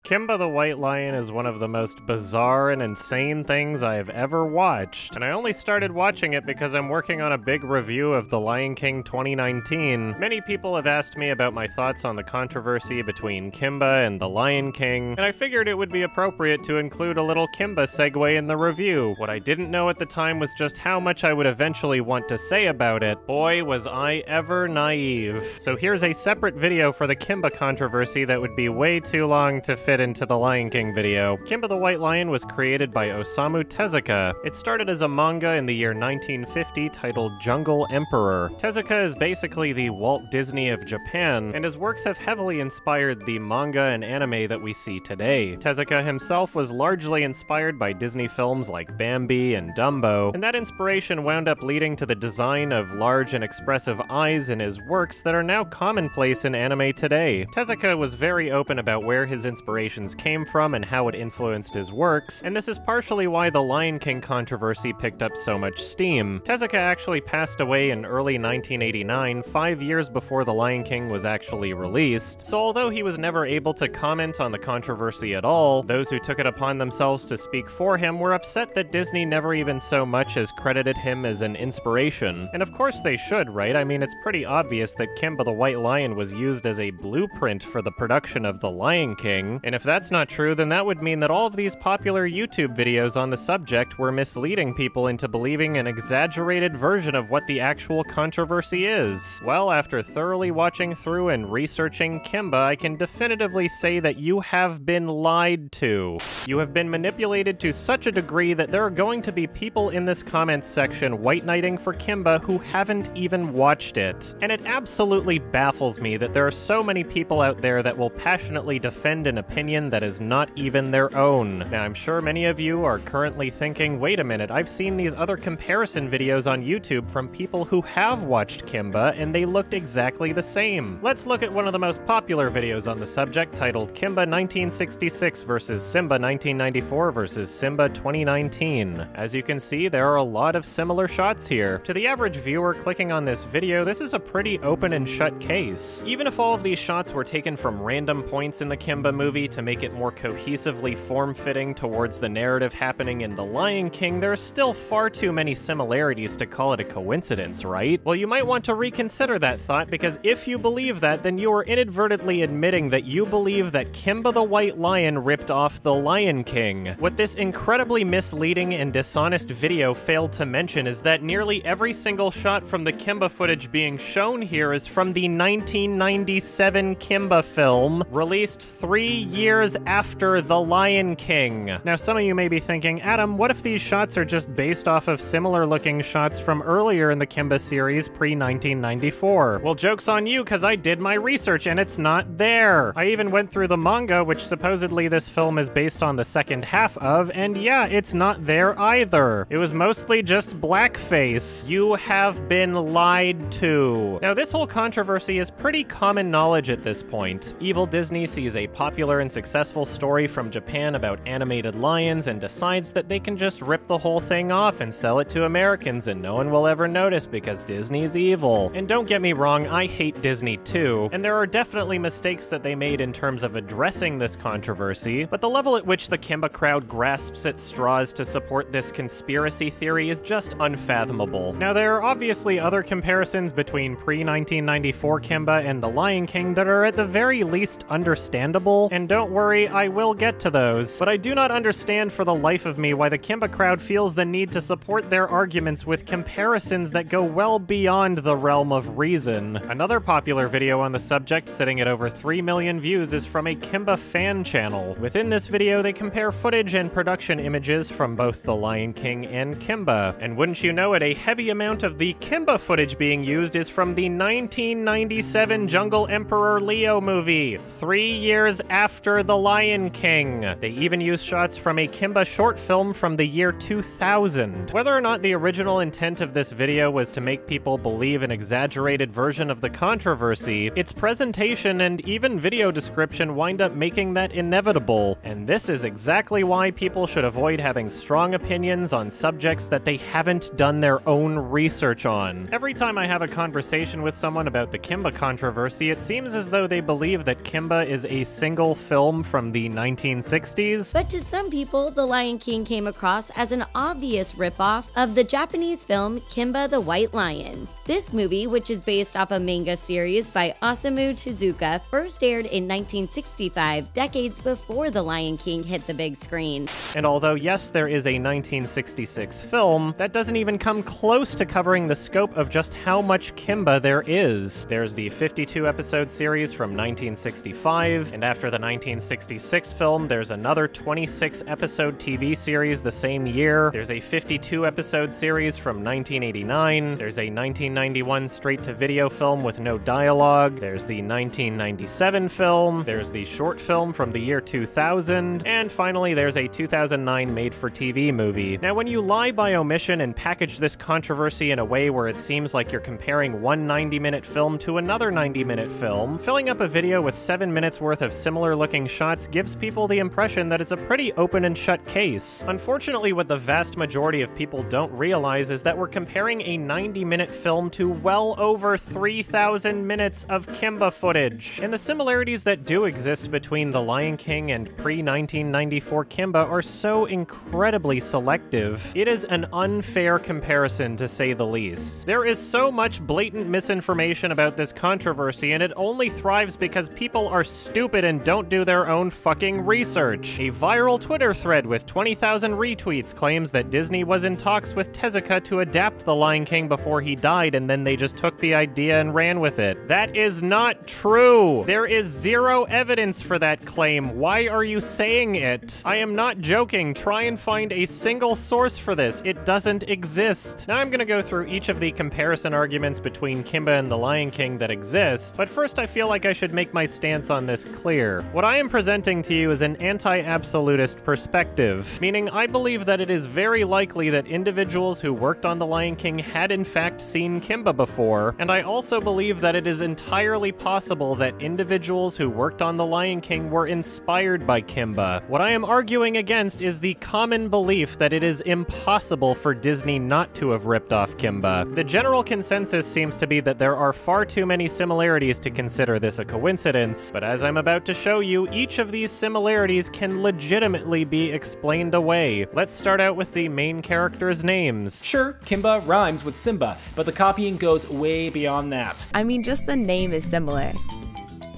Kimba the White Lion is one of the most bizarre and insane things I have ever watched, and I only started watching it because I'm working on a big review of The Lion King 2019. Many people have asked me about my thoughts on the controversy between Kimba and The Lion King, and I figured it would be appropriate to include a little Kimba segue in the review. What I didn't know at the time was just how much I would eventually want to say about it. Boy, was I ever naive. So here's a separate video for the Kimba controversy that would be way too long to fit into the Lion King video. Kimba the White Lion was created by Osamu Tezuka. It started as a manga in the year 1950 titled Jungle Emperor. Tezuka is basically the Walt Disney of Japan, and his works have heavily inspired the manga and anime that we see today. Tezuka himself was largely inspired by Disney films like Bambi and Dumbo, and that inspiration wound up leading to the design of large and expressive eyes in his works that are now commonplace in anime today. Tezuka was very open about where his inspirations came from and how it influenced his works, and this is partially why the Lion King controversy picked up so much steam. Tezuka actually passed away in early 1989, 5 years before The Lion King was actually released, so although he was never able to comment on the controversy at all, those who took it upon themselves to speak for him were upset that Disney never even so much as credited him as an inspiration. And of course they should, right? I mean, it's pretty obvious that Kimba the White Lion was used as a blueprint for the production of The Lion King, and if that's not true, then that would mean that all of these popular YouTube videos on the subject were misleading people into believing an exaggerated version of what the actual controversy is. Well, after thoroughly watching through and researching Kimba, I can definitively say that you have been lied to. You have been manipulated to such a degree that there are going to be people in this comments section white knighting for Kimba who haven't even watched it. And it absolutely baffles me that there are so many people out there that will passionately defend an opinion that is not even their own. Now, I'm sure many of you are currently thinking, wait a minute, I've seen these other comparison videos on YouTube from people who have watched Kimba, and they looked exactly the same. Let's look at one of the most popular videos on the subject, titled Kimba 1966 versus Simba 1994 versus Simba 2019. As you can see, there are a lot of similar shots here. To the average viewer clicking on this video, this is a pretty open and shut case. Even if all of these shots were taken from random points in the Kimba movie to make it more cohesively form-fitting towards the narrative happening in The Lion King, there are still far too many similarities to call it a coincidence, right? Well, you might want to reconsider that thought, because if you believe that, then you are inadvertently admitting that you believe that Kimba the White Lion ripped off The Lion King. What this incredibly misleading and dishonest video failed to mention is that nearly every single shot from the Kimba footage being shown here is from the 1997 Kimba film, released 3 years after The Lion King. Now, some of you may be thinking, Adam, what if these shots are just based off of similar-looking shots from earlier in the Kimba series pre-1994? Well, joke's on you, because I did my research and it's not there. I even went through the manga, which supposedly this film is based on the second half of, and yeah, it's not there either. It was mostly just blackface. You have been lied to. Now, this whole controversy is pretty common knowledge at this point. Evil Disney sees a popular and successful story from Japan about animated lions and decides that they can just rip the whole thing off and sell it to Americans and no one will ever notice because Disney's evil. And don't get me wrong, I hate Disney too, and there are definitely mistakes that they made in terms of addressing this controversy, but the level at which the Kimba crowd grasps at straws to support this conspiracy theory is just unfathomable. Now, there are obviously other comparisons between pre-1994 Kimba and The Lion King that are at the very least understandable, and don't worry, I will get to those, but I do not understand for the life of me why the Kimba crowd feels the need to support their arguments with comparisons that go well beyond the realm of reason. Another popular video on the subject, sitting at over 3 million views, is from a Kimba fan channel. Within this video, they compare footage and production images from both The Lion King and Kimba. And wouldn't you know it, a heavy amount of the Kimba footage being used is from the 1997 Jungle Emperor Leo movie, 3 years after The Lion King. They even use shots from a Kimba short film from the year 2000. Whether or not the original intent of this video was to make people believe an exaggerated version of the controversy, its presentation and even video description wind up making that inevitable. And this is exactly why people should avoid having strong opinions on subjects that they haven't done their own research on. Every time I have a conversation with someone about the Kimba controversy, it seems as though they believe that Kimba is a single film film from the 1960s. But to some people, The Lion King came across as an obvious ripoff of the Japanese film Kimba the White Lion. This movie, which is based off a manga series by Osamu Tezuka, first aired in 1965, decades before The Lion King hit the big screen. And although yes, there is a 1966 film, that doesn't even come close to covering the scope of just how much Kimba there is. There's the 52-episode series from 1965, and after the 1966 film, there's another 26-episode TV series the same year. There's a 52-episode series from 1989. There's a 1991 straight-to-video film with no dialogue. There's the 1997 film. There's the short film from the year 2000. And finally, there's a 2009 made-for-TV movie. Now, when you lie by omission and package this controversy in a way where it seems like you're comparing one 90-minute film to another 90-minute film, filling up a video with 7 minutes worth of similar-looking shots gives people the impression that it's a pretty open-and-shut case. Unfortunately, what the vast majority of people don't realize is that we're comparing a 90-minute film to well over 3,000 minutes of Kimba footage. And the similarities that do exist between The Lion King and pre-1994 Kimba are so incredibly selective. It is an unfair comparison, to say the least. There is so much blatant misinformation about this controversy, and it only thrives because people are stupid and don't do their own fucking research. A viral Twitter thread with 20,000 retweets claims that Disney was in talks with Tezuka to adapt The Lion King before he died, and then they just took the idea and ran with it. That is not true! There is zero evidence for that claim. Why are you saying it? I am not joking. Try and find a single source for this. It doesn't exist. Now I'm gonna go through each of the comparison arguments between Kimba and The Lion King that exist, but first I feel like I should make my stance on this clear. What I am presenting to you is an anti-absolutist perspective, meaning I believe that it is very likely that individuals who worked on The Lion King had in fact seen Kimba before, and I also believe that it is entirely possible that individuals who worked on The Lion King were inspired by Kimba. What I am arguing against is the common belief that it is impossible for Disney not to have ripped off Kimba. The general consensus seems to be that there are far too many similarities to consider this a coincidence, but as I'm about to show you, each of these similarities can legitimately be explained away. Let's start out with the main characters' names. Sure, Kimba rhymes with Simba, but the copying goes way beyond that. I mean, just the name is similar.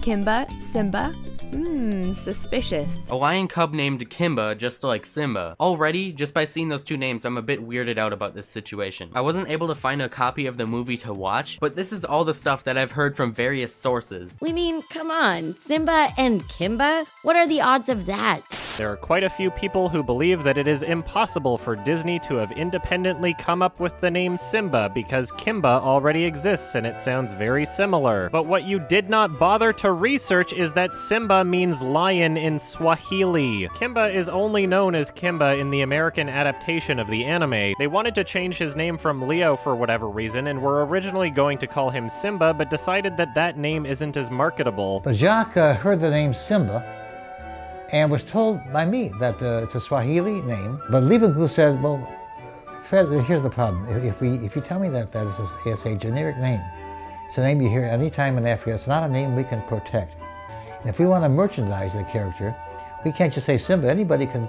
Kimba, Simba? Suspicious. A lion cub named Kimba, just like Simba. Already, just by seeing those two names, I'm a bit weirded out about this situation. I wasn't able to find a copy of the movie to watch, but this is all the stuff that I've heard from various sources. We mean, come on, Simba and Kimba? What are the odds of that? There are quite a few people who believe that it is impossible for Disney to have independently come up with the name Simba because Kimba already exists and it sounds very similar. But what you did not bother to research is that Simba means lion in Swahili. Kimba is only known as Kimba in the American adaptation of the anime. They wanted to change his name from Leo for whatever reason and were originally going to call him Simba, but decided that that name isn't as marketable. But Jacques heard the name Simba and was told by me that it's a Swahili name. But Liebenklus said, well, Fred, here's the problem. If you tell me that it's a generic name, it's a name you hear any time in Africa, it's not a name we can protect. And if we want to merchandise the character, we can't just say Simba. Anybody can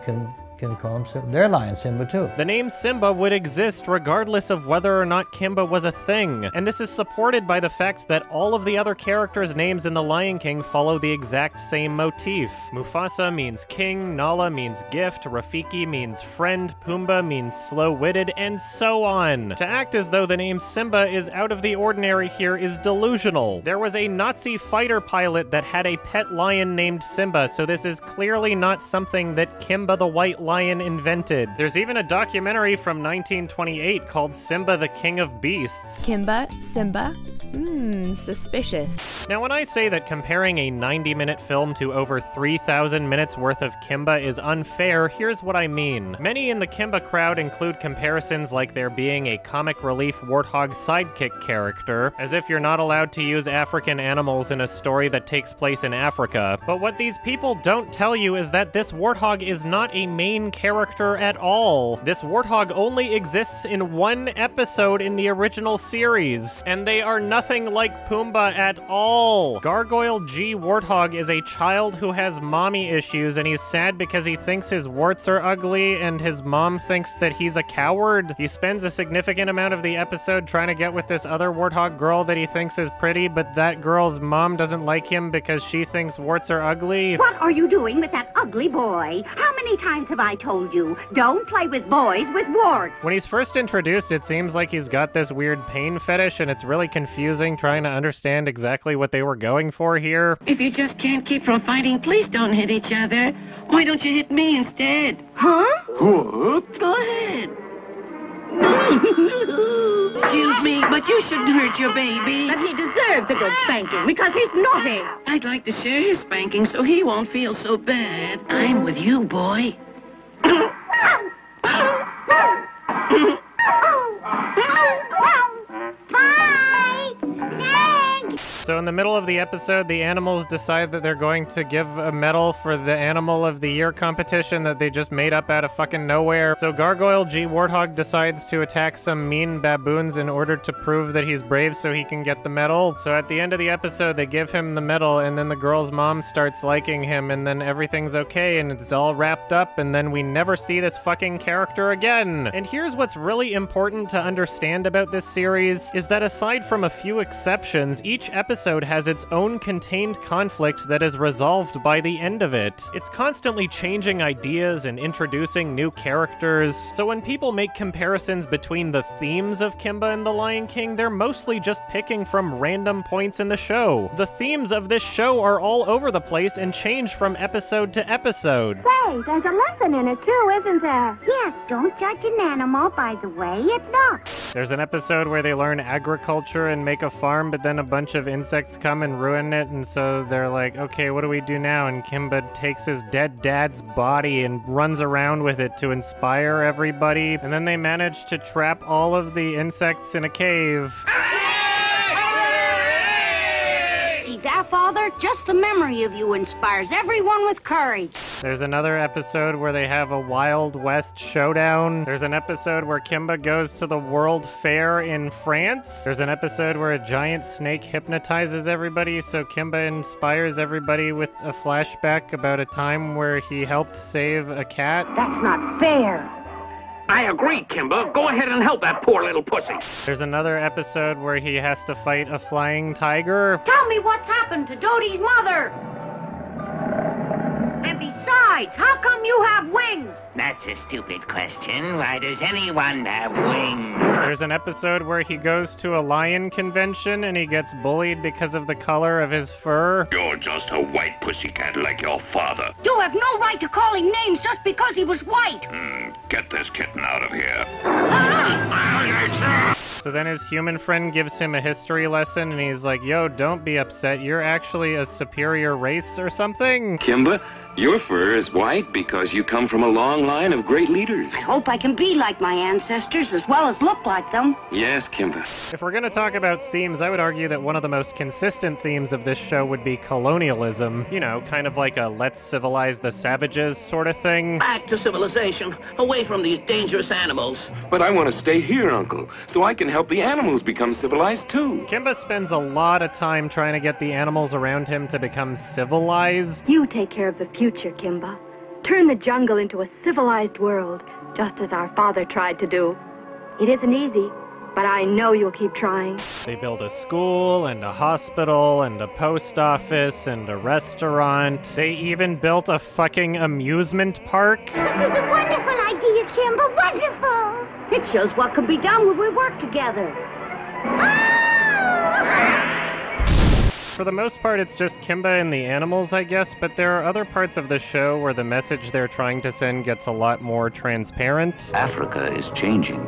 call him Simba. Their lion Simba too. The name Simba would exist regardless of whether or not Kimba was a thing, and this is supported by the fact that all of the other characters' names in The Lion King follow the exact same motif. Mufasa means king, Nala means gift, Rafiki means friend, Pumbaa means slow-witted, and so on. To act as though the name Simba is out of the ordinary here is delusional. There was a Nazi fighter pilot that had a pet lion named Simba, so this is clearly not something that Kimba the White Lion invented. There's even a documentary from 1928 called Simba the King of Beasts. Kimba, Simba? Suspicious. Now, when I say that comparing a 90-minute film to over 3,000 minutes worth of Kimba is unfair, here's what I mean. Many in the Kimba crowd include comparisons like there being a comic relief warthog sidekick character, as if you're not allowed to use African animals in a story that takes place in Africa. But what these people don't tell you is that this warthog is not a main main character at all. This warthog only exists in one episode in the original series, and they are nothing like Pumbaa at all. Gargoyle G Warthog is a child who has mommy issues, and he's sad because he thinks his warts are ugly, and his mom thinks that he's a coward. He spends a significant amount of the episode trying to get with this other warthog girl that he thinks is pretty, but that girl's mom doesn't like him because she thinks warts are ugly. What are you doing with that ugly boy? How many times have I told you, don't play with boys with warts? When he's first introduced, it seems like he's got this weird pain fetish, and it's really confusing trying to understand exactly what they were going for here. If you just can't keep from fighting, please don't hit each other. Why don't you hit me instead? Huh? What? Go ahead. Excuse me, but you shouldn't hurt your baby. But he deserves a good spanking because he's naughty. I'd like to share his spanking so he won't feel so bad. I'm with you, boy. So in the middle of the episode, the animals decide that they're going to give a medal for the Animal of the Year competition that they just made up out of fucking nowhere. So Gargoyle G Warthog decides to attack some mean baboons in order to prove that he's brave so he can get the medal. So at the end of the episode, they give him the medal, and then the girl's mom starts liking him, and then everything's okay, and it's all wrapped up, and then we never see this fucking character again. And here's what's really important to understand about this series, is that aside from a few exceptions, each episode has its own contained conflict that is resolved by the end of it. It's constantly changing ideas and introducing new characters, so when people make comparisons between the themes of Kimba and The Lion King, they're mostly just picking from random points in the show. The themes of this show are all over the place and change from episode to episode. Say, there's a lesson in it too, isn't there? Yes, don't judge an animal by the way it looks. There's an episode where they learn agriculture and make a farm, but then a bunch of insects come and ruin it, and so they're like, okay, what do we do now? And Kimba takes his dead dad's body and runs around with it to inspire everybody, and then they manage to trap all of the insects in a cave. See that, Father? Just the memory of you inspires everyone with courage. There's another episode where they have a Wild West showdown. There's an episode where Kimba goes to the World Fair in France. There's an episode where a giant snake hypnotizes everybody, so Kimba inspires everybody with a flashback about a time where he helped save a cat. That's not fair. I agree, Kimba. Go ahead and help that poor little pussy. There's another episode where he has to fight a flying tiger. Tell me what's happened to Dodie's mother. And besides, how come you have wings? That's a stupid question. Why does anyone have wings? There's an episode where he goes to a lion convention and he gets bullied because of the color of his fur. You're just a white pussycat like your father. You have no right to call him names just because he was white. Get this kitten out of here. So then his human friend gives him a history lesson and he's like, yo, don't be upset. You're actually a superior race or something. Kimba, your fur is white because you come from a long line of great leaders. I hope I can be like my ancestors as well as look like them. Yes, Kimba. If we're going to talk about themes, I would argue that one of the most consistent themes of this show would be colloquialism. You know, kind of like a let's civilize the savages sort of thing. Back to civilization, away from these dangerous animals. But I want to stay here, Uncle, so I can help the animals become civilized too. Kimba spends a lot of time trying to get the animals around him to become civilized. You take care of the future, Kimba. Turn the jungle into a civilized world, just as our father tried to do. It isn't easy, but I know you'll keep trying. They build a school and a hospital and a post office and a restaurant. They even built a fucking amusement park. This is a wonderful idea, Kimba. Wonderful. It shows what can be done when we work together. For the most part, it's just Kimba and the animals, I guess, but there are other parts of the show where the message they're trying to send gets a lot more transparent. Africa is changing.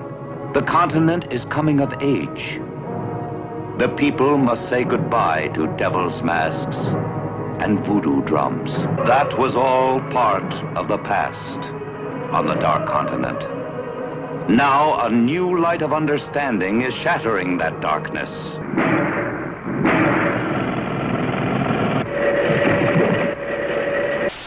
The continent is coming of age. The people must say goodbye to devil's masks and voodoo drums. That was all part of the past on the Dark Continent. Now a new light of understanding is shattering that darkness.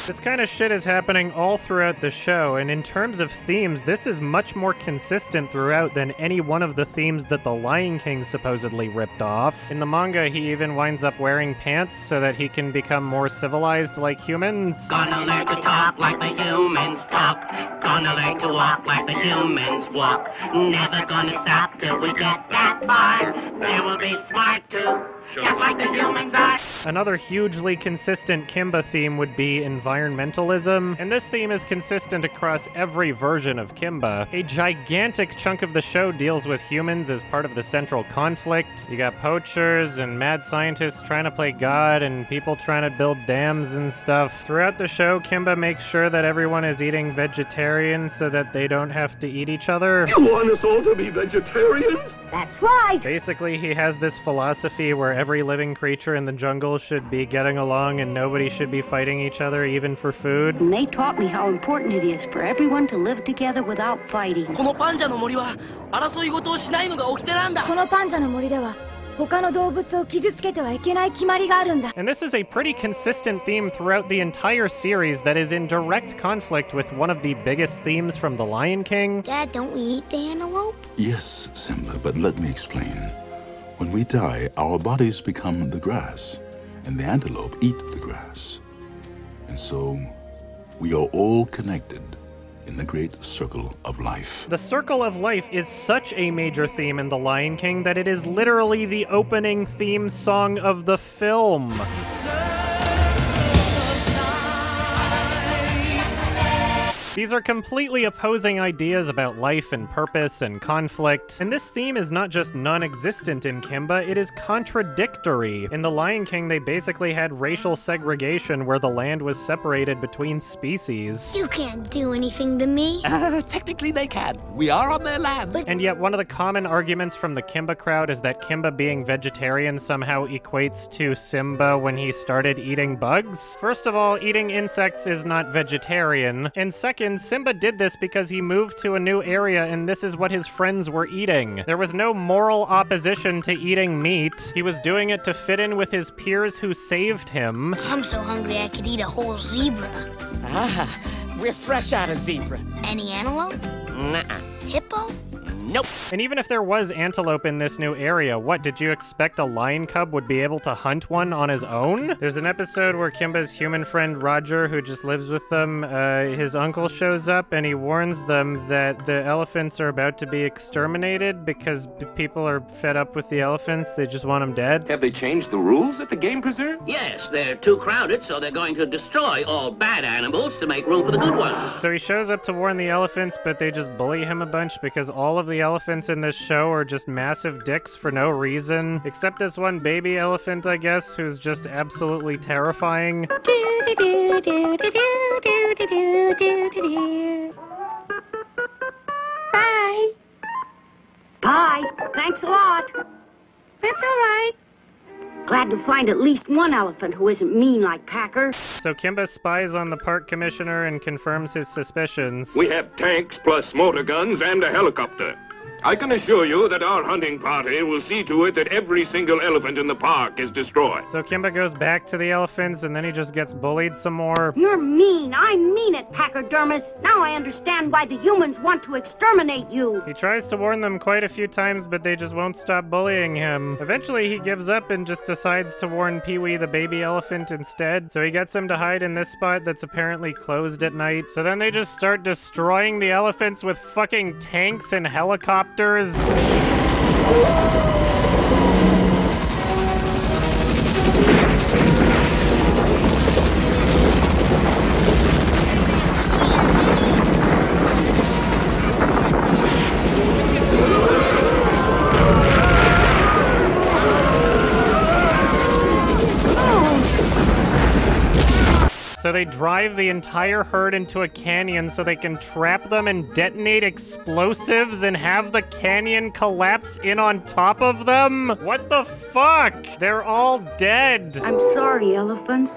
This kind of shit is happening all throughout the show, and in terms of themes, this is much more consistent throughout than any one of the themes that The Lion King supposedly ripped off. In the manga, he even winds up wearing pants so that he can become more civilized like humans. Gonna learn to talk like the humans talk. Gonna learn to walk like the humans walk. Never gonna stop till we get that far. There will be smart too, just like the humans are. Another hugely consistent Kimba theme would be environmentalism, and this theme is consistent across every version of Kimba. A gigantic chunk of the show deals with humans as part of the central conflict. You got poachers and mad scientists trying to play God and people trying to build dams and stuff. Throughout the show, Kimba makes sure that everyone is eating vegetarian so that they don't have to eat each other. You want us all to be vegetarians? That's right. Basically, he has this philosophy where every living creature in the jungle should be getting along and nobody should be fighting each other, even for food. And they taught me how important it is for everyone to live together without fighting. このパンジャの森は争い事をしないのが掟なんだ。このパンジャの森では他の動物を傷つけてはいけない決まりがあるんだ。 And this is a pretty consistent theme throughout the entire series that is in direct conflict with one of the biggest themes from The Lion King. Dad, don't we eat the antelope? Yes, Simba, but let me explain. When we die, our bodies become the grass, and the antelope eat the grass. And so, we are all connected in the great circle of life. The circle of life is such a major theme in The Lion King that it is literally the opening theme song of the film. These are completely opposing ideas about life and purpose and conflict, and this theme is not just non-existent in Kimba, it is contradictory. In The Lion King, they basically had racial segregation where the land was separated between species. You can't do anything to me. Technically they can. We are on their land. And yet one of the common arguments from the Kimba crowd is that Kimba being vegetarian somehow equates to Simba when he started eating bugs. First of all, eating insects is not vegetarian, and second, Simba did this because he moved to a new area and this is what his friends were eating. There was no moral opposition to eating meat. He was doing it to fit in with his peers who saved him. I'm so hungry I could eat a whole zebra. Ah, we're fresh out of zebra. Any antelope? Nuh-uh. Hippo? Nope. And even if there was antelope in this new area, what, did you expect a lion cub would be able to hunt one on his own? There's an episode where Kimba's human friend Roger, who just lives with them, his uncle shows up and he warns them that the elephants are about to be exterminated because people are fed up with the elephants. They just want them dead. Have they changed the rules at the game preserve? Yes, they're too crowded, so they're going to destroy all bad animals to make room for the good ones. So he shows up to warn the elephants, but they just bully him a bunch because all of the elephants in this show are just massive dicks for no reason. Except this one baby elephant, I guess, who's just absolutely terrifying. Bye. Bye. Thanks a lot. That's all right. Glad to find at least one elephant who isn't mean like Packer. So Kimba spies on the park commissioner and confirms his suspicions. We have tanks plus motor guns and a helicopter. I can assure you that our hunting party will see to it that every single elephant in the park is destroyed. So Kimba goes back to the elephants and then he just gets bullied some more. You're mean. I mean it, Pachydermis. Now I understand why the humans want to exterminate you. He tries to warn them quite a few times, but they just won't stop bullying him. Eventually he gives up and just decides to warn Pee-wee the baby elephant instead. So he gets him to hide in this spot that's apparently closed at night. So then they just start destroying the elephants with fucking tanks and helicopters. So they drive the entire herd into a canyon so they can trap them and detonate explosives and have the canyon collapse in on top of them? What the fuck? They're all dead. I'm sorry, elephants.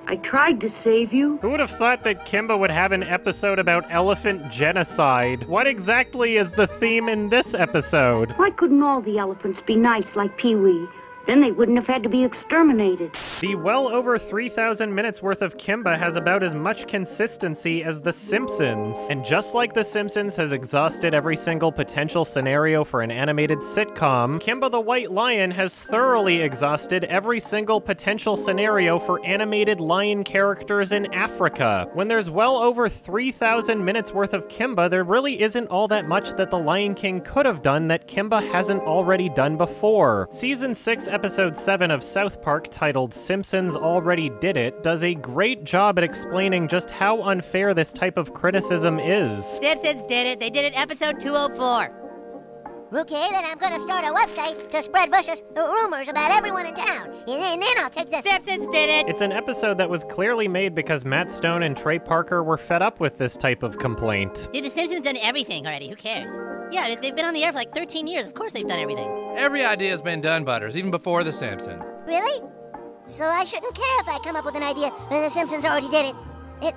I tried to save you. Who would have thought that Kimba would have an episode about elephant genocide? What exactly is the theme in this episode? Why couldn't all the elephants be nice like Pee-wee? Then they wouldn't have had to be exterminated. The well over 3,000 minutes worth of Kimba has about as much consistency as The Simpsons. And just like The Simpsons has exhausted every single potential scenario for an animated sitcom, Kimba the White Lion has thoroughly exhausted every single potential scenario for animated lion characters in Africa. When there's well over 3,000 minutes worth of Kimba, there really isn't all that much that The Lion King could have done that Kimba hasn't already done before. Season 6, Episode 7 of South Park, titled Simpsons Already Did It, does a great job at explaining just how unfair this type of criticism is. Simpsons did it. They did it episode 204. Okay, then I'm gonna start a website to spread vicious rumors about everyone in town. And then I'll take the Simpsons did it! It's an episode that was clearly made because Matt Stone and Trey Parker were fed up with this type of complaint. Dude, The Simpsons done everything already. Who cares? Yeah, they've been on the air for like 13 years. Of course they've done everything. Every idea's been done, Butters, even before The Simpsons. Really? So I shouldn't care if I come up with an idea and The Simpsons already did it. It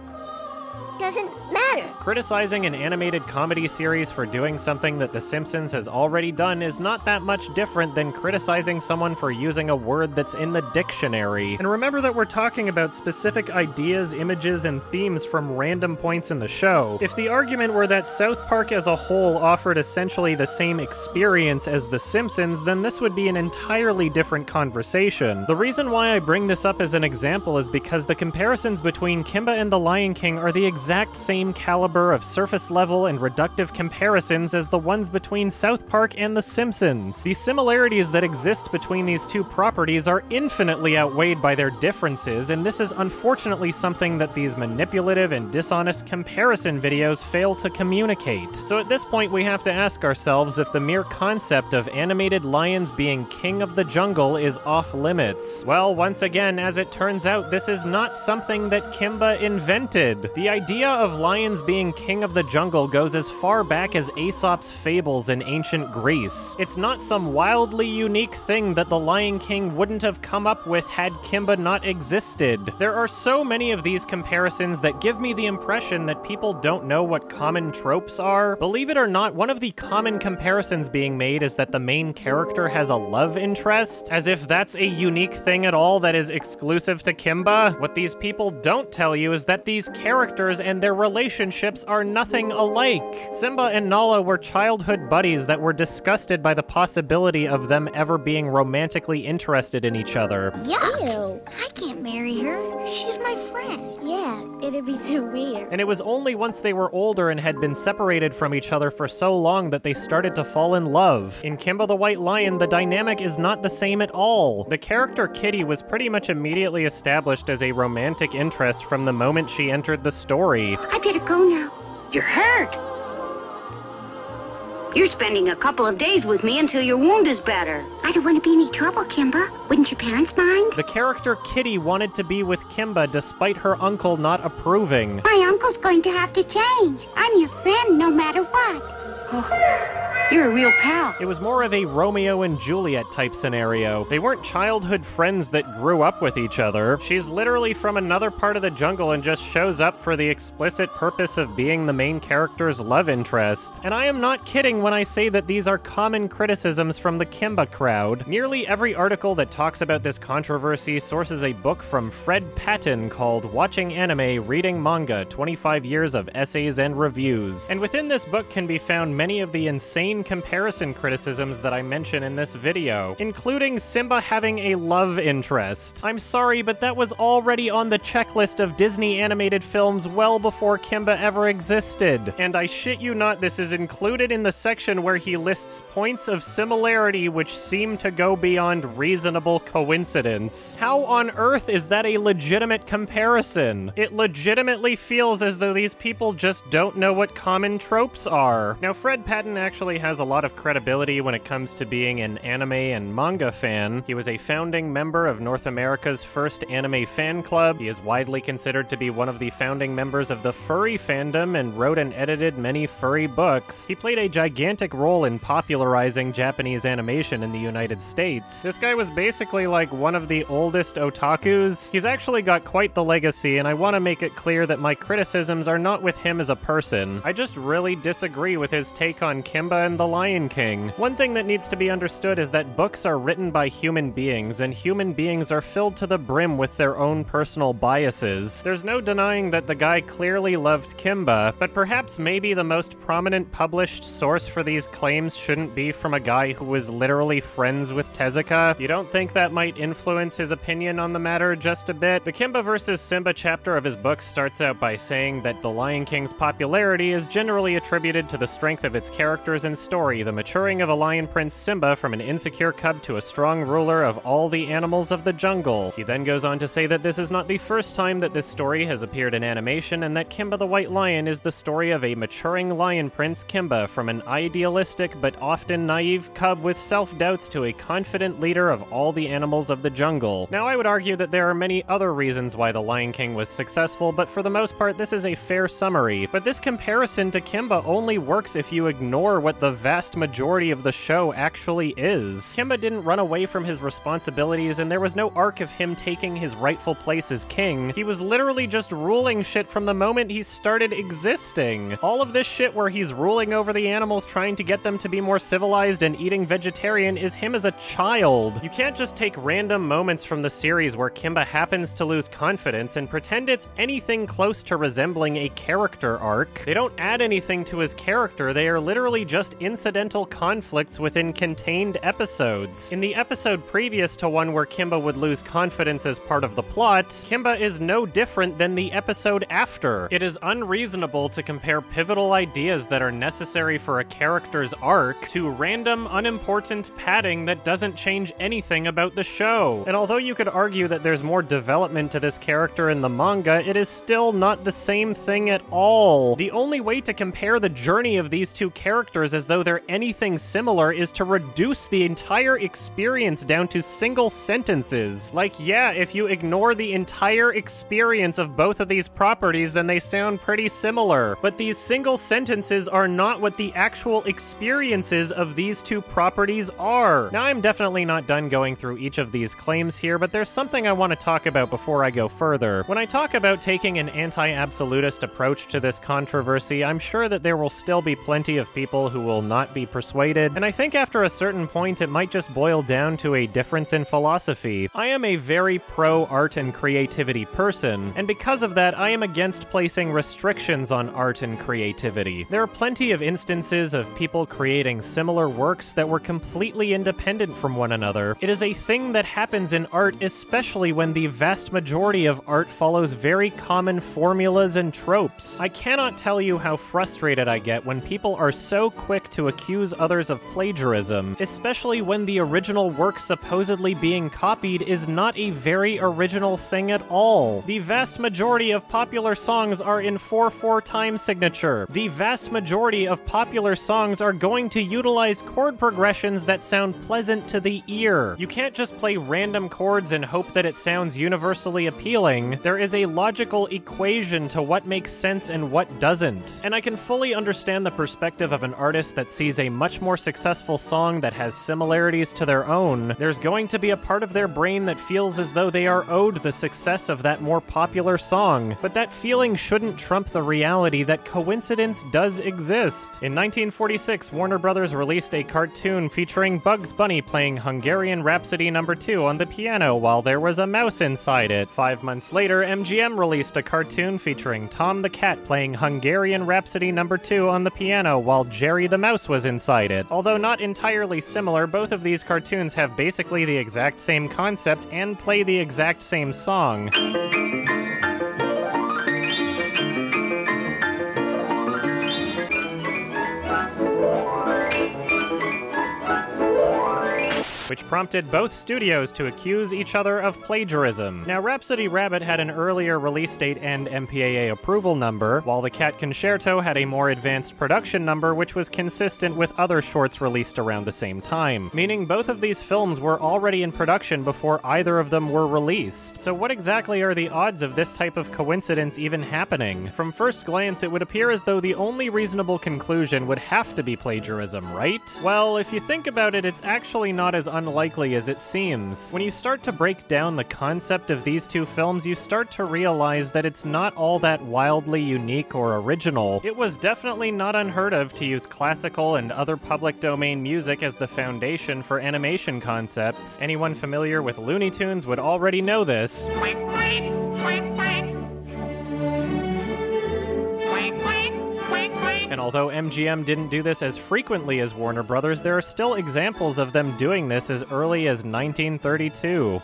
doesn't matter. Criticizing an animated comedy series for doing something that The Simpsons has already done is not that much different than criticizing someone for using a word that's in the dictionary. And remember that we're talking about specific ideas, images, and themes from random points in the show. If the argument were that South Park as a whole offered essentially the same experience as The Simpsons, then this would be an entirely different conversation. The reason why I bring this up as an example is because the comparisons between Kimba and The Lion King are the exact same caliber of surface level and reductive comparisons as the ones between South Park and The Simpsons. The similarities that exist between these two properties are infinitely outweighed by their differences, and this is unfortunately something that these manipulative and dishonest comparison videos fail to communicate. So at this point we have to ask ourselves if the mere concept of animated lions being king of the jungle is off limits. Well, once again, as it turns out, this is not something that Kimba invented. The idea of lions being king of the jungle goes as far back as Aesop's fables in ancient Greece. It's not some wildly unique thing that the Lion King wouldn't have come up with had Kimba not existed. There are so many of these comparisons that give me the impression that people don't know what common tropes are. Believe it or not, one of the common comparisons being made is that the main character has a love interest, as if that's a unique thing at all that is exclusive to Kimba. What these people don't tell you is that these characters and their relationships are nothing alike. Simba and Nala were childhood buddies that were disgusted by the possibility of them ever being romantically interested in each other. Yuck! Ew. I can't marry her. She's my friend. Yeah, it'd be so weird. And it was only once they were older and had been separated from each other for so long that they started to fall in love. In Kimba the White Lion, the dynamic is not the same at all. The character Kitty was pretty much immediately established as a romantic interest from the moment she entered the story. I better go now. You're hurt. You're spending a couple of days with me until your wound is better. I don't want to be any trouble, Kimba. Wouldn't your parents mind? The character Kitty wanted to be with Kimba despite her uncle not approving. My uncle's going to have to change. I'm your friend no matter what. Oh, you're a real pal. It was more of a Romeo and Juliet type scenario. They weren't childhood friends that grew up with each other. She's literally from another part of the jungle and just shows up for the explicit purpose of being the main character's love interest. And I am not kidding when I say that these are common criticisms from the Kimba crowd. Nearly every article that talks about this controversy sources a book from Fred Patten called Watching Anime, Reading Manga, 25 Years of Essays and Reviews. And within this book can be found many of the insane comparison criticisms that I mention in this video, including Simba having a love interest. I'm sorry, but that was already on the checklist of Disney animated films well before Kimba ever existed. And I shit you not, this is included in the section where he lists points of similarity which seem to go beyond reasonable coincidence. How on earth is that a legitimate comparison? It legitimately feels as though these people just don't know what common tropes are. Now, Fred Patten actually has a lot of credibility when it comes to being an anime and manga fan. He was a founding member of North America's first anime fan club. He is widely considered to be one of the founding members of the furry fandom and wrote and edited many furry books. He played a gigantic role in popularizing Japanese animation in the United States. This guy was basically like one of the oldest otakus. He's actually got quite the legacy, and I want to make it clear that my criticisms are not with him as a person. I just really disagree with his take on Kimba and in The Lion King. One thing that needs to be understood is that books are written by human beings, and human beings are filled to the brim with their own personal biases. There's no denying that the guy clearly loved Kimba, but perhaps maybe the most prominent published source for these claims shouldn't be from a guy who was literally friends with Tezuka. You don't think that might influence his opinion on the matter just a bit? The Kimba vs. Simba chapter of his book starts out by saying that The Lion King's popularity is generally attributed to the strength of its characters and story, the maturing of a lion prince Simba from an insecure cub to a strong ruler of all the animals of the jungle. He then goes on to say that this is not the first time that this story has appeared in animation, and that Kimba the White Lion is the story of a maturing lion prince Kimba from an idealistic but often naive cub with self-doubts to a confident leader of all the animals of the jungle. Now, I would argue that there are many other reasons why The Lion King was successful, but for the most part, this is a fair summary. But this comparison to Kimba only works if you ignore what the vast majority of the show actually is. Kimba didn't run away from his responsibilities, and there was no arc of him taking his rightful place as king. He was literally just ruling shit from the moment he started existing. All of this shit where he's ruling over the animals, trying to get them to be more civilized and eating vegetarian, is him as a child. You can't just take random moments from the series where Kimba happens to lose confidence and pretend it's anything close to resembling a character arc. They don't add anything to his character, they are literally just incidental conflicts within contained episodes. In the episode previous to one where Kimba would lose confidence as part of the plot, Kimba is no different than the episode after. It is unreasonable to compare pivotal ideas that are necessary for a character's arc to random, unimportant padding that doesn't change anything about the show. And although you could argue that there's more development to this character in the manga, it is still not the same thing at all. The only way to compare the journey of these two characters as though they're anything similar is to reduce the entire experience down to single sentences. Like, yeah, if you ignore the entire experience of both of these properties, then they sound pretty similar. But these single sentences are not what the actual experiences of these two properties are. Now, I'm definitely not done going through each of these claims here, but there's something I want to talk about before I go further. When I talk about taking an anti-absolutist approach to this controversy, I'm sure that there will still be plenty of people who will not be persuaded, and I think after a certain point it might just boil down to a difference in philosophy. I am a very pro-art and creativity person, and because of that, I am against placing restrictions on art and creativity. There are plenty of instances of people creating similar works that were completely independent from one another. It is a thing that happens in art, especially when the vast majority of art follows very common formulas and tropes. I cannot tell you how frustrated I get when people are so quick to accuse others of plagiarism, especially when the original work supposedly being copied is not a very original thing at all. The vast majority of popular songs are in 4/4 time signature. The vast majority of popular songs are going to utilize chord progressions that sound pleasant to the ear. You can't just play random chords and hope that it sounds universally appealing. There is a logical equation to what makes sense and what doesn't. And I can fully understand the perspective of an artist that sees a much more successful song that has similarities to their own. There's going to be a part of their brain that feels as though they are owed the success of that more popular song. But that feeling shouldn't trump the reality that coincidence does exist. In 1946, Warner Brothers released a cartoon featuring Bugs Bunny playing Hungarian Rhapsody No. 2 on the piano while there was a mouse inside it. 5 months later, MGM released a cartoon featuring Tom the Cat playing Hungarian Rhapsody No. 2 on the piano while Jerry the Mouse was inside it. Although not entirely similar, both of these cartoons have basically the exact same concept and play the exact same song. which prompted both studios to accuse each other of plagiarism. Now, Rhapsody Rabbit had an earlier release date and MPAA approval number, while The Cat Concerto had a more advanced production number which was consistent with other shorts released around the same time, meaning both of these films were already in production before either of them were released. So what exactly are the odds of this type of coincidence even happening? From first glance, it would appear as though the only reasonable conclusion would have to be plagiarism, right? Well, if you think about it, it's actually not as unlikely as it seems. When you start to break down the concept of these two films, you start to realize that it's not all that wildly unique or original. It was definitely not unheard of to use classical and other public domain music as the foundation for animation concepts. Anyone familiar with Looney Tunes would already know this. And although MGM didn't do this as frequently as Warner Brothers, there are still examples of them doing this as early as 1932.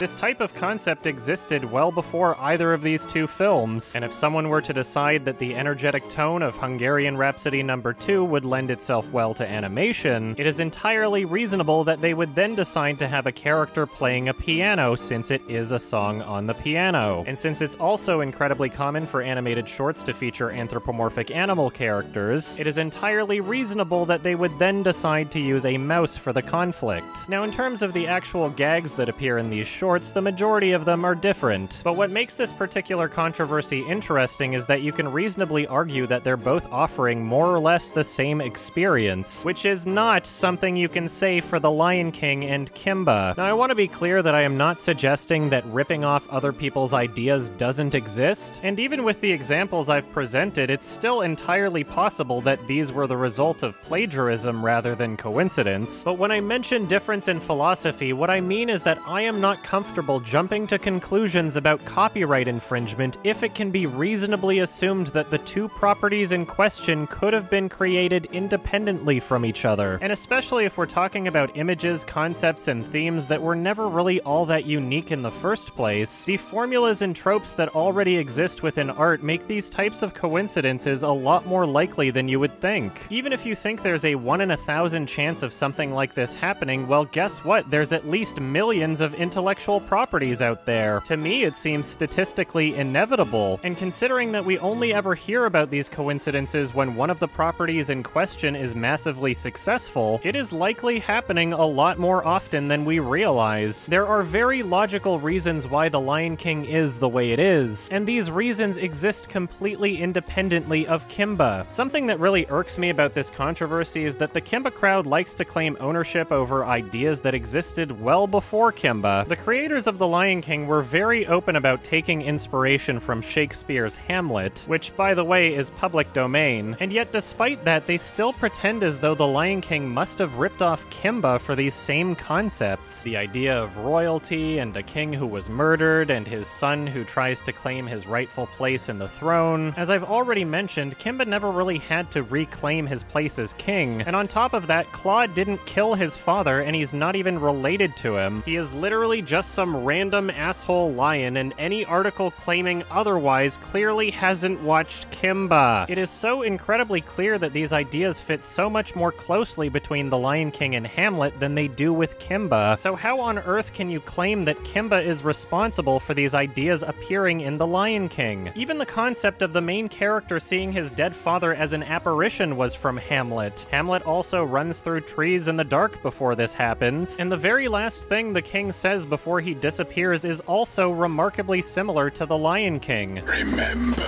This type of concept existed well before either of these two films, and if someone were to decide that the energetic tone of Hungarian Rhapsody No. 2 would lend itself well to animation, it is entirely reasonable that they would then decide to have a character playing a piano, since it is a song on the piano. And since it's also incredibly common for animated shorts to feature anthropomorphic animal characters, it is entirely reasonable that they would then decide to use a mouse for the conflict. Now, in terms of the actual gags that appear in these shorts, the majority of them are different. But what makes this particular controversy interesting is that you can reasonably argue that they're both offering more or less the same experience, which is not something you can say for The Lion King and Kimba. Now, I want to be clear that I am not suggesting that ripping off other people's ideas doesn't exist, and even with the examples I've presented, it's still entirely possible that these were the result of plagiarism rather than coincidence. But when I mention difference in philosophy, what I mean is that I am not comfortable jumping to conclusions about copyright infringement if it can be reasonably assumed that the two properties in question could have been created independently from each other. And especially if we're talking about images, concepts, and themes that were never really all that unique in the first place, the formulas and tropes that already exist within art make these types of coincidences a lot more likely than you would think. Even if you think there's a 1 in 1,000 chance of something like this happening, well, guess what? There's at least millions of intellectual properties out there. To me, it seems statistically inevitable, and considering that we only ever hear about these coincidences when one of the properties in question is massively successful, it is likely happening a lot more often than we realize. There are very logical reasons why The Lion King is the way it is, and these reasons exist completely independently of Kimba. Something that really irks me about this controversy is that the Kimba crowd likes to claim ownership over ideas that existed well before Kimba. The creators of The Lion King were very open about taking inspiration from Shakespeare's Hamlet, which, by the way, is public domain, and yet despite that, they still pretend as though The Lion King must have ripped off Kimba for these same concepts. The idea of royalty, and a king who was murdered, and his son who tries to claim his rightful place in the throne. As I've already mentioned, Kimba never really had to reclaim his place as king, and on top of that, Claude didn't kill his father, and he's not even related to him. He is literally just some random asshole lion, and any article claiming otherwise clearly hasn't watched Kimba. It is so incredibly clear that these ideas fit so much more closely between The Lion King and Hamlet than they do with Kimba. So how on earth can you claim that Kimba is responsible for these ideas appearing in The Lion King? Even the concept of the main character seeing his dead father as an apparition was from Hamlet. Hamlet also runs through trees in the dark before this happens, and the very last thing the king says before he disappears is also remarkably similar to The Lion King. Remember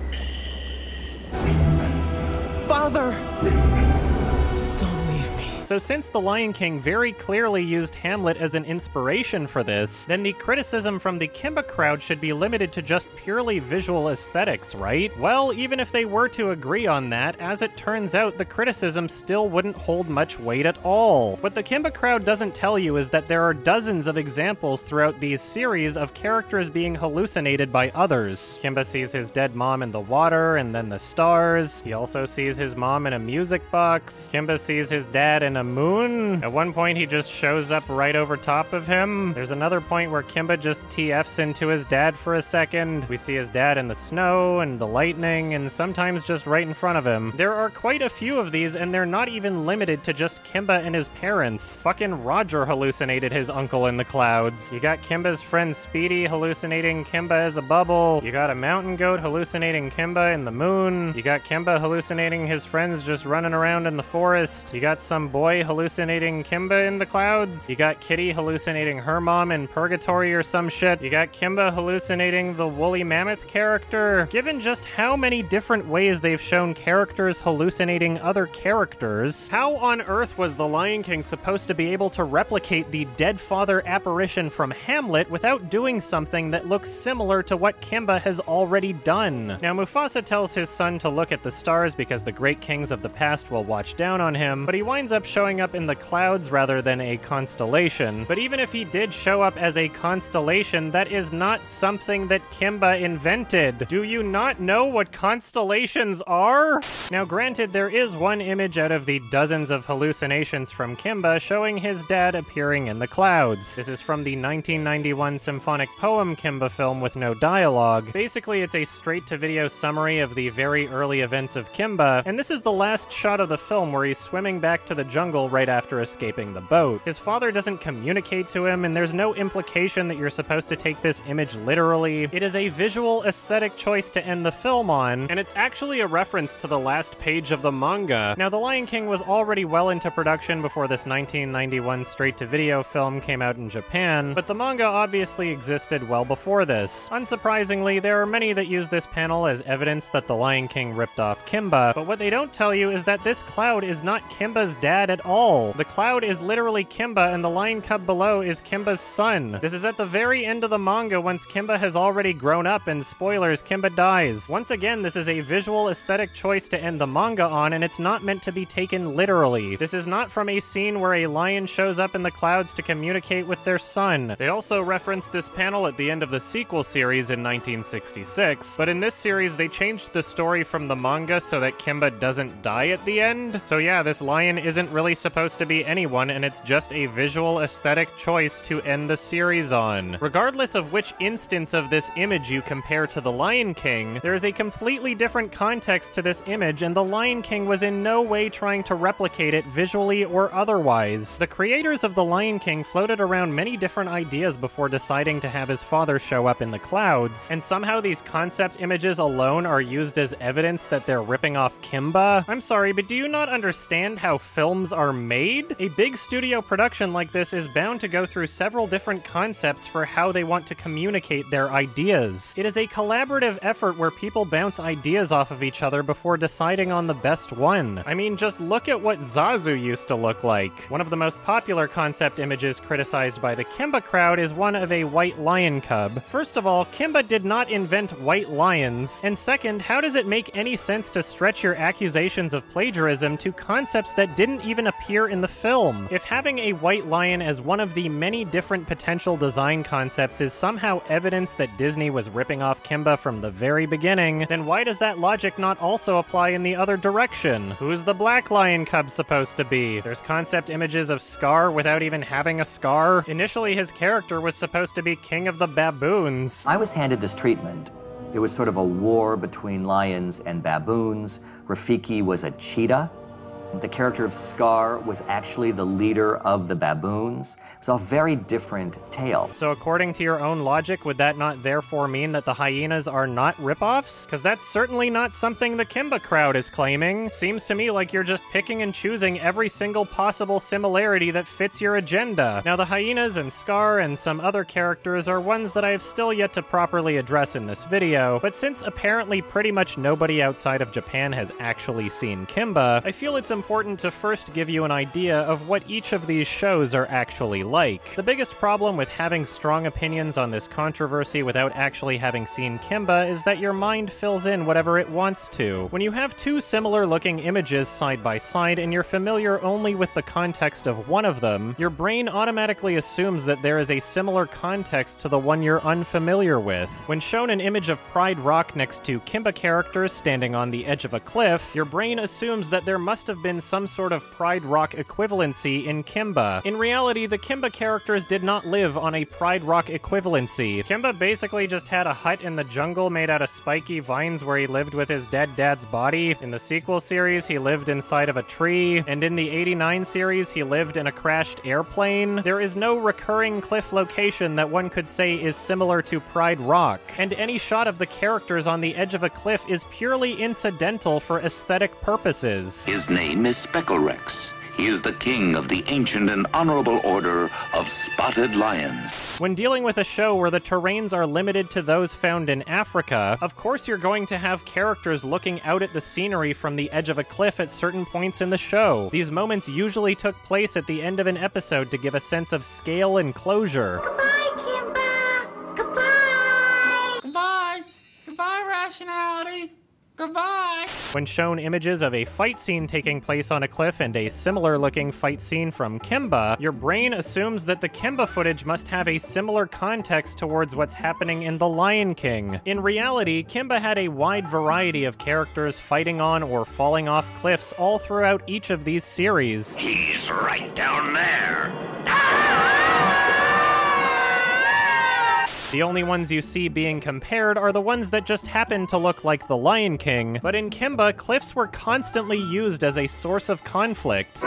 me. Father! Don't leave me. So since The Lion King very clearly used Hamlet as an inspiration for this, then the criticism from the Kimba crowd should be limited to just purely visual aesthetics, right? Well, even if they were to agree on that, as it turns out, the criticism still wouldn't hold much weight at all. What the Kimba crowd doesn't tell you is that there are dozens of examples throughout these series of characters being hallucinated by others. Kimba sees his dead mom in the water and then the stars. He also sees his mom in a music box. Kimba sees his dad in a moon. At one point, he just shows up right over top of him. There's another point where Kimba just TFs into his dad for a second. We see his dad in the snow and the lightning, and sometimes just right in front of him. There are quite a few of these, and they're not even limited to just Kimba and his parents. Fucking Roger hallucinated his uncle in the clouds. You got Kimba's friend Speedy hallucinating Kimba as a bubble. You got a mountain goat hallucinating Kimba in the moon. You got Kimba hallucinating his friends just running around in the forest. You got some boy boy hallucinating Kimba in the clouds. You got Kitty hallucinating her mom in purgatory or some shit. You got Kimba hallucinating the woolly mammoth character. Given just how many different ways they've shown characters hallucinating other characters, how on earth was the Lion King supposed to be able to replicate the dead father apparition from Hamlet without doing something that looks similar to what Kimba has already done? Now, Mufasa tells his son to look at the stars because the great kings of the past will watch down on him, but he winds up showing up in the clouds rather than a constellation. But even if he did show up as a constellation, that is not something that Kimba invented. Do you not know what constellations are? Now, granted, there is one image out of the dozens of hallucinations from Kimba showing his dad appearing in the clouds. This is from the 1991 symphonic poem Kimba film with no dialogue. Basically, it's a straight-to-video summary of the very early events of Kimba, and this is the last shot of the film where he's swimming back to the jungle right after escaping the boat. His father doesn't communicate to him, and there's no implication that you're supposed to take this image literally. It is a visual aesthetic choice to end the film on, and it's actually a reference to the last page of the manga. Now, The Lion King was already well into production before this 1991 straight-to-video film came out in Japan, but the manga obviously existed well before this. Unsurprisingly, there are many that use this panel as evidence that The Lion King ripped off Kimba, but what they don't tell you is that this cloud is not Kimba's dad at all. The cloud is literally Kimba, and the lion cub below is Kimba's son. This is at the very end of the manga once Kimba has already grown up, and spoilers, Kimba dies. Once again, this is a visual aesthetic choice to end the manga on, and it's not meant to be taken literally. This is not from a scene where a lion shows up in the clouds to communicate with their son. They also reference this panel at the end of the sequel series in 1966, but in this series they changed the story from the manga so that Kimba doesn't die at the end. So yeah, this lion isn't really supposed to be anyone, and it's just a visual aesthetic choice to end the series on. Regardless of which instance of this image you compare to The Lion King, there is a completely different context to this image, and The Lion King was in no way trying to replicate it visually or otherwise. The creators of The Lion King floated around many different ideas before deciding to have his father show up in the clouds, and somehow these concept images alone are used as evidence that they're ripping off Kimba? I'm sorry, but do you not understand how films are made? A big studio production like this is bound to go through several different concepts for how they want to communicate their ideas. It is a collaborative effort where people bounce ideas off of each other before deciding on the best one. I mean, just look at what Zazu used to look like. One of the most popular concept images criticized by the Kimba crowd is one of a white lion cub. First of all, Kimba did not invent white lions, and second, how does it make any sense to stretch your accusations of plagiarism to concepts that didn't even appear in the film? If having a white lion as one of the many different potential design concepts is somehow evidence that Disney was ripping off Kimba from the very beginning, then why does that logic not also apply in the other direction? Who's the black lion cub supposed to be? There's concept images of Scar without even having a scar. Initially, his character was supposed to be king of the baboons. I was handed this treatment. It was sort of a war between lions and baboons. Rafiki was a cheetah. The character of Scar was actually the leader of the baboons. It was a very different tale. So according to your own logic, would that not therefore mean that the hyenas are not ripoffs? Because that's certainly not something the Kimba crowd is claiming. Seems to me like you're just picking and choosing every single possible similarity that fits your agenda. Now, the hyenas and Scar and some other characters are ones that I have still yet to properly address in this video, but since apparently pretty much nobody outside of Japan has actually seen Kimba, I feel it's important to first give you an idea of what each of these shows are actually like. The biggest problem with having strong opinions on this controversy without actually having seen Kimba is that your mind fills in whatever it wants to. When you have two similar looking images side by side and you're familiar only with the context of one of them, your brain automatically assumes that there is a similar context to the one you're unfamiliar with. When shown an image of Pride Rock next to Kimba characters standing on the edge of a cliff, your brain assumes that there must have been some sort of Pride Rock equivalency in Kimba. In reality, the Kimba characters did not live on a Pride Rock equivalency. Kimba basically just had a hut in the jungle made out of spiky vines where he lived with his dead dad's body. In the sequel series, he lived inside of a tree, and in the '89 series, he lived in a crashed airplane. There is no recurring cliff location that one could say is similar to Pride Rock, and any shot of the characters on the edge of a cliff is purely incidental for aesthetic purposes. His name is Speckle Rex. He is the king of the ancient and honorable order of spotted lions. When dealing with a show where the terrains are limited to those found in Africa, of course you're going to have characters looking out at the scenery from the edge of a cliff at certain points in the show. These moments usually took place at the end of an episode to give a sense of scale and closure. Goodbye, Kimba. Goodbye. Goodbye. Goodbye, rationality. Goodbye! When shown images of a fight scene taking place on a cliff and a similar-looking fight scene from Kimba, your brain assumes that the Kimba footage must have a similar context towards what's happening in The Lion King. In reality, Kimba had a wide variety of characters fighting on or falling off cliffs all throughout each of these series. He's right down there. The only ones you see being compared are the ones that just happen to look like The Lion King, but in Kimba, cliffs were constantly used as a source of conflict.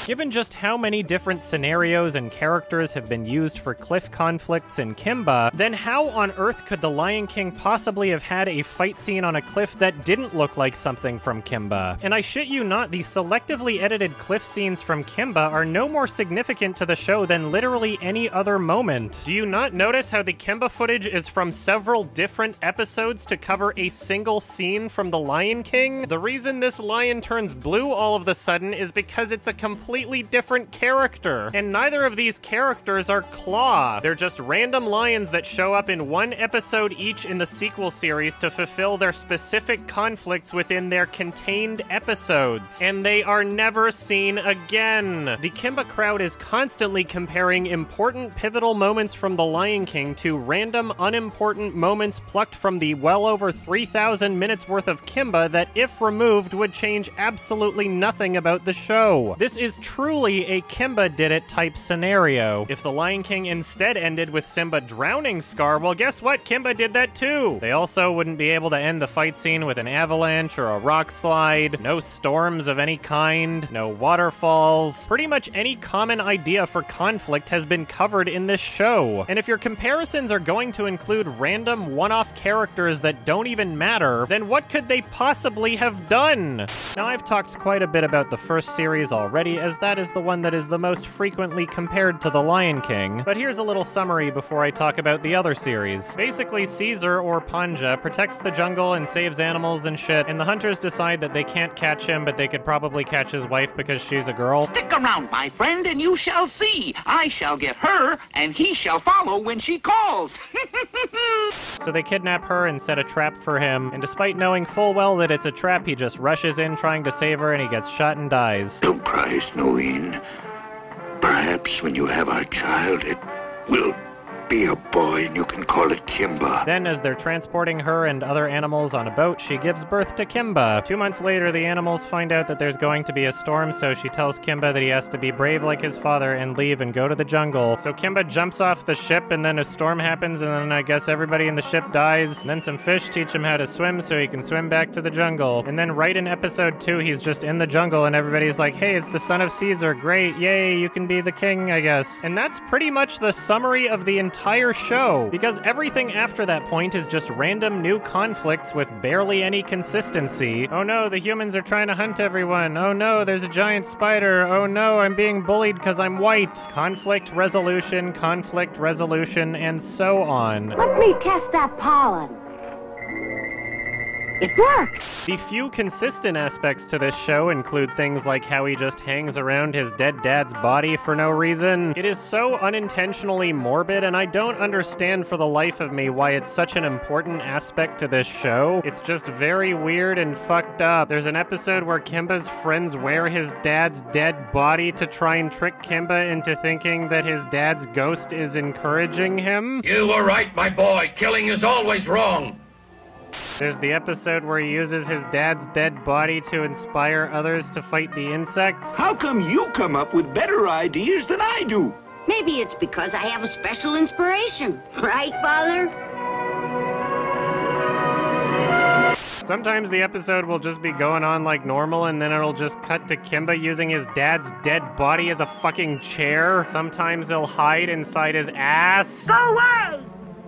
Given just how many different scenarios and characters have been used for cliff conflicts in Kimba, then how on earth could The Lion King possibly have had a fight scene on a cliff that didn't look like something from Kimba? And I shit you not, the selectively edited cliff scenes from Kimba are no more significant to the show than literally any other moment. Do you not notice how the Kimba footage is from several different episodes to cover a single scene from The Lion King? The reason this lion turns blue all of a sudden is because it's a complete completely different character. And neither of these characters are Claw. They're just random lions that show up in one episode each in the sequel series to fulfill their specific conflicts within their contained episodes. And they are never seen again. The Kimba crowd is constantly comparing important pivotal moments from The Lion King to random unimportant moments plucked from the well over 3,000 minutes worth of Kimba that, if removed, would change absolutely nothing about the show. This is truly a Kimba did it type scenario. If The Lion King instead ended with Simba drowning Scar, well, guess what? Kimba did that too. They also wouldn't be able to end the fight scene with an avalanche or a rock slide, no storms of any kind, no waterfalls. Pretty much any common idea for conflict has been covered in this show. And if your comparisons are going to include random one-off characters that don't even matter, then what could they possibly have done? Now, I've talked quite a bit about the first series already, as that is the one that is the most frequently compared to The Lion King, but here's a little summary before I talk about the other series. Basically, Caesar, or Panja, protects the jungle and saves animals and shit, and the hunters decide that they can't catch him, but they could probably catch his wife because she's a girl. Stick around, my friend, and you shall see. I shall get her, and he shall follow when she calls. So they kidnap her and set a trap for him, and despite knowing full well that it's a trap, he just rushes in trying to save her, and he gets shot and dies. Don't cry, Snoween. Perhaps when you have our child, it will be a boy and you can call it Kimba. Then, as they're transporting her and other animals on a boat, she gives birth to Kimba. 2 months later, the animals find out that there's going to be a storm, so she tells Kimba that he has to be brave like his father and leave and go to the jungle. So Kimba jumps off the ship, and then a storm happens, and then I guess everybody in the ship dies. And then some fish teach him how to swim so he can swim back to the jungle. And then right in episode 2, he's just in the jungle, and everybody's like, hey, it's the son of Caesar. Great, yay, you can be the king, I guess. And that's pretty much the summary of the entire show, because everything after that point is just random new conflicts with barely any consistency. Oh no, the humans are trying to hunt everyone. Oh no, there's a giant spider. Oh no, I'm being bullied because I'm white. Conflict resolution, and so on. Let me test that pollen. It works! The few consistent aspects to this show include things like how he just hangs around his dead dad's body for no reason. It is so unintentionally morbid, and I don't understand for the life of me why it's such an important aspect to this show. It's just very weird and fucked up. There's an episode where Kimba's friends wear his dad's dead body to try and trick Kimba into thinking that his dad's ghost is encouraging him. You were right, my boy. Killing is always wrong. There's the episode where he uses his dad's dead body to inspire others to fight the insects. How come you come up with better ideas than I do? Maybe it's because I have a special inspiration. Right, Father? Sometimes the episode will just be going on like normal, and then it'll just cut to Kimba using his dad's dead body as a fucking chair. Sometimes he'll hide inside his ass. Go away!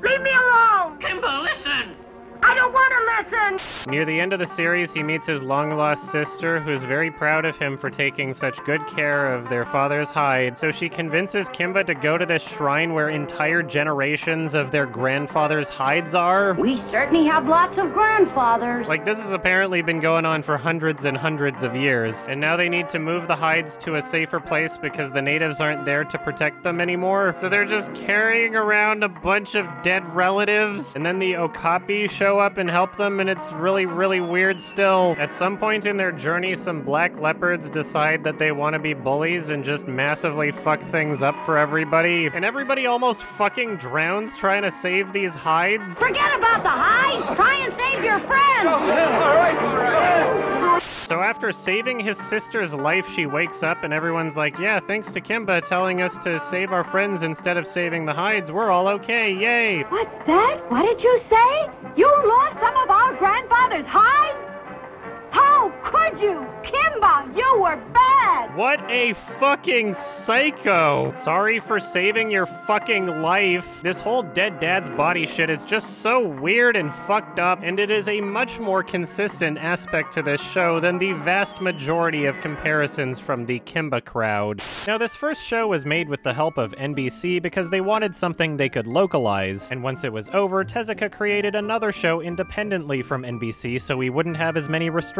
Leave me alone! Kimba, listen! I don't want to listen! Near the end of the series, he meets his long-lost sister, who's very proud of him for taking such good care of their father's hide, so she convinces Kimba to go to this shrine where entire generations of their grandfather's hides are. We certainly have lots of grandfathers. Like, this has apparently been going on for hundreds and hundreds of years, and now they need to move the hides to a safer place because the natives aren't there to protect them anymore, so they're just carrying around a bunch of dead relatives, and then the Okapi show up and help them, and it's really, really weird still. At some point in their journey, some black leopards decide that they want to be bullies and just massively fuck things up for everybody, and everybody almost fucking drowns trying to save these hides. Forget about the hides! Try and save your friends! All right. So after saving his sister's life, she wakes up and everyone's like, yeah, thanks to Kimba telling us to save our friends instead of saving the hides, we're all okay, yay! What's that? What did you say? You lost some of our grandfather's hides? How could you? Kimba, you were bad! What a fucking psycho! Sorry for saving your fucking life. This whole dead dad's body shit is just so weird and fucked up, and it is a much more consistent aspect to this show than the vast majority of comparisons from the Kimba crowd. Now, this first show was made with the help of NBC because they wanted something they could localize, and once it was over, Tezuka created another show independently from NBC so we wouldn't have as many restrictions.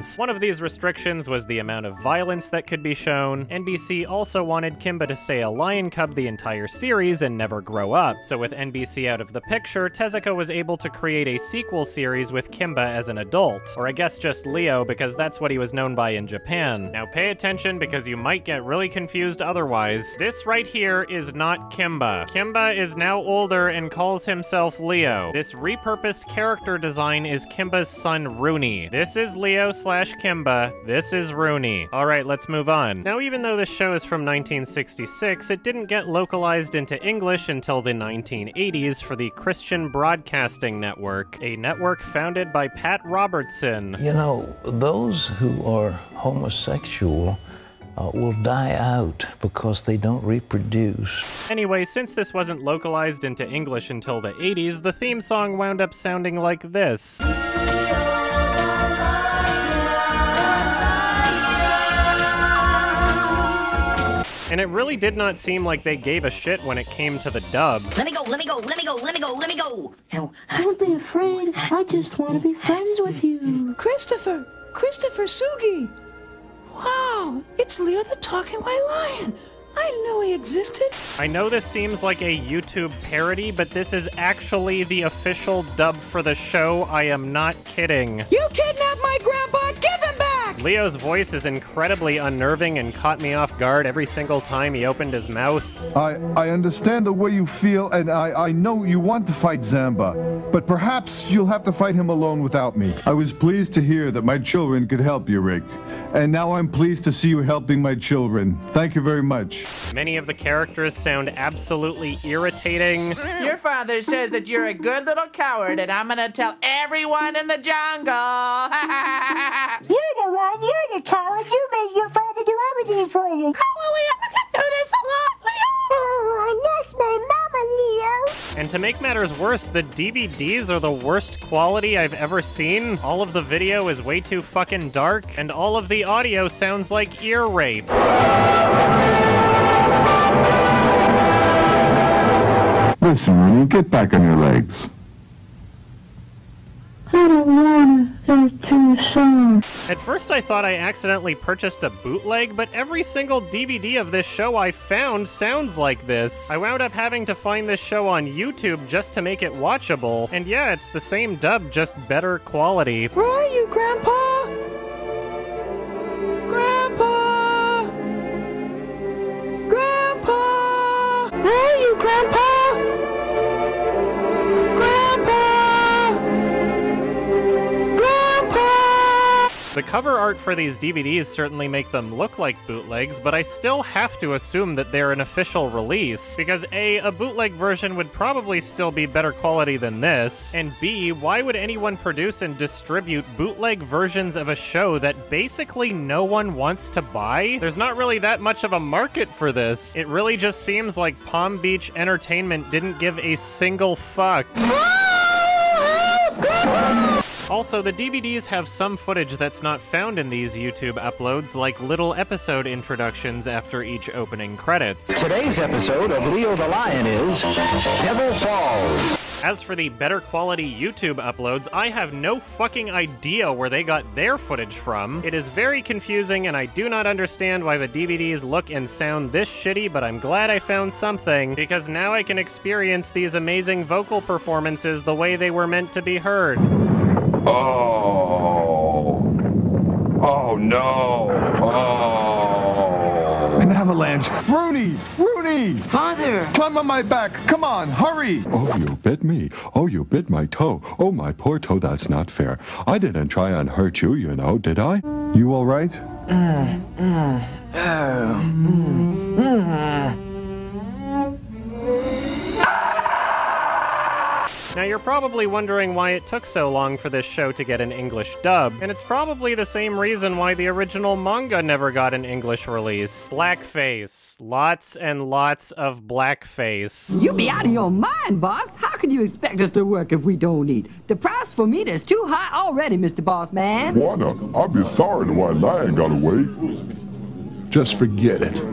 shows. One of these restrictions was the amount of violence that could be shown. NBC also wanted Kimba to stay a lion cub the entire series and never grow up, so with NBC out of the picture, Tezuka was able to create a sequel series with Kimba as an adult. Or I guess just Leo, because that's what he was known by in Japan. Now pay attention because you might get really confused otherwise. This right here is not Kimba. Kimba is now older and calls himself Leo. This repurposed character design is Kimba's son Rooney. This is Leo/Kimba. This is Rooney. Alright, let's move on. Now even though this show is from 1966, it didn't get localized into English until the 1980s for the Christian Broadcasting Network, a network founded by Pat Robertson. You know, those who are homosexual will die out because they don't reproduce. Anyway, since this wasn't localized into English until the 80s, the theme song wound up sounding like this. And it really did not seem like they gave a shit when it came to the dub. Let me go, let me go, let me go, let me go, let me go. Don't be afraid. I just want to be friends with you. Christopher Sugi. Wow, it's Leo the Talking White Lion. I didn't know he existed. I know this seems like a YouTube parody, but this is actually the official dub for the show. I am not kidding. You kidnapped my grandpa! Give him back! Leo's voice is incredibly unnerving and caught me off guard every single time he opened his mouth. I understand the way you feel, and I know you want to fight Zamba, but perhaps you'll have to fight him alone without me. I was pleased to hear that my children could help you, Rick. And now I'm pleased to see you helping my children. Thank you very much. Many of the characters sound absolutely irritating. Your father says that you're a good little coward, and I'm gonna tell everyone in the jungle. You're the one, you're the coward. You made your father do everything for you. How will we ever get through this alone, Leo? Oh, I lost my mama, Leo. And to make matters worse, the DVDs are the worst quality I've ever seen. All of the video is way too fucking dark, and all of the audio sounds like ear rape. Listen, Rooney, get back on your legs. I don't wanna. They're too sore. At first I thought I accidentally purchased a bootleg, but every single DVD of this show I found sounds like this. I wound up having to find this show on YouTube just to make it watchable. And yeah, it's the same dub, just better quality. Where are you, Grandpa? Grandpa! Grandpa! Where are you, Grandpa? The cover art for these DVDs certainly make them look like bootlegs, but I still have to assume that they're an official release, because A, a bootleg version would probably still be better quality than this, and B, why would anyone produce and distribute bootleg versions of a show that basically no one wants to buy? There's not really that much of a market for this. It really just seems like Palm Beach Entertainment didn't give a single fuck. Also, the DVDs have some footage that's not found in these YouTube uploads, like little episode introductions after each opening credits. Today's episode of Leo the Lion is Devil Falls. As for the better quality YouTube uploads, I have no fucking idea where they got their footage from. It is very confusing, and I do not understand why the DVDs look and sound this shitty, but I'm glad I found something, because now I can experience these amazing vocal performances the way they were meant to be heard. Oh no! Oh! An avalanche! Rooney! Rooney! Father! Climb on my back! Come on, hurry! Oh, you bit me. Oh, you bit my toe. Oh, my poor toe, that's not fair. I didn't try and hurt you, you know, did I? You all right? Now you're probably wondering why it took so long for this show to get an English dub, and it's probably the same reason why the original manga never got an English release. Blackface. Lots and lots of blackface. You be out of your mind, boss. How could you expect us to work if we don't eat? The price for meat is too high already, Mr. Boss Man. Wanna, I'll be sorry the white lion got away. Just forget it.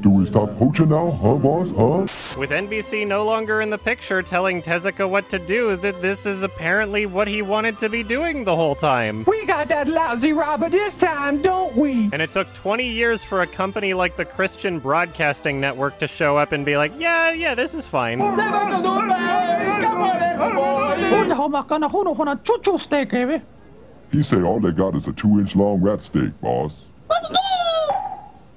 Do we stop poaching now, huh, boss, huh? With NBC no longer in the picture telling Tezuka what to do, that this is apparently what he wanted to be doing the whole time. We got that lousy robber this time, don't we? And it took 20 years for a company like the Christian Broadcasting Network to show up and be like, yeah, this is fine. He say all they got is a 2-inch long rat steak, boss.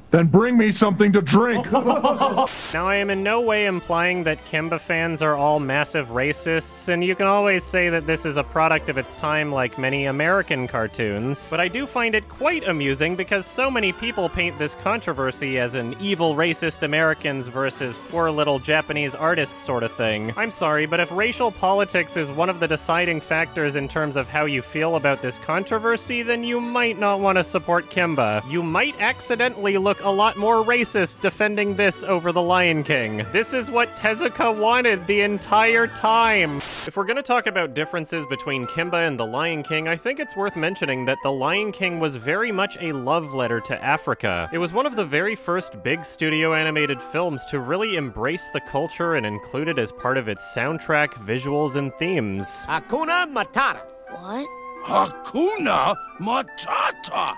Then bring me something to drink! Now, I am in no way implying that Kimba fans are all massive racists, and you can always say that this is a product of its time like many American cartoons, but I do find it quite amusing because so many people paint this controversy as an evil racist Americans versus poor little Japanese artists sort of thing. I'm sorry, but if racial politics is one of the deciding factors in terms of how you feel about this controversy, then you might not want to support Kimba. You might accidentally look a lot more racist defending this over The Lion King. This is what Tezuka wanted the entire time. If we're gonna talk about differences between Kimba and The Lion King, I think it's worth mentioning that The Lion King was very much a love letter to Africa. It was one of the very first big studio animated films to really embrace the culture and include it as part of its soundtrack, visuals, and themes. Hakuna Matata. What? Hakuna Matata.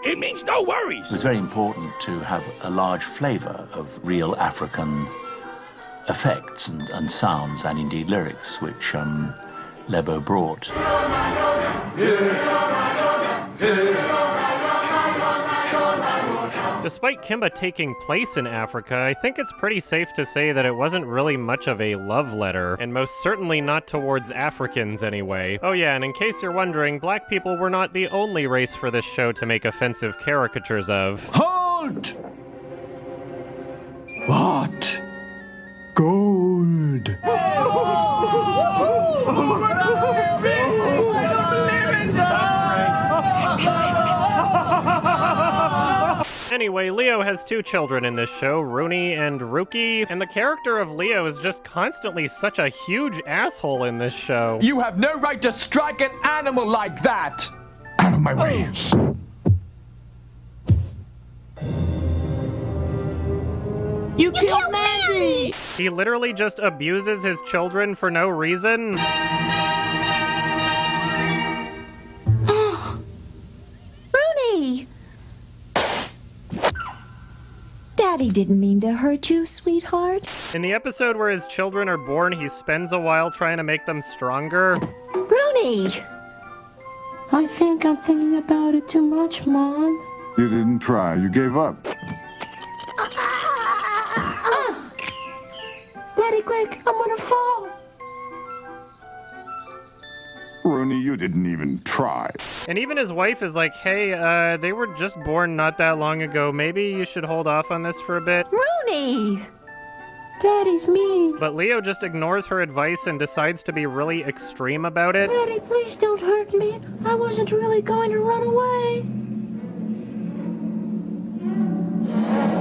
It means no worries. It was very important to have a large flavor of real African effects and sounds, and indeed lyrics, which Lebo brought. Despite Kimba taking place in Africa, I think it's pretty safe to say that it wasn't really much of a love letter, and most certainly not towards Africans anyway. Oh yeah, and in case you're wondering, black people were not the only race for this show to make offensive caricatures of. Halt! What? Gold! Anyway, Leo has two children in this show, Rooney and Rookie, and the character of Leo is just constantly such a huge asshole in this show. You have no right to strike an animal like that! Out of my way! You killed Mandy! He literally just abuses his children for no reason. Rooney! Daddy didn't mean to hurt you, sweetheart. In the episode where his children are born, he spends a while trying to make them stronger. Rooney! I think I'm thinking about it too much, Mom. You didn't try. You gave up. Daddy, quick! I'm gonna fall! Rooney, you didn't even try. And even his wife is like, hey, they were just born not that long ago. Maybe you should hold off on this for a bit. Rooney! Daddy's mean. But Leo just ignores her advice and decides to be really extreme about it. Daddy, please don't hurt me. I wasn't really going to run away.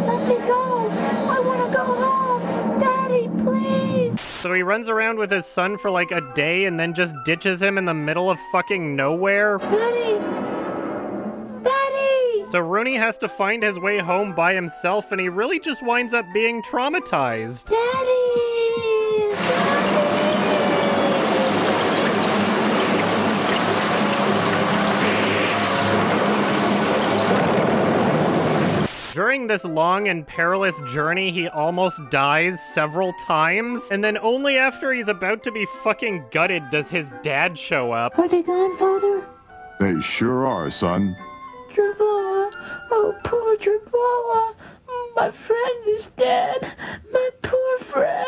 Let me go. I want to go home. Daddy, please. So he runs around with his son for like a day and then just ditches him in the middle of fucking nowhere. Daddy! Daddy! So Rooney has to find his way home by himself, and he really just winds up being traumatized. Daddy! During this long and perilous journey, he almost dies several times, and then only after he's about to be fucking gutted does his dad show up. Are they gone, Father? They sure are, son. Jerboa. Oh, poor Jerboa. My friend is dead. My poor friend.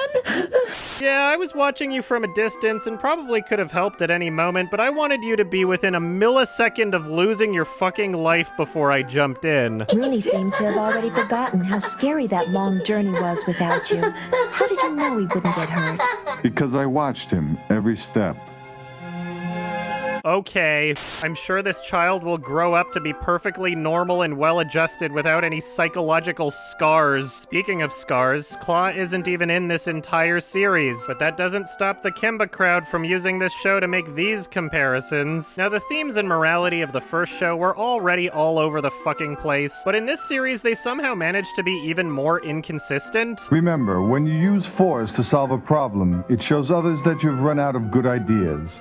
Yeah, I was watching you from a distance and probably could have helped at any moment, but I wanted you to be within a millisecond of losing your fucking life before I jumped in. Rooney seems to have already forgotten how scary that long journey was without you. How did you know he wouldn't get hurt? Because I watched him every step. Okay. I'm sure this child will grow up to be perfectly normal and well-adjusted without any psychological scars. Speaking of scars, Claw isn't even in this entire series, but that doesn't stop the Kimba crowd from using this show to make these comparisons. Now, the themes and morality of the first show were already all over the fucking place, but in this series, they somehow managed to be even more inconsistent. Remember, when you use force to solve a problem, it shows others that you've run out of good ideas.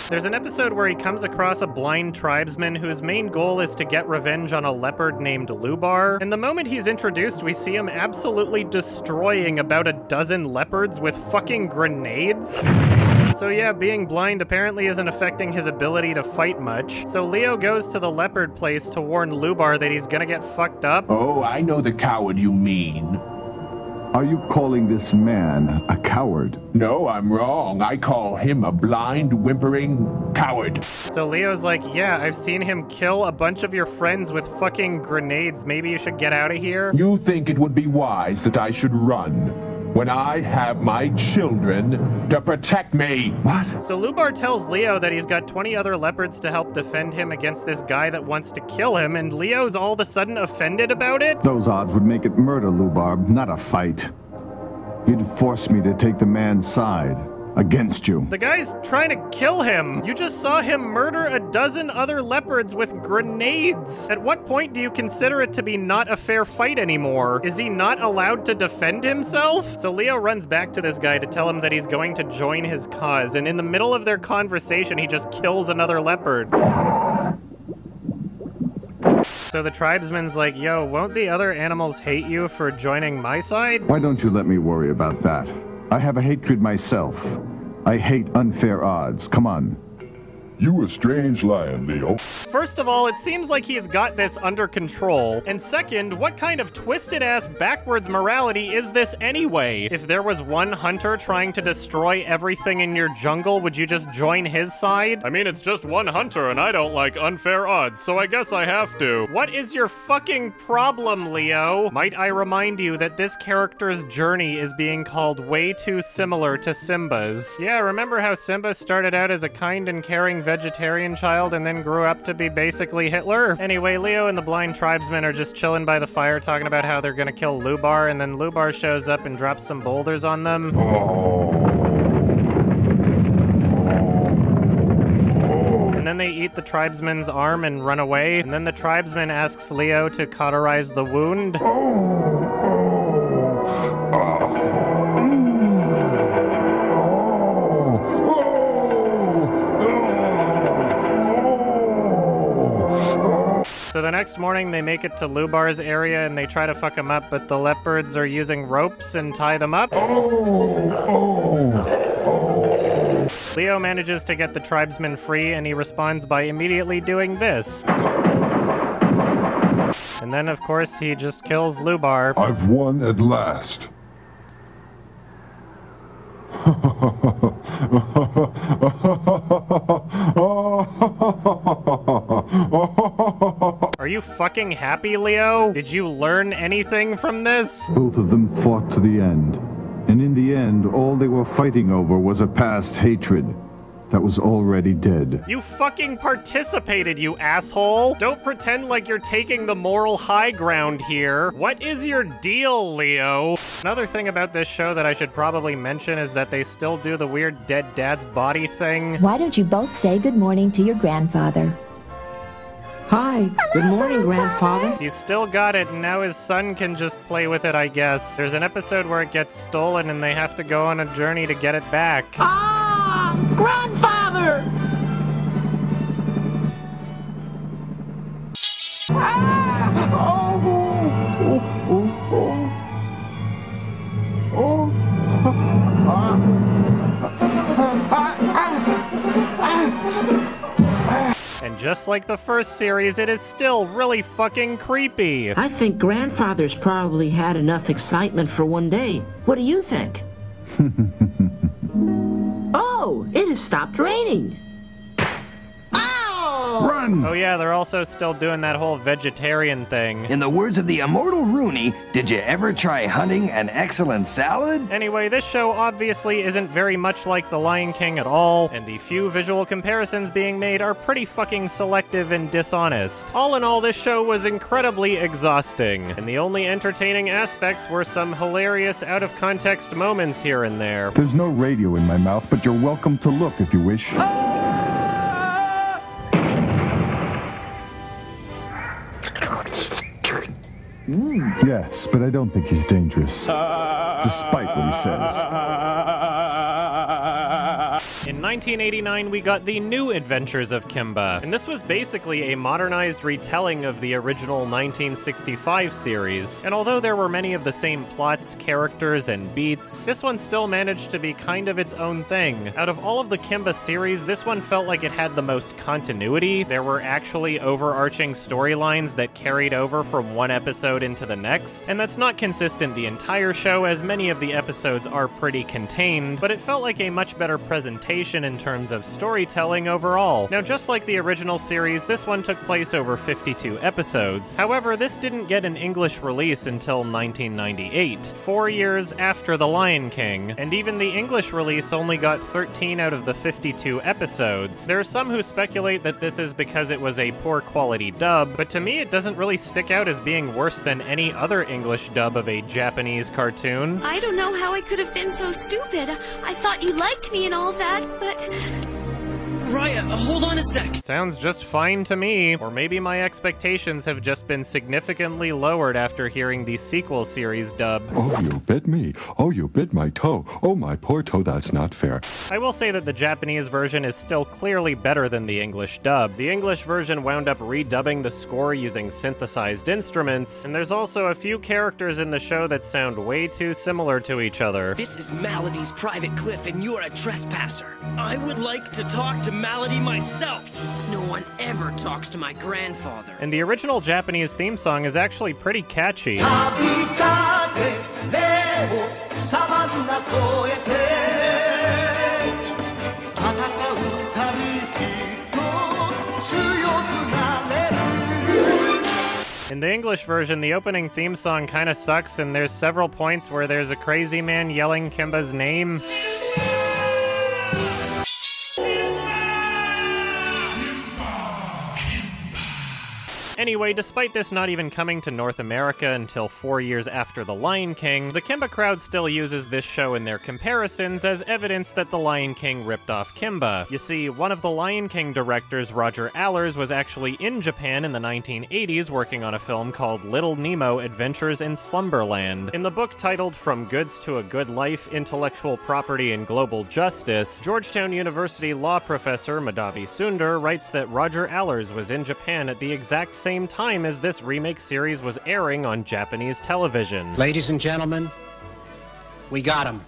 There's an episode where he comes across a blind tribesman whose main goal is to get revenge on a leopard named Lubar, and the moment he's introduced, we see him absolutely destroying about a dozen leopards with fucking grenades. So yeah, being blind apparently isn't affecting his ability to fight much. So Leo goes to the leopard place to warn Lubar that he's gonna get fucked up. Oh, I know the coward you mean. Are you calling this man a coward? No, I'm wrong. I call him a blind, whimpering coward. So Leo's like, yeah, I've seen him kill a bunch of your friends with fucking grenades. Maybe you should get out of here? You think it would be wise that I should run when I have my children to protect me? What? So Lubar tells Leo that he's got 20 other leopards to help defend him against this guy that wants to kill him, and Leo's all of a sudden offended about it? Those odds would make it murder, Lubar, not a fight. You'd force me to take the man's side. Against you. The guy's trying to kill him. You just saw him murder a dozen other leopards with grenades. At what point do you consider it to be not a fair fight anymore? Is he not allowed to defend himself? So Leo runs back to this guy to tell him that he's going to join his cause, and in the middle of their conversation, he just kills another leopard. So the tribesman's like, yo, won't the other animals hate you for joining my side? Why don't you let me worry about that? I have a hatred myself. I hate unfair odds. Come on. You a strange lion, Leo. First of all, it seems like he's got this under control. And second, what kind of twisted-ass backwards morality is this anyway? If there was one hunter trying to destroy everything in your jungle, would you just join his side? I mean, it's just one hunter and I don't like unfair odds, so I guess I have to. What is your fucking problem, Leo? Might I remind you that this character's journey is being called way too similar to Simba's. Yeah, remember how Simba started out as a kind and caring vegetarian child and then grew up to be basically Hitler? Anyway, Leo and the blind tribesmen are just chilling by the fire talking about how they're gonna kill Lubar, and then Lubar shows up and drops some boulders on them. And then they eat the tribesman's arm and run away, and then the tribesman asks Leo to cauterize the wound. So the next morning, they make it to Lubar's area and they try to fuck him up, but the leopards are using ropes and tie them up. Leo manages to get the tribesman free, and he responds by immediately doing this. And then, of course, he just kills Lubar. I've won at last. Are you fucking happy, Leo? Did you learn anything from this? Both of them fought to the end. And in the end, all they were fighting over was a past hatred that was already dead. You fucking participated, you asshole! Don't pretend like you're taking the moral high ground here. What is your deal, Leo? Another thing about this show that I should probably mention is that they still do the weird dead dad's body thing. Why don't you both say good morning to your grandfather? Hi, good morning, Grandfather. He's still got it, and now his son can just play with it, I guess. There's an episode where it gets stolen, and they have to go on a journey to get it back. Ah! Grandfather! Ah! Oh! And just like the first series, it is still really fucking creepy. I think Grandfather's probably had enough excitement for one day. What do you think? Oh, it has stopped raining. Ow! Run! him! Oh yeah, they're also still doing that whole vegetarian thing. In the words of the immortal Rooney, did you ever try hunting an excellent salad? Anyway, this show obviously isn't very much like The Lion King at all, and the few visual comparisons being made are pretty fucking selective and dishonest. All in all, this show was incredibly exhausting, and the only entertaining aspects were some hilarious out-of-context moments here and there. There's no radio in my mouth, but you're welcome to look if you wish. Yes, but I don't think he's dangerous, despite what he says. In 1989, we got the New Adventures of Kimba, and this was basically a modernized retelling of the original 1965 series. And although there were many of the same plots, characters, and beats, this one still managed to be kind of its own thing. Out of all of the Kimba series, this one felt like it had the most continuity. There were actually overarching storylines that carried over from one episode into the next, and that's not consistent the entire show, as many of the episodes are pretty contained, but it felt like a much better presentation in terms of storytelling overall. Now, just like the original series, this one took place over 52 episodes. However, this didn't get an English release until 1998, 4 years after The Lion King, and even the English release only got 13 out of the 52 episodes. There are some who speculate that this is because it was a poor quality dub, but to me it doesn't really stick out as being worse than any other English dub of a Japanese cartoon. I don't know how I could have been so stupid. I thought you liked me and all that, but... Raya, hold on a sec. Sounds just fine to me. Or maybe my expectations have just been significantly lowered after hearing the sequel series dub. Oh, you bit me. Oh, you bit my toe. Oh, my poor toe, that's not fair. I will say that the Japanese version is still clearly better than the English dub. The English version wound up redubbing the score using synthesized instruments, and there's also a few characters in the show that sound way too similar to each other. This is Melody's private cliff and you're a trespasser. I would like to talk to Melody myself. No one ever talks to my grandfather. And the original Japanese theme song is actually pretty catchy. In the English version, the opening theme song kinda sucks, and there's several points where there's a crazy man yelling Kimba's name. Anyway, despite this not even coming to North America until 4 years after The Lion King, the Kimba crowd still uses this show in their comparisons as evidence that The Lion King ripped off Kimba. You see, one of The Lion King directors, Roger Allers, was actually in Japan in the 1980s working on a film called Little Nemo Adventures in Slumberland. In the book titled From Goods to a Good Life, Intellectual Property and Global Justice, Georgetown University law professor Madhavi Sunder writes that Roger Allers was in Japan at the exact same time as this remake series was airing on Japanese television. Ladies and gentlemen, we got him.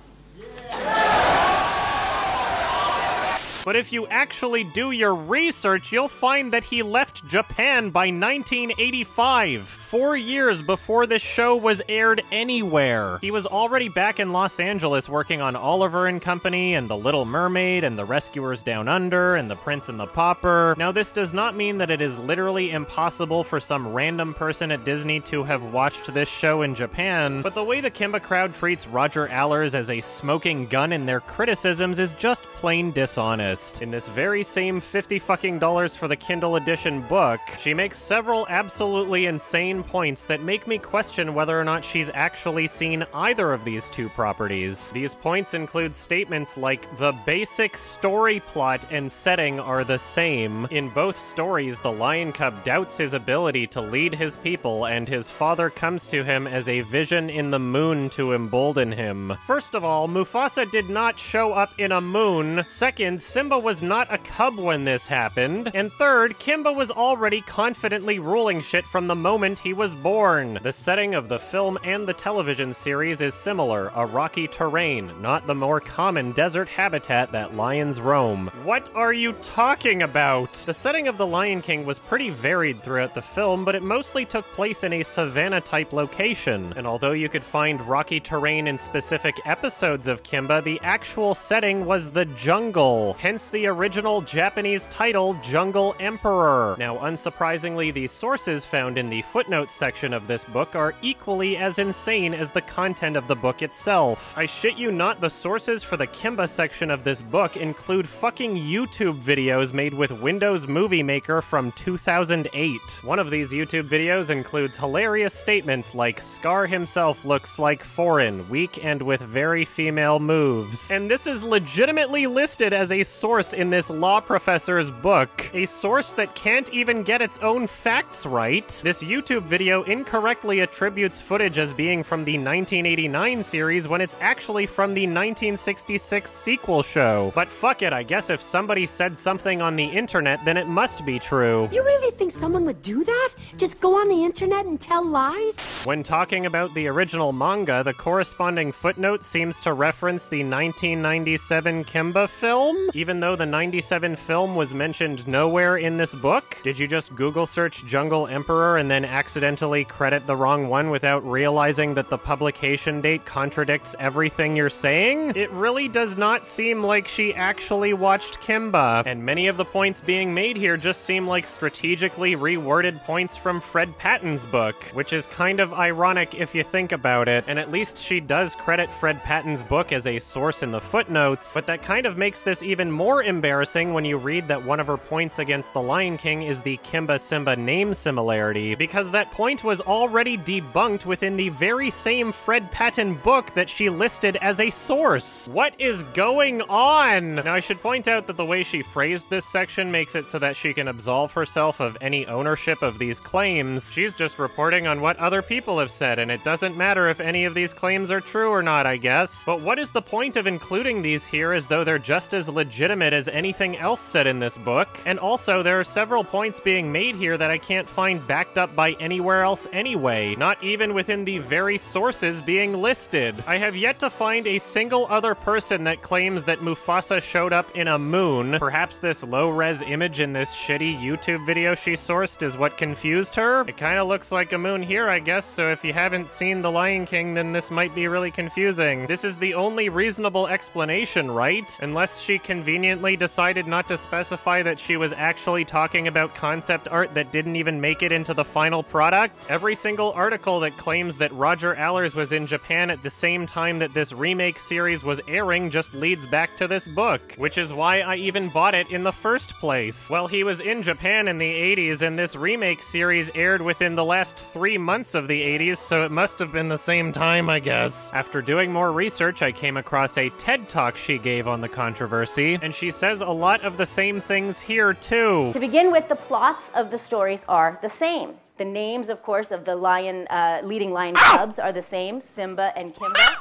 But if you actually do your research, you'll find that he left Japan by 1985, 4 years before this show was aired anywhere. He was already back in Los Angeles working on Oliver and Company and The Little Mermaid and The Rescuers Down Under and The Prince and the Pauper. Now, this does not mean that it is literally impossible for some random person at Disney to have watched this show in Japan, but the way the Kimba crowd treats Roger Allers as a smoking gun in their criticisms is just plain dishonest. In this very same $50 for the Kindle edition book, she makes several absolutely insane points that make me question whether or not she's actually seen either of these two properties. These points include statements like, the basic story plot and setting are the same. In both stories, the lion cub doubts his ability to lead his people, and his father comes to him as a vision in the moon to embolden him. First of all, Mufasa did not show up in a moon. Second, Simba was not a cub when this happened. And third, Kimba was already confidently ruling shit from the moment he was born. The setting of the film and the television series is similar, a rocky terrain, not the more common desert habitat that lions roam. What are you talking about? The setting of The Lion King was pretty varied throughout the film, but it mostly took place in a savanna-type location. And although you could find rocky terrain in specific episodes of Kimba, the actual setting was the jungle. Hence hence the original Japanese title, Jungle Emperor. Now, unsurprisingly, the sources found in the footnotes section of this book are equally as insane as the content of the book itself. I shit you not, the sources for the Kimba section of this book include fucking YouTube videos made with Windows Movie Maker from 2008. One of these YouTube videos includes hilarious statements like, Scar himself looks like foreign, weak and with very female moves. And this is legitimately listed as a source in this law professor's book. A source that can't even get its own facts right. This YouTube video incorrectly attributes footage as being from the 1989 series when it's actually from the 1966 sequel show. But fuck it, I guess if somebody said something on the internet, then it must be true. You really think someone would do that? Just go on the internet and tell lies? When talking about the original manga, the corresponding footnote seems to reference the 1997 Kimba film, even though the 97 film was mentioned nowhere in this book. Did you just Google search Jungle Emperor and then accidentally credit the wrong one without realizing that the publication date contradicts everything you're saying? It really does not seem like she actually watched Kimba, and many of the points being made here just seem like strategically reworded points from Fred Patten's book, which is kind of ironic if you think about it, and at least she does credit Fred Patten's book as a source in the footnotes, but that kind of makes this even more embarrassing when you read that one of her points against The Lion King is the Kimba Simba name similarity, because that point was already debunked within the very same Fred Patten book that she listed as a source. What is going on? Now, I should point out that the way she phrased this section makes it so that she can absolve herself of any ownership of these claims. She's just reporting on what other people have said, and it doesn't matter if any of these claims are true or not, I guess. But what is the point of including these here as though they're just as legitimate as anything else said in this book? And also, there are several points being made here that I can't find backed up by anywhere else anyway, not even within the very sources being listed. I have yet to find a single other person that claims that Mufasa showed up in a moon. Perhaps this low-res image in this shitty YouTube video she sourced is what confused her? It kind of looks like a moon here, I guess, so if you haven't seen The Lion King, then this might be really confusing. This is the only reasonable explanation, right? Unless she conveniently decided not to specify that she was actually talking about concept art that didn't even make it into the final product. Every single article that claims that Roger Allers was in Japan at the same time that this remake series was airing just leads back to this book, which is why I even bought it in the first place. Well, he was in Japan in the 80s, and this remake series aired within the last 3 months of the 80s, so it must have been the same time, I guess. After doing more research, I came across a TED Talk she gave on the controversy, and she says a lot of the same things here, too. To begin with, the plots of the stories are the same. The names, of course, of the leading lion cubs are the same, Simba and Kimba.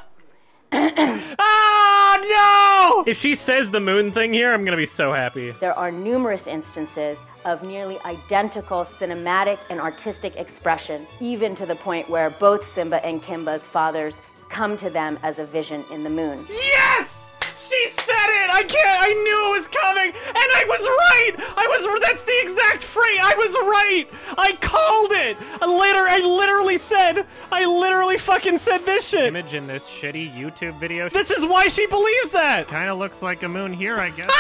Oh, no! If she says the moon thing here, I'm gonna be so happy. There are numerous instances of nearly identical cinematic and artistic expression, even to the point where both Simba and Kimba's fathers come to them as a vision in the moon. Yes! She said it! I knew it was coming! And I was right! That's the exact phrase! I was right! I called it! I literally fucking said this shit! Image in this shitty YouTube video. This is why she believes that! Kinda looks like a moon here, I guess.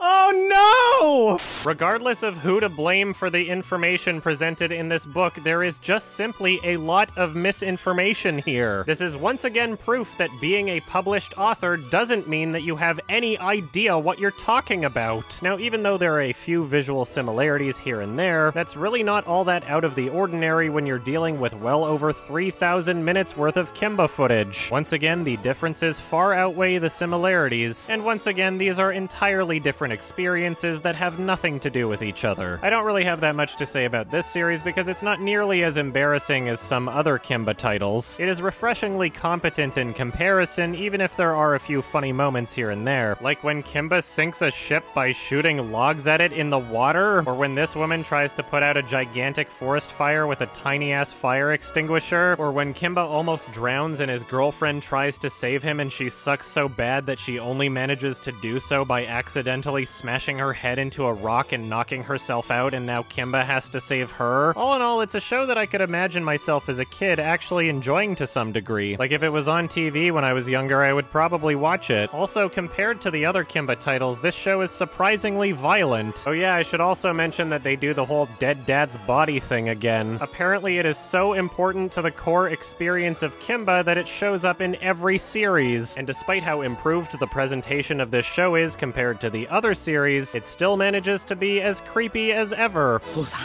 Oh no! Regardless of who to blame for the information presented in this book, there is just simply a lot of misinformation here. This is once again proof that being a published author doesn't mean that you have any idea what you're talking about. Now, even though there are a few visual similarities here and there, that's really not all that out of the ordinary when you're dealing with well over 3,000 minutes worth of Kimba footage. Once again, the differences far outweigh the similarities, and once again, these are entirely different experiences that have nothing to do with each other. I don't really have that much to say about this series because it's not nearly as embarrassing as some other Kimba titles. It is refreshingly competent in comparison, even if there are a few funny moments here and there, like when Kimba sinks a ship by shooting logs at it in the water, or when this woman tries to put out a gigantic forest fire with a tiny-ass fire extinguisher, or when Kimba almost drowns and his girlfriend tries to save him and she sucks so bad that she only manages to do so by accidentally smashing her head into a rock rock and knocking herself out, and now Kimba has to save her. All in all, it's a show that I could imagine myself as a kid actually enjoying to some degree. Like, if it was on TV when I was younger, I would probably watch it. Also, compared to the other Kimba titles, this show is surprisingly violent. Oh yeah, I should also mention that they do the whole dead dad's body thing again. Apparently it is so important to the core experience of Kimba that it shows up in every series. And despite how improved the presentation of this show is compared to the other series, it still manages to be as creepy as ever. 父さん、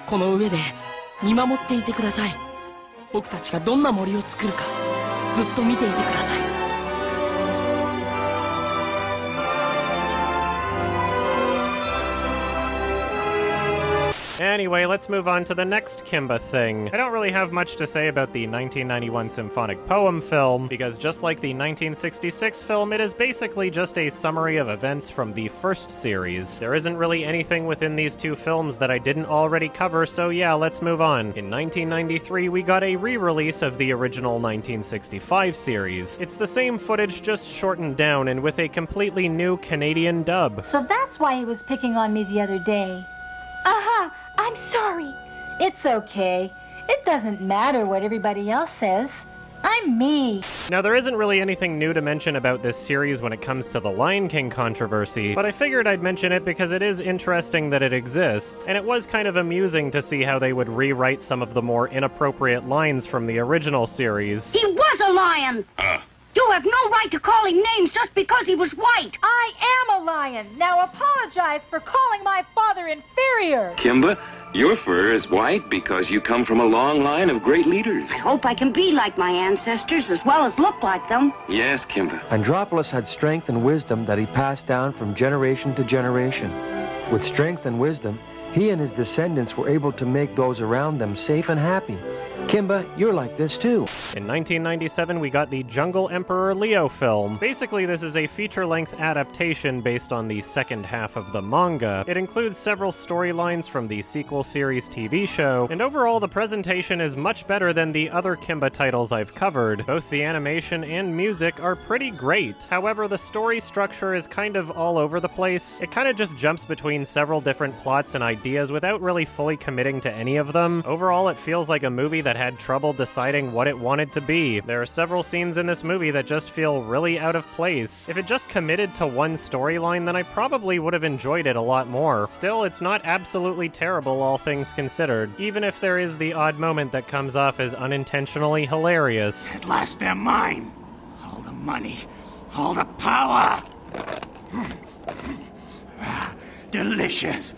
この上で見守っていてください。僕たちがどんな森を作るか、ずっと見ていてください。 Anyway, let's move on to the next Kimba thing. I don't really have much to say about the 1991 symphonic poem film, because just like the 1966 film, it is basically just a summary of events from the first series. There isn't really anything within these two films that I didn't already cover, so yeah, let's move on. In 1993, we got a re-release of the original 1965 series. It's the same footage, just shortened down and with a completely new Canadian dub. So that's why he was picking on me the other day. I'm sorry. It's okay. It doesn't matter what everybody else says. I'm me. Now, there isn't really anything new to mention about this series when it comes to the Lion King controversy, but I figured I'd mention it because it is interesting that it exists, and it was kind of amusing to see how they would rewrite some of the more inappropriate lines from the original series. He was a lion! You have no right to call him names just because he was white! I am a lion! Now apologize for calling my father inferior! Kimba, your fur is white because you come from a long line of great leaders. I hope I can be like my ancestors as well as look like them. Yes, Kimba. Andropoulos had strength and wisdom that he passed down from generation to generation. With strength and wisdom, he and his descendants were able to make those around them safe and happy. Kimba, you're like this too. In 1997, we got the Jungle Emperor Leo film. Basically, this is a feature-length adaptation based on the second half of the manga. It includes several storylines from the sequel series TV show, and overall the presentation is much better than the other Kimba titles I've covered. Both the animation and music are pretty great. However, the story structure is kind of all over the place. It kind of just jumps between several different plots and ideas without really fully committing to any of them. Overall, it feels like a movie that had trouble deciding what it wanted to be. There are several scenes in this movie that just feel really out of place. If it just committed to one storyline, then I probably would have enjoyed it a lot more. Still, it's not absolutely terrible, all things considered, even if there is the odd moment that comes off as unintentionally hilarious. At last they're mine. All the money, all the power. Delicious.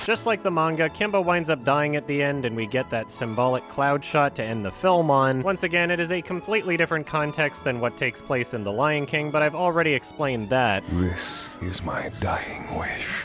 Just like the manga, Kimba winds up dying at the end, and we get that symbolic cloud shot to end the film on. Once again, it is a completely different context than what takes place in The Lion King, but I've already explained that. This is my dying wish.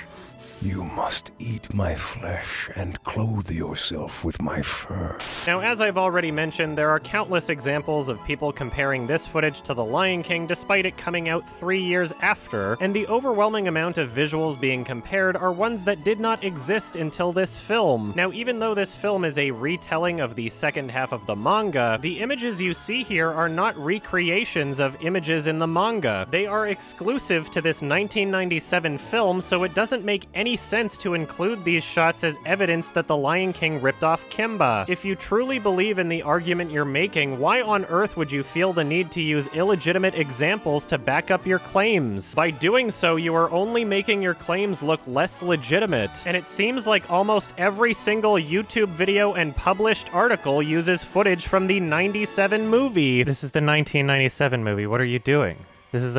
You must eat my flesh and clothe yourself with my fur. Now, as I've already mentioned, there are countless examples of people comparing this footage to The Lion King despite it coming out 3 years after, and the overwhelming amount of visuals being compared are ones that did not exist until this film. Now, even though this film is a retelling of the second half of the manga, the images you see here are not recreations of images in the manga. They are exclusive to this 1997 film, so it doesn't make any sense to include these shots as evidence that The Lion King ripped off Kimba. If you truly believe in the argument you're making, why on earth would you feel the need to use illegitimate examples to back up your claims? By doing so, you are only making your claims look less legitimate, and it seems like almost every single YouTube video and published article uses footage from the 97 movie. This is the 1997 movie. What are you doing? This is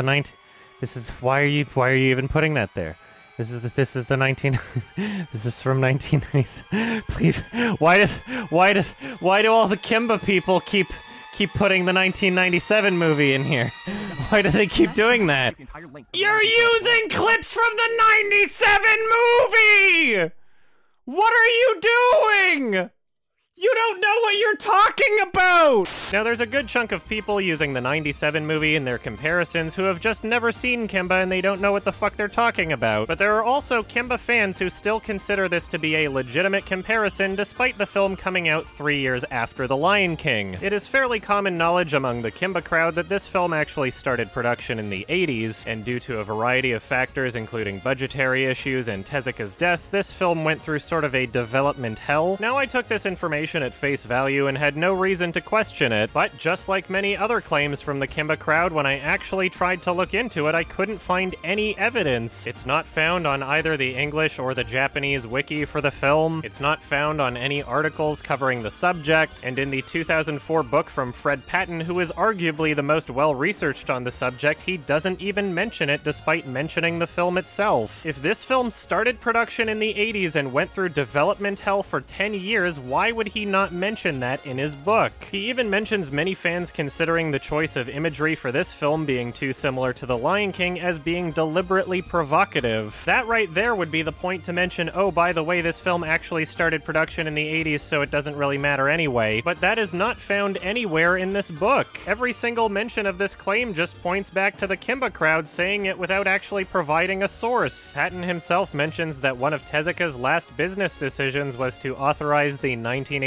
why are you even putting that there? This is from 1997. Please, why do all the Kimba people keep putting the 1997 movie in here? Why do they keep doing that? You're using clips from the 97 movie! What are you doing? You don't know what you're talking about! Now, there's a good chunk of people using the '97 movie in their comparisons who have just never seen Kimba and they don't know what the fuck they're talking about. But there are also Kimba fans who still consider this to be a legitimate comparison despite the film coming out 3 years after The Lion King. It is fairly common knowledge among the Kimba crowd that this film actually started production in the 80s, and due to a variety of factors including budgetary issues and Tezuka's death, this film went through sort of a development hell. Now, I took this information at face value and had no reason to question it, but just like many other claims from the Kimba crowd, when I actually tried to look into it, I couldn't find any evidence. It's not found on either the English or the Japanese wiki for the film, it's not found on any articles covering the subject, and in the 2004 book from Fred Patten, who is arguably the most well-researched on the subject, he doesn't even mention it despite mentioning the film itself. If this film started production in the 80s and went through development hell for 10 years, why would he not mention that in his book? He even mentions many fans considering the choice of imagery for this film being too similar to The Lion King as being deliberately provocative. That right there would be the point to mention, oh, by the way, this film actually started production in the 80s, so it doesn't really matter anyway. But that is not found anywhere in this book. Every single mention of this claim just points back to the Kimba crowd saying it without actually providing a source. Patten himself mentions that one of Tezuka's last business decisions was to authorize the 1989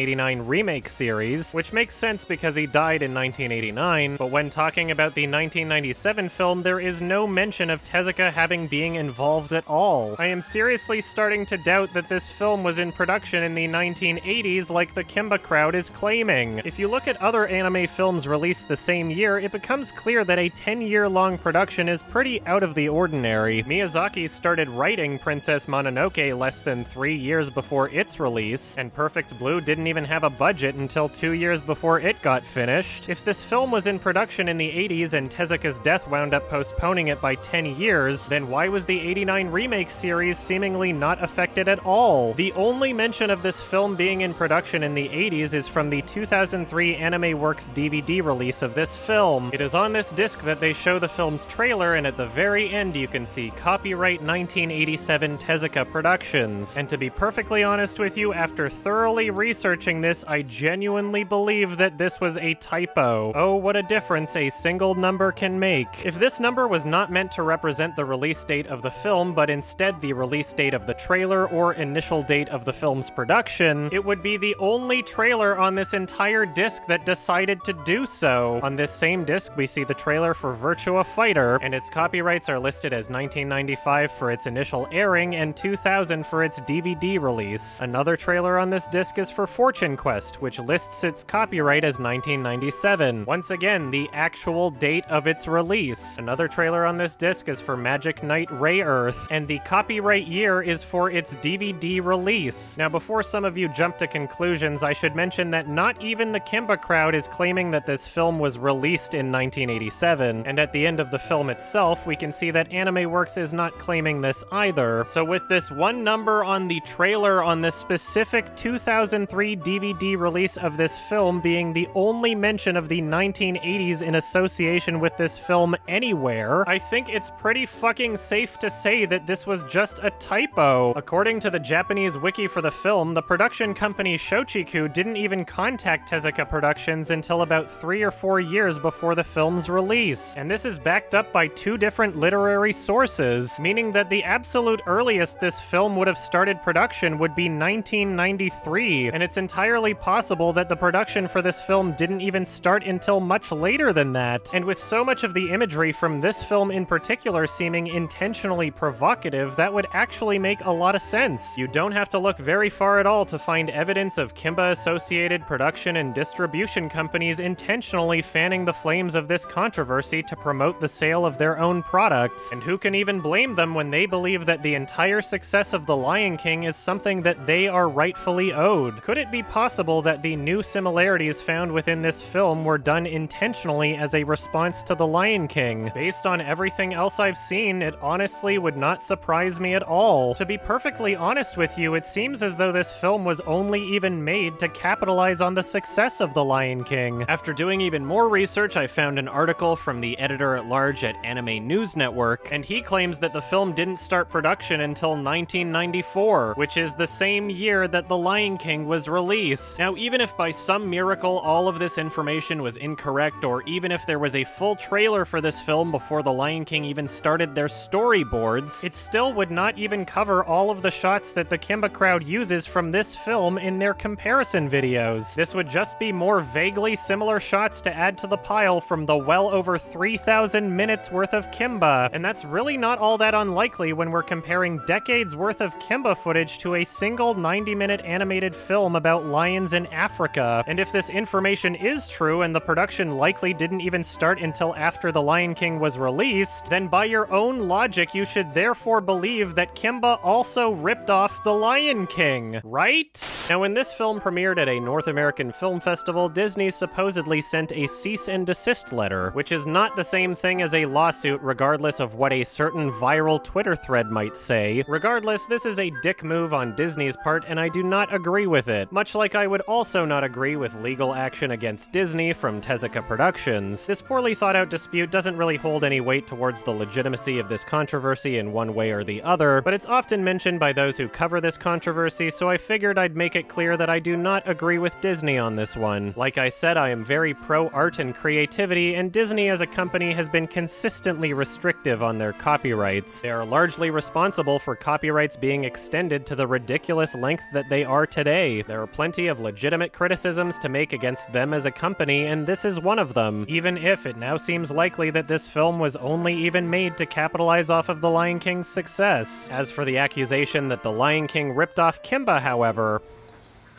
remake series, which makes sense because he died in 1989, but when talking about the 1997 film, there is no mention of Tezuka having been involved at all. I am seriously starting to doubt that this film was in production in the 1980s like the Kimba crowd is claiming. If you look at other anime films released the same year, it becomes clear that a 10-year-long production is pretty out of the ordinary. Miyazaki started writing Princess Mononoke less than 3 years before its release, and Perfect Blue didn't even have a budget until 2 years before it got finished. If this film was in production in the 80s and Tezuka's death wound up postponing it by 10 years, then why was the '89 remake series seemingly not affected at all? The only mention of this film being in production in the 80s is from the 2003 Anime Works DVD release of this film. It is on this disc that they show the film's trailer, and at the very end you can see copyright 1987 Tezuka Productions. And to be perfectly honest with you, after thoroughly researching this, I genuinely believe that this was a typo. Oh, what a difference a single number can make. If this number was not meant to represent the release date of the film, but instead the release date of the trailer or initial date of the film's production, it would be the only trailer on this entire disc that decided to do so. On this same disc, we see the trailer for Virtua Fighter, and its copyrights are listed as 1995 for its initial airing and 2000 for its DVD release. Another trailer on this disc is for Fortune Quest, which lists its copyright as 1997. Once again, the actual date of its release. Another trailer on this disc is for Magic Knight Ray Earth, and the copyright year is for its DVD release. Now, before some of you jump to conclusions, I should mention that not even the Kimba crowd is claiming that this film was released in 1987, and at the end of the film itself, we can see that Anime Works is not claiming this either. So with this one number on the trailer on this specific 2003 DVD release of this film being the only mention of the 1980s in association with this film anywhere, I think it's pretty fucking safe to say that this was just a typo. According to the Japanese wiki for the film, the production company Shochiku didn't even contact Tezuka Productions until about 3 or 4 years before the film's release. And this is backed up by 2 different literary sources, meaning that the absolute earliest this film would have started production would be 1993, and it's entirely possible that the production for this film didn't even start until much later than that. And with so much of the imagery from this film in particular seeming intentionally provocative, that would actually make a lot of sense. You don't have to look very far at all to find evidence of Kimba-associated production and distribution companies intentionally fanning the flames of this controversy to promote the sale of their own products. And who can even blame them when they believe that the entire success of The Lion King is something that they are rightfully owed? Could it be possible that the new similarities found within this film were done intentionally as a response to The Lion King? Based on everything else I've seen, it honestly would not surprise me at all. To be perfectly honest with you, it seems as though this film was only even made to capitalize on the success of The Lion King. After doing even more research, I found an article from the editor-at-large at Anime News Network, and he claims that the film didn't start production until 1994, which is the same year that The Lion King was release. Now, even if by some miracle all of this information was incorrect, or even if there was a full trailer for this film before The Lion King even started their storyboards, it still would not even cover all of the shots that the Kimba crowd uses from this film in their comparison videos. This would just be more vaguely similar shots to add to the pile from the well over 3,000 minutes worth of Kimba, and that's really not all that unlikely when we're comparing decades worth of Kimba footage to a single 90-minute animated film about lions in Africa. And if this information is true and the production likely didn't even start until after The Lion King was released, then by your own logic you should therefore believe that Kimba also ripped off The Lion King, right? Now, when this film premiered at a North American film festival, Disney supposedly sent a cease and desist letter, which is not the same thing as a lawsuit regardless of what a certain viral Twitter thread might say. Regardless, this is a dick move on Disney's part, and I do not agree with it, much like I would also not agree with legal action against Disney from Tezuka Productions. This poorly thought out dispute doesn't really hold any weight towards the legitimacy of this controversy in one way or the other, but it's often mentioned by those who cover this controversy, so I figured I'd make it clear that I do not agree with Disney on this one. Like I said, I am very pro-art and creativity, and Disney as a company has been consistently restrictive on their copyrights. They are largely responsible for copyrights being extended to the ridiculous length that they are today. There are plenty of legitimate criticisms to make against them as a company, and this is one of them, even if it now seems likely that this film was only even made to capitalize off of The Lion King's success. As for the accusation that The Lion King ripped off Kimba, however,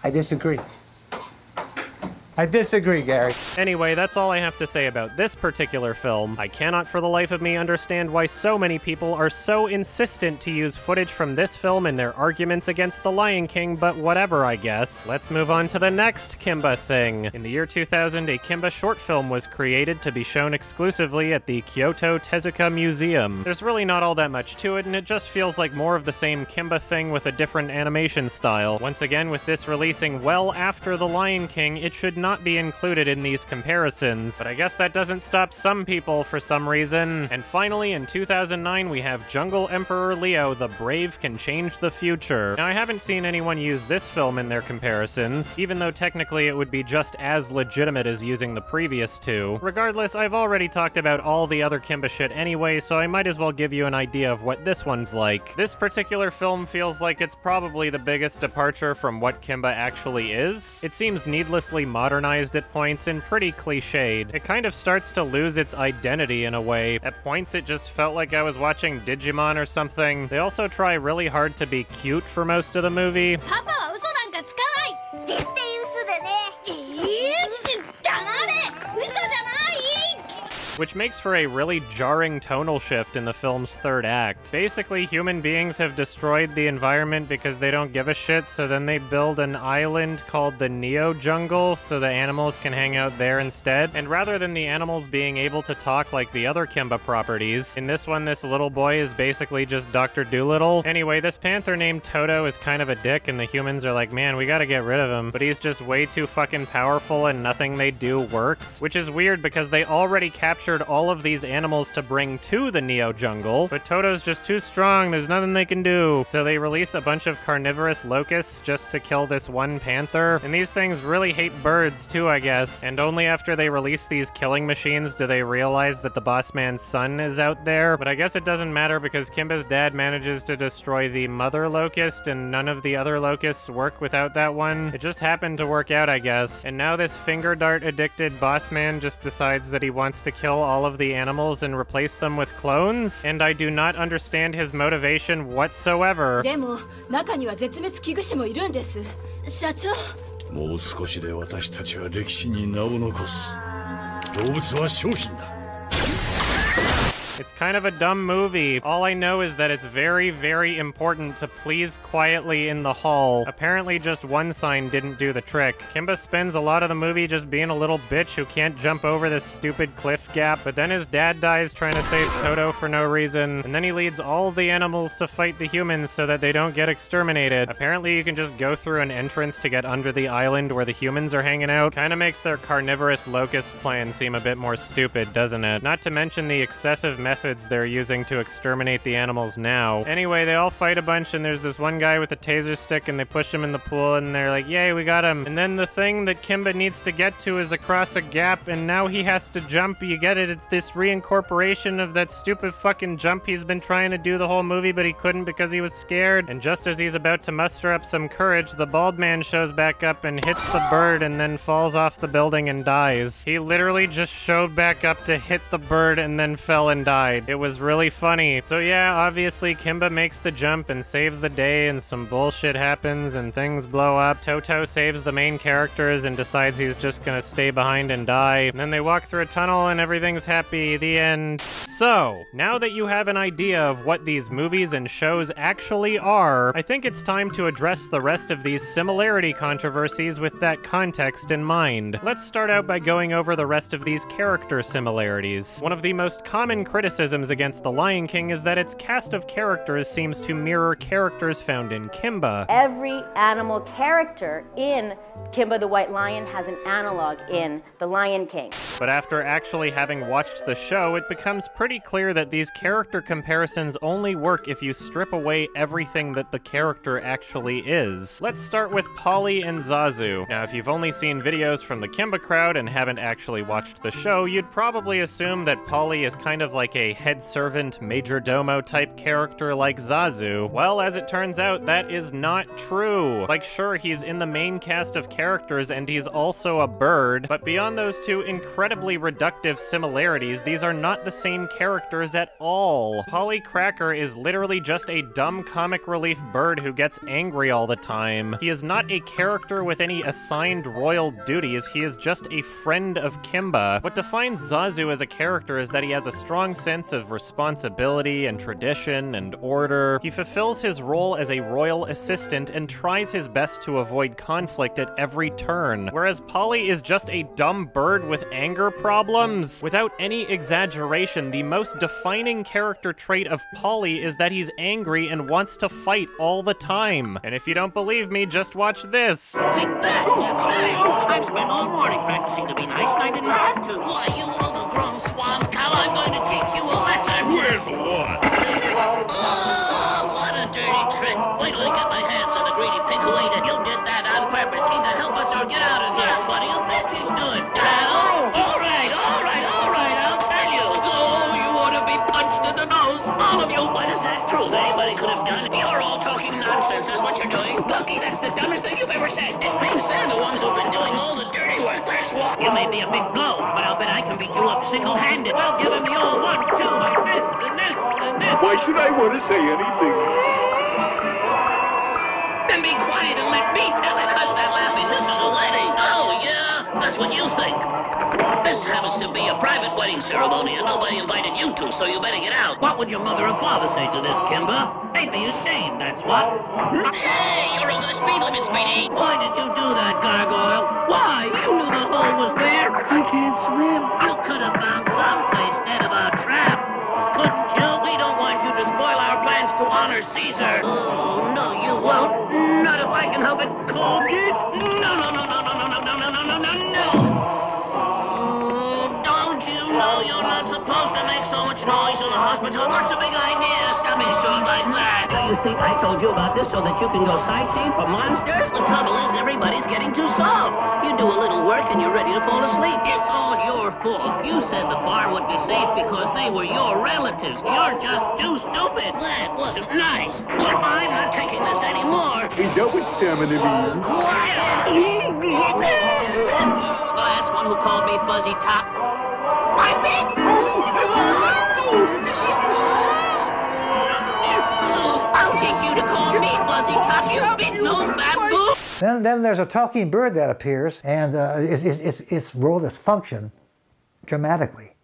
I disagree. I disagree, Gary. Anyway, that's all I have to say about this particular film. I cannot for the life of me understand why so many people are so insistent to use footage from this film in their arguments against The Lion King, but whatever, I guess. Let's move on to the next Kimba thing. In the year 2000, a Kimba short film was created to be shown exclusively at the Kyoto Tezuka Museum. There's really not all that much to it, and it just feels like more of the same Kimba thing with a different animation style. Once again, with this releasing well after The Lion King, it should not be included in these comparisons, but I guess that doesn't stop some people for some reason. And finally, in 2009, we have Jungle Emperor Leo, The Brave Can Change the Future. Now, I haven't seen anyone use this film in their comparisons, even though technically it would be just as legitimate as using the previous two. Regardless, I've already talked about all the other Kimba shit anyway, so I might as well give you an idea of what this one's like. This particular film feels like it's probably the biggest departure from what Kimba actually is. It seems needlessly modernized at points and pretty cliched. It kind of starts to lose its identity in a way. At points it just felt like I was watching Digimon or something. They also try really hard to be cute for most of the movie. Which makes for a really jarring tonal shift in the film's third act. Basically, human beings have destroyed the environment because they don't give a shit, so then they build an island called the Neo Jungle so the animals can hang out there instead. And rather than the animals being able to talk like the other Kimba properties, in this one, this little boy is basically just Dr. Dolittle. Anyway, this panther named Toto is kind of a dick, and the humans are like, man, we gotta get rid of him. But he's just way too fucking powerful and nothing they do works. Which is weird because they already captured all of these animals to bring to the Neo Jungle, but Toto's just too strong, there's nothing they can do. So they release a bunch of carnivorous locusts just to kill this one panther, and these things really hate birds too, I guess, and only after they release these killing machines do they realize that the boss man's son is out there. But I guess it doesn't matter because Kimba's dad manages to destroy the mother locust, and none of the other locusts work without that one. It just happened to work out, I guess. And now this finger dart addicted boss man just decides that he wants to kill all of the animals and replace them with clones, and I do not understand his motivation whatsoever. でも中には絶滅危惧種もいるんです。社長。もう少しで私たちは歴史に名を残す。動物は商品だ。 It's kind of a dumb movie. All I know is that it's very, very important to please quietly in the hall. Apparently just one sign didn't do the trick. Kimba spends a lot of the movie just being a little bitch who can't jump over this stupid cliff gap, but then his dad dies trying to save Toto for no reason, and then he leads all the animals to fight the humans so that they don't get exterminated. Apparently you can just go through an entrance to get under the island where the humans are hanging out. Kinda makes their carnivorous locust plan seem a bit more stupid, doesn't it? Not to mention the excessive methods they're using to exterminate the animals now. Anyway, they all fight a bunch, and there's this one guy with a taser stick, and they push him in the pool, and they're like, yay, we got him. And then the thing that Kimba needs to get to is across a gap, and now he has to jump. You get it? It's this reincorporation of that stupid fucking jump he's been trying to do the whole movie, but he couldn't because he was scared. And just as he's about to muster up some courage, the bald man shows back up and hits the bird and then falls off the building and dies. He literally just showed back up to hit the bird and then fell and died. It was really funny. So yeah, obviously Kimba makes the jump and saves the day, and some bullshit happens and things blow up. Toto saves the main characters and decides he's just gonna stay behind and die. And then they walk through a tunnel and everything's happy. The end. So, now that you have an idea of what these movies and shows actually are, I think it's time to address the rest of these similarity controversies with that context in mind. Let's start out by going over the rest of these character similarities. One of the most common criticisms against The Lion King is that its cast of characters seems to mirror characters found in Kimba. Every animal character in Kimba the White Lion has an analog in The Lion King. But after actually having watched the show, it becomes pretty clear that these character comparisons only work if you strip away everything that the character actually is. Let's start with Pauley and Zazu. Now, if you've only seen videos from the Kimba crowd and haven't actually watched the show, you'd probably assume that Pauley is kind of like a head servant, majordomo type character like Zazu. Well, as it turns out, that is not true. Like, sure, he's in the main cast of characters and he's also a bird, but beyond those two incredibly reductive similarities, these are not the same characters at all. Polly Cracker is literally just a dumb comic relief bird who gets angry all the time. He is not a character with any assigned royal duties, he is just a friend of Kimba. What defines Zazu as a character is that he has a strong sense of responsibility and tradition and order. He fulfills his role as a royal assistant and tries his best to avoid conflict at every turn, whereas Polly is just a dumb bird with anger problems. Without any exaggeration, the most defining character trait of Polly is that he's angry and wants to fight all the time. And if you don't believe me, just watch this. Take that, I've spent all morning practicing to be nice and I didn't have to. Why, you overgrown swamp cow, I'm going to teach you a lesson. Where's the what? Oh, what a dirty trick. Wait till I get my hands on the greedy pig who ate it. You did that on purpose, either help us or get out of here. What do you think he's doing, Dad? All right, I'll tell you. Oh, you ought to be punched in the nose, all of you. What is that truth anybody could have done? You're all talking nonsense, that's what you're doing. Bucky, that's the dumbest thing you've ever said. It means they're the ones who've been doing all the dirty work, that's what. You may be a big blow, but I'll bet I can beat you up single-handed. I'll give him the old 1, 2, and this, and this, and this. Why should I want to say anything? Then be quiet and let me tell it. Cut that laughing, this is a wedding. Oh, yeah? That's what you think. This happens to be a private wedding ceremony and nobody invited you to, so you better get out. What would your mother or father say to this, Kimba? They'd be ashamed, that's what. Hey, you're over the speed limit, Speedy. Why did you do that, Gargoyle? Why? You knew the hole was there. I can't swim. You could have found someplace instead of a trap. Couldn't you? We don't want you to spoil our plans to honor Caesar. Oh, no, you won't. Not if I can help it. Cold it? No. No, you're not supposed to make so much noise in the hospital. What's the big idea? Stop being short like that. You think I told you about this so that you can go sightseeing for monsters? The trouble is everybody's getting too soft. You do a little work and you're ready to fall asleep. It's all your fault. You said the bar would be safe because they were your relatives. You're just too stupid. That wasn't nice. Look, I'm not taking this anymore. Is that what stamina means? Quiet! Last one who called me Fuzzy Top. I bet. I'll teach you to call me Fuzzy Top, you big-nosed baboon. Then there's a talking bird that appears, and its role, its function, dramatically,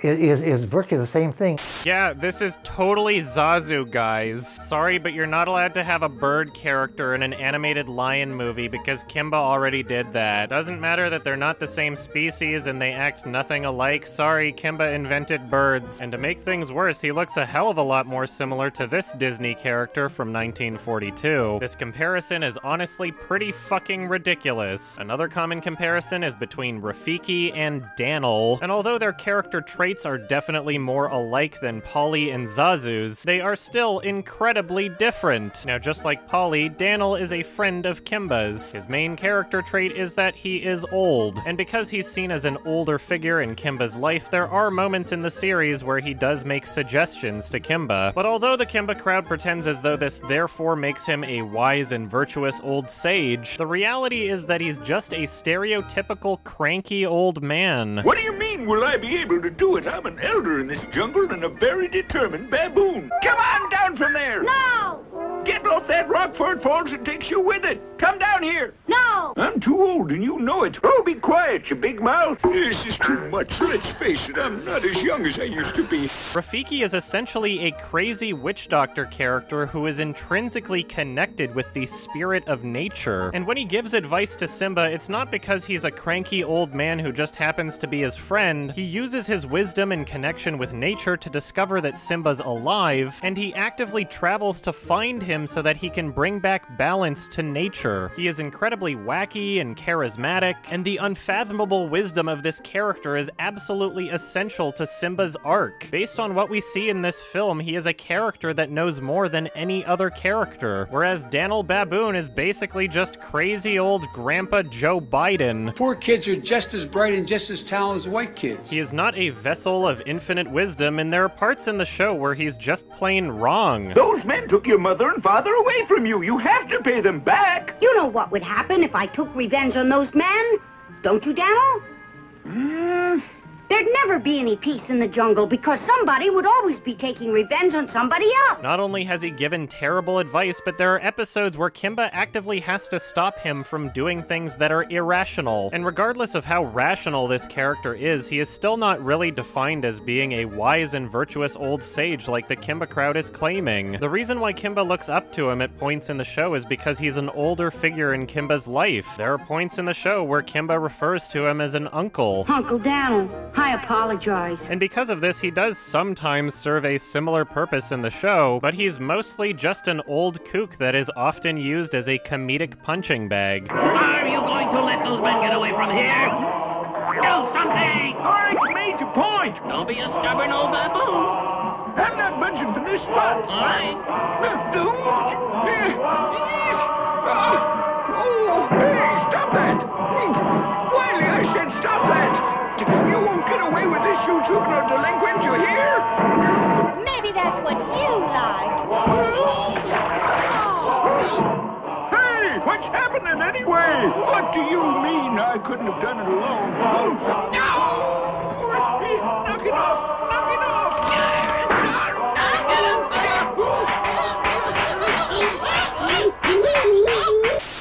is virtually the same thing. Yeah, this is totally Zazu, guys. Sorry, but you're not allowed to have a bird character in an animated lion movie because Kimba already did that. Doesn't matter that they're not the same species and they act nothing alike. Sorry, Kimba invented birds. And to make things worse, he looks a hell of a lot more similar to this Disney character from 1942. This comparison is honestly pretty fucking ridiculous. Another common comparison is between Rafiki and Daniel, and although their character traits traits are definitely more alike than Pauley and Zazu's, they are still incredibly different. Now, just like Pauley, Daniel is a friend of Kimba's. His main character trait is that he is old, and because he's seen as an older figure in Kimba's life, there are moments in the series where he does make suggestions to Kimba. But although the Kimba crowd pretends as though this therefore makes him a wise and virtuous old sage, the reality is that he's just a stereotypical cranky old man. What do you mean, will I be able to do it? I'm an elder in this jungle and a very determined baboon. Come on down from there! No! Get off that rock before it falls and takes you with it. Come down here. No! I'm too old and you know it. Oh, be quiet, you big mouth. This is too much. Let's face it, I'm not as young as I used to be. Rafiki is essentially a crazy witch doctor character who is intrinsically connected with the spirit of nature. And when he gives advice to Simba, it's not because he's a cranky old man who just happens to be his friend. He uses his wisdom and connection with nature to discover that Simba's alive, and he actively travels to find him so that he can bring back balance to nature. He is incredibly wacky and charismatic, and the unfathomable wisdom of this character is absolutely essential to Simba's arc. Based on what we see in this film, he is a character that knows more than any other character, whereas Daniel Baboon is basically just crazy old Grandpa Joe Biden. Poor kids are just as bright and just as talented as white kids. He is not a vessel of infinite wisdom, and there are parts in the show where he's just plain wrong. Those men took your mother and father away from you. You have to pay them back. You know what would happen if I took revenge on those men? Don't you, Daniel? There'd never be any peace in the jungle because somebody would always be taking revenge on somebody else. Not only has he given terrible advice, but there are episodes where Kimba actively has to stop him from doing things that are irrational. And regardless of how rational this character is, he is still not really defined as being a wise and virtuous old sage like the Kimba crowd is claiming. The reason why Kimba looks up to him at points in the show is because he's an older figure in Kimba's life. There are points in the show where Kimba refers to him as an uncle. Uncle Daniel, I apologize. And because of this, he does sometimes serve a similar purpose in the show, but he's mostly just an old kook that is often used as a comedic punching bag. Are you going to let those men get away from here? Do something! All right, made your point. Don't be a stubborn old baboon. I'm not budging for this spot. All right. Oh, hey, stop that! Wiley, I said stop that! You won't get away with this, you juvenile delinquent, you hear? Maybe that's what you like. Hey, what's happening anyway? What do you mean I couldn't have done it alone? Oh, no! Knock it off! Knock it off!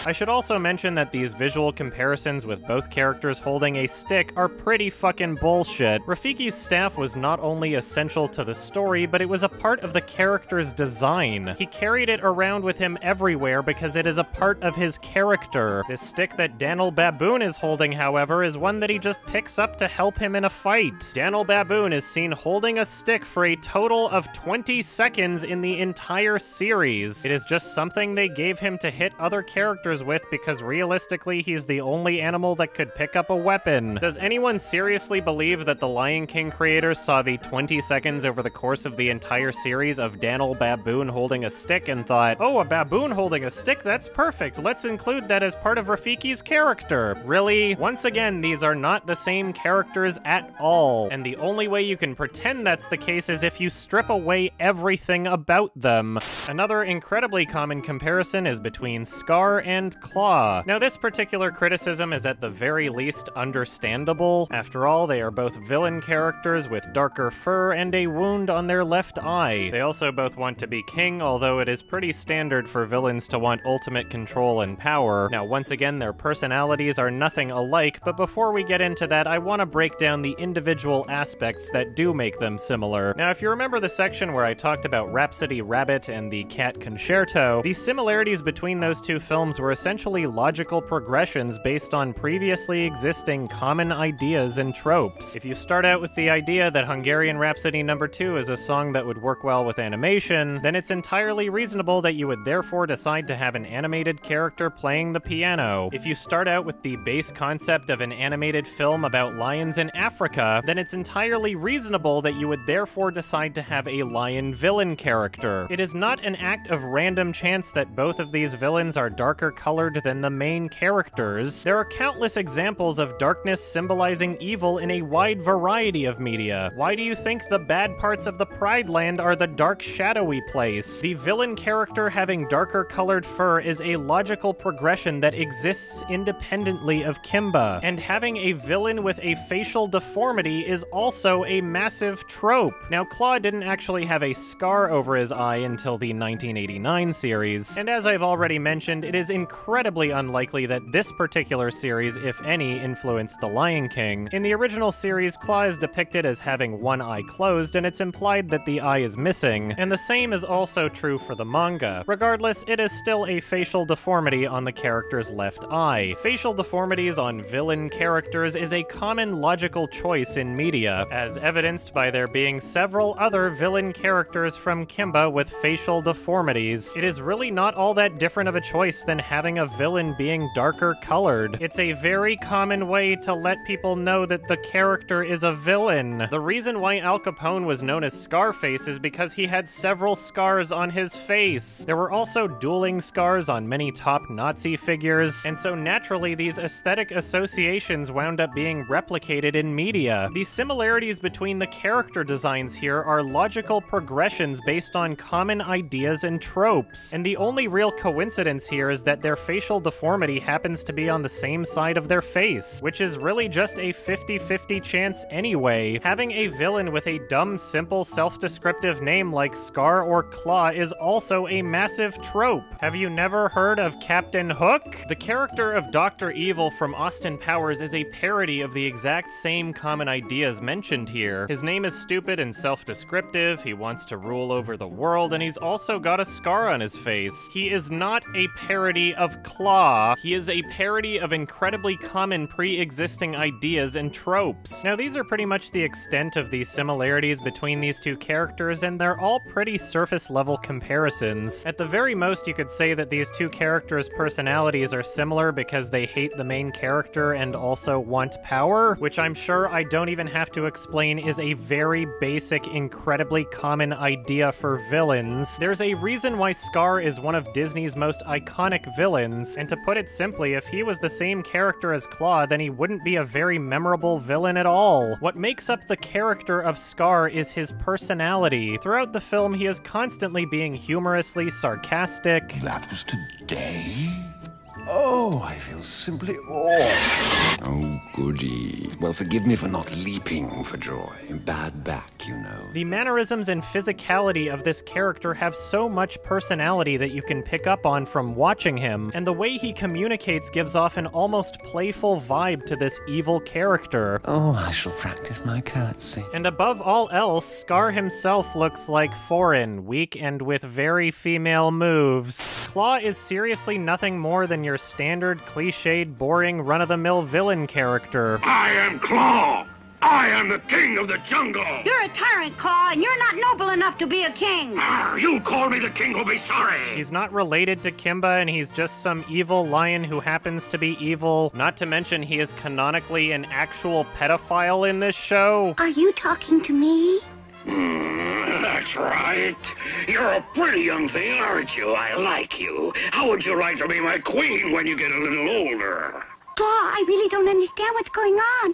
I should also mention that these visual comparisons with both characters holding a stick are pretty fucking bullshit. Rafiki's staff was not only essential to the story, but it was a part of the character's design. He carried it around with him everywhere because it is a part of his character. This stick that Daniel Baboon is holding, however, is one that he just picks up to help him in a fight. Daniel Baboon is seen holding a stick for a total of 20 seconds in the entire series. It is just something they gave him to hit other characters with because realistically he's the only animal that could pick up a weapon. Does anyone seriously believe that the Lion King creators saw the 20 seconds over the course of the entire series of Daniel Baboon holding a stick and thought, oh, a baboon holding a stick, that's perfect, let's include that as part of Rafiki's character? Really? Once again, these are not the same characters at all, and the only way you can pretend that's the case is if you strip away everything about them. Another incredibly common comparison is between Scar and Claw. Now, this particular criticism is at the very least understandable. After all, they are both villain characters with darker fur and a wound on their left eye. They also both want to be king, although it is pretty standard for villains to want ultimate control and power. Now, once again, their personalities are nothing alike, but before we get into that, I want to break down the individual aspects that do make them similar. Now, if you remember the section where I talked about Rhapsody Rabbit and the Cat Concerto, the similarities between those two films were are essentially logical progressions based on previously existing common ideas and tropes. If you start out with the idea that Hungarian Rhapsody No. 2 is a song that would work well with animation, then it's entirely reasonable that you would therefore decide to have an animated character playing the piano. If you start out with the base concept of an animated film about lions in Africa, then it's entirely reasonable that you would therefore decide to have a lion villain character. It is not an act of random chance that both of these villains are darker colored than the main characters. There are countless examples of darkness symbolizing evil in a wide variety of media. Why do you think the bad parts of the Pride Land are the dark, shadowy place? The villain character having darker colored fur is a logical progression that exists independently of Kimba, and having a villain with a facial deformity is also a massive trope. Now, Claw didn't actually have a scar over his eye until the 1989 series, and as I've already mentioned, it is incredibly unlikely that this particular series, if any, influenced The Lion King. In the original series, Claw is depicted as having one eye closed, and it's implied that the eye is missing, and the same is also true for the manga. Regardless, it is still a facial deformity on the character's left eye. Facial deformities on villain characters is a common logical choice in media, as evidenced by there being several other villain characters from Kimba with facial deformities. It is really not all that different of a choice than having a villain being darker colored. It's a very common way to let people know that the character is a villain. The reason why Al Capone was known as Scarface is because he had several scars on his face. There were also dueling scars on many top Nazi figures, and so naturally these aesthetic associations wound up being replicated in media. The similarities between the character designs here are logical progressions based on common ideas and tropes, and the only real coincidence here is that their facial deformity happens to be on the same side of their face, which is really just a 50-50 chance anyway. Having a villain with a dumb, simple, self-descriptive name like Scar or Claw is also a massive trope. Have you never heard of Captain Hook? The character of Dr. Evil from Austin Powers is a parody of the exact same common ideas mentioned here. His name is stupid and self-descriptive, he wants to rule over the world, and he's also got a scar on his face. He is not a parody of Claw. He is a parody of incredibly common pre-existing ideas and tropes. Now, these are pretty much the extent of the similarities between these two characters, and they're all pretty surface-level comparisons. At the very most, you could say that these two characters' personalities are similar because they hate the main character and also want power, which I'm sure I don't even have to explain is a very basic, incredibly common idea for villains. There's a reason why Scar is one of Disney's most iconic villains, and to put it simply, if he was the same character as Claw, then he wouldn't be a very memorable villain at all. What makes up the character of Scar is his personality. Throughout the film, he is constantly being humorously sarcastic. That was today? Oh, I feel simply awful. Oh, goody. Well, forgive me for not leaping for joy. Bad back, you know. The mannerisms and physicality of this character have so much personality that you can pick up on from watching him, and the way he communicates gives off an almost playful vibe to this evil character. Oh, I shall practice my curtsy. And above all else, Scar himself looks like foreign, weak, and with very female moves. Claw is seriously nothing more than your standard, cliched, boring, run-of-the-mill villain character. I am Claw! I am the king of the jungle! You're a tyrant, Claw, and you're not noble enough to be a king! You call me the king who'll be sorry! He's not related to Kimba, and he's just some evil lion who happens to be evil. Not to mention, he is canonically an actual pedophile in this show. Are you talking to me? That's right. You're a pretty young thing, aren't you? I like you. How would you like to be my queen when you get a little older? Claw, I really don't understand what's going on.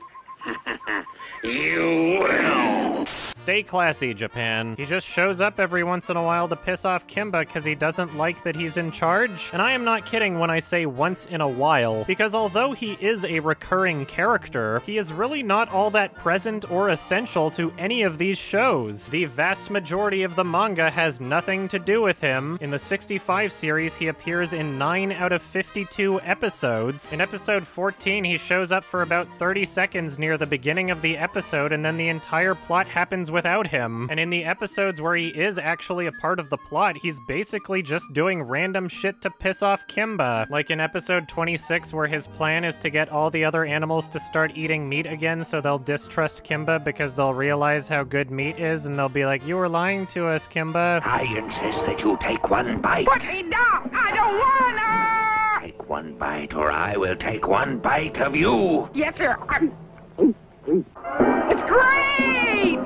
You will. Stay classy, Japan. He just shows up every once in a while to piss off Kimba because he doesn't like that he's in charge. And I am not kidding when I say once in a while, because although he is a recurring character, he is really not all that present or essential to any of these shows. The vast majority of the manga has nothing to do with him. In the 65 series, he appears in 9 out of 52 episodes. In episode 14, he shows up for about 30 seconds near the beginning of the episode, and then the entire plot happens without him. And in the episodes where he is actually a part of the plot, he's basically just doing random shit to piss off Kimba. Like in episode 26, where his plan is to get all the other animals to start eating meat again so they'll distrust Kimba because they'll realize how good meat is and they'll be like, you were lying to us, Kimba. I insist that you take one bite. Put it down! I don't wanna! Take one bite or I will take one bite of you. Yes, sir. It's great!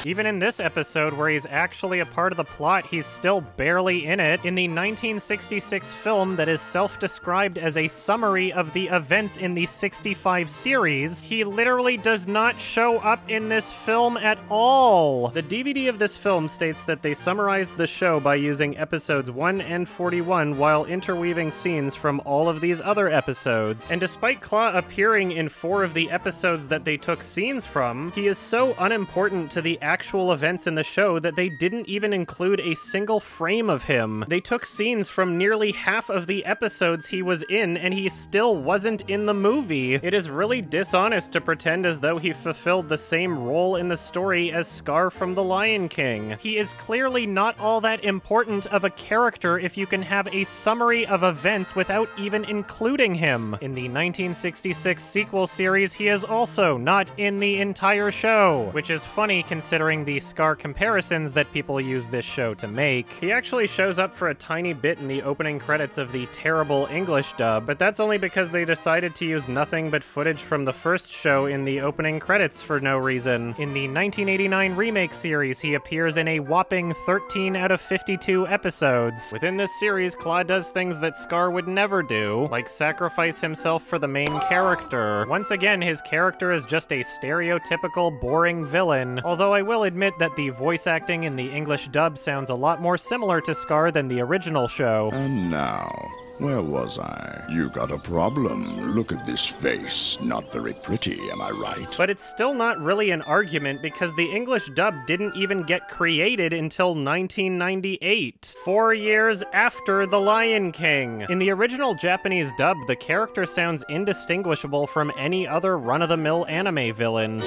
Even in this episode, where he's actually a part of the plot, he's still barely in it. In the 1966 film that is self-described as a summary of the events in the 65 series, he literally does not show up in this film at all. The DVD of this film states that they summarized the show by using episodes 1 and 41 while interweaving scenes from all of these other episodes. And despite Claw appearing in 4 of the episodes that they took scenes from, he is so unimportant to the actual events in the show that they didn't even include a single frame of him. They took scenes from nearly half of the episodes he was in, and he still wasn't in the movie. It is really dishonest to pretend as though he fulfilled the same role in the story as Scar from The Lion King. He is clearly not all that important of a character if you can have a summary of events without even including him. In the 1966 sequel series, he is also not in the entire show, which is funny considering the Scar comparisons that people use this show to make. He actually shows up for a tiny bit in the opening credits of the terrible English dub, but that's only because they decided to use nothing but footage from the first show in the opening credits for no reason. In the 1989 remake series, he appears in a whopping 13 out of 52 episodes. Within this series, Claw does things that Scar would never do, like sacrifice himself for the main character. Once again, his character is just a stereotypical, boring villain, although I will admit that the voice acting in the English dub sounds a lot more similar to Scar than the original show. And now, where was I? You got a problem. Look at this face. Not very pretty, am I right? But it's still not really an argument because the English dub didn't even get created until 1998, 4 years after The Lion King. In the original Japanese dub, the character sounds indistinguishable from any other run-of-the-mill anime villain.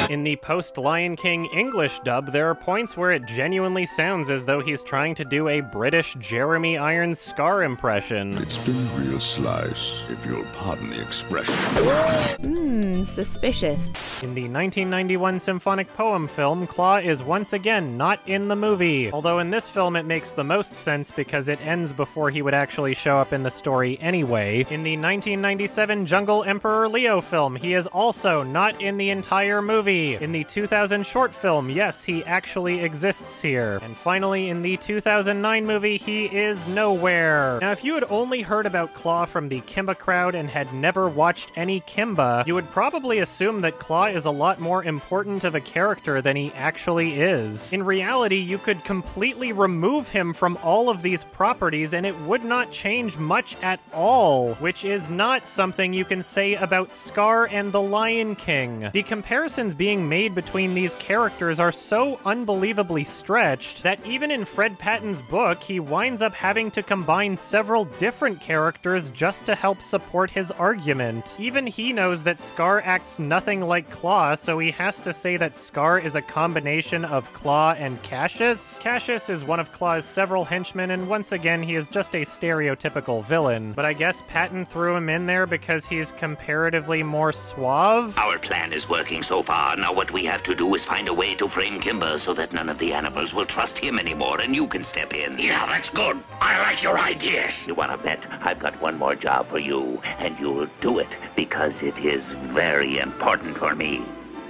In the post-Lion King English dub, there are points where it genuinely sounds as though he's trying to do a British Jeremy Irons Scar impression. It's been real slice, if you'll pardon the expression. Suspicious. In the 1991 symphonic poem film, Claw is once again not in the movie. Although in this film it makes the most sense because it ends before he would actually show up in the story anyway. In the 1997 Jungle Emperor Leo film, he is also not in the entire movie. In the 2000 short film, yes, he actually exists here. And finally, in the 2009 movie, he is nowhere. Now, if you had only heard about Claw from the Kimba crowd and had never watched any Kimba, you would probably assume that Claw is a lot more important of a character than he actually is. In reality, you could completely remove him from all of these properties and it would not change much at all, which is not something you can say about Scar and The Lion King. The comparisons being made between these characters are so unbelievably stretched that even in Fred Patton's book, he winds up having to combine several different characters just to help support his argument. Even he knows that Scar acts nothing like Claw, so he has to say that Scar is a combination of Claw and Cassius. Cassius is one of Claw's several henchmen, and once again, he is just a stereotypical villain. But I guess Patton threw him in there because he's comparatively more suave? Our plan is working so far. Now what we have to do is find a way to frame Kimba so that none of the animals will trust him anymore and you can step in. Yeah, that's good. I like your ideas. You wanna bet? I've got one more job for you, and you'll do it because it is very important for me.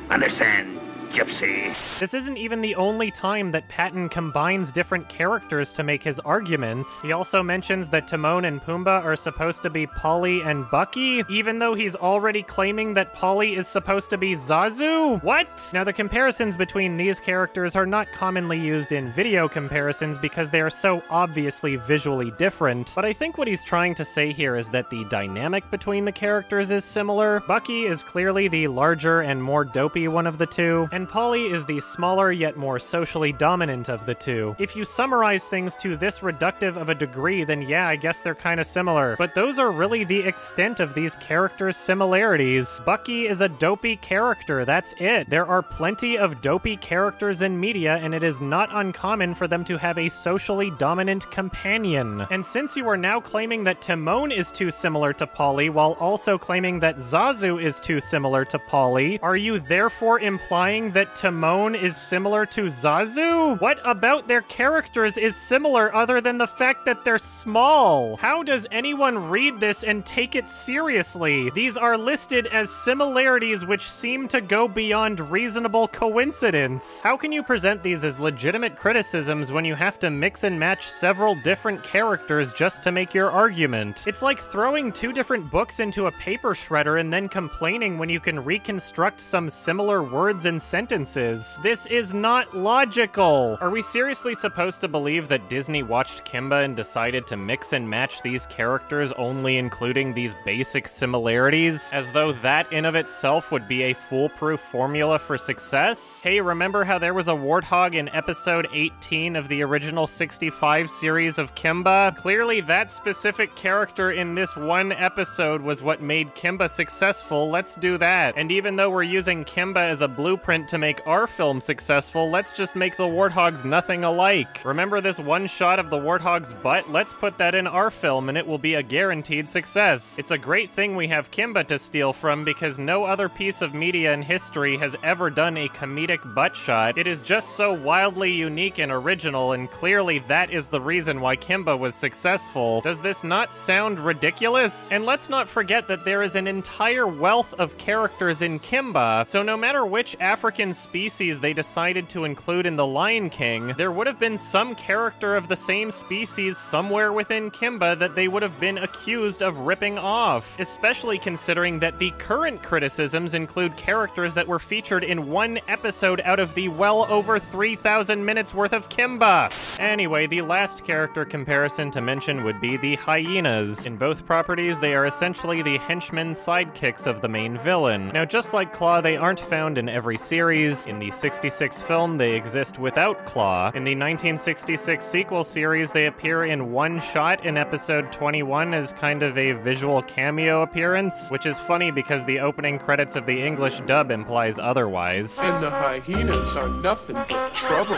Understand, Gypsy? This isn't even the only time that Patton combines different characters to make his arguments. He also mentions that Timon and Pumbaa are supposed to be Pauley and Bucky, even though he's already claiming that Pauley is supposed to be Zazu? What? Now, the comparisons between these characters are not commonly used in video comparisons because they are so obviously visually different, but I think what he's trying to say here is that the dynamic between the characters is similar. Bucky is clearly the larger and more dopey one of the two, and and pauley is the smaller yet more socially dominant of the two. If you summarize things to this reductive of a degree, then yeah, I guess they're kinda similar. But those are really the extent of these characters' similarities. Bucky is a dopey character, that's it. There are plenty of dopey characters in media, and it is not uncommon for them to have a socially dominant companion. And since you are now claiming that Timon is too similar to pauley, while also claiming that Zazu is too similar to pauley, are you therefore implying that Timon is similar to Zazu? What about their characters is similar other than the fact that they're small? How does anyone read this and take it seriously? These are listed as similarities which seem to go beyond reasonable coincidence. How can you present these as legitimate criticisms when you have to mix and match several different characters just to make your argument? It's like throwing two different books into a paper shredder and then complaining when you can reconstruct some similar words and sentences. This is not logical. Are we seriously supposed to believe that Disney watched Kimba and decided to mix and match these characters, only including these basic similarities, as though that in of itself would be a foolproof formula for success? Hey, remember how there was a warthog in episode 18 of the original 65 series of Kimba? Clearly that specific character in this one episode was what made Kimba successful. Let's do that. And even though we're using Kimba as a blueprint to make our film successful, let's just make the warthogs nothing alike. Remember this one shot of the warthog's butt? Let's put that in our film and it will be a guaranteed success. It's a great thing we have Kimba to steal from because no other piece of media in history has ever done a comedic butt shot. It is just so wildly unique and original, and clearly that is the reason why Kimba was successful. Does this not sound ridiculous? And let's not forget that there is an entire wealth of characters in Kimba, so no matter which African species they decided to include in The Lion King, there would have been some character of the same species somewhere within Kimba that they would have been accused of ripping off, especially considering that the current criticisms include characters that were featured in one episode out of the well over 3,000 minutes worth of Kimba. Anyway, the last character comparison to mention would be the hyenas. In both properties, they are essentially the henchmen sidekicks of the main villain. Now, just like Claw, they aren't found in every series. In the 66 film, they exist without Claw. In the 1966 sequel series, they appear in one shot in episode 21 as kind of a visual cameo appearance, which is funny because the opening credits of the English dub implies otherwise. And the hyenas are nothing but trouble.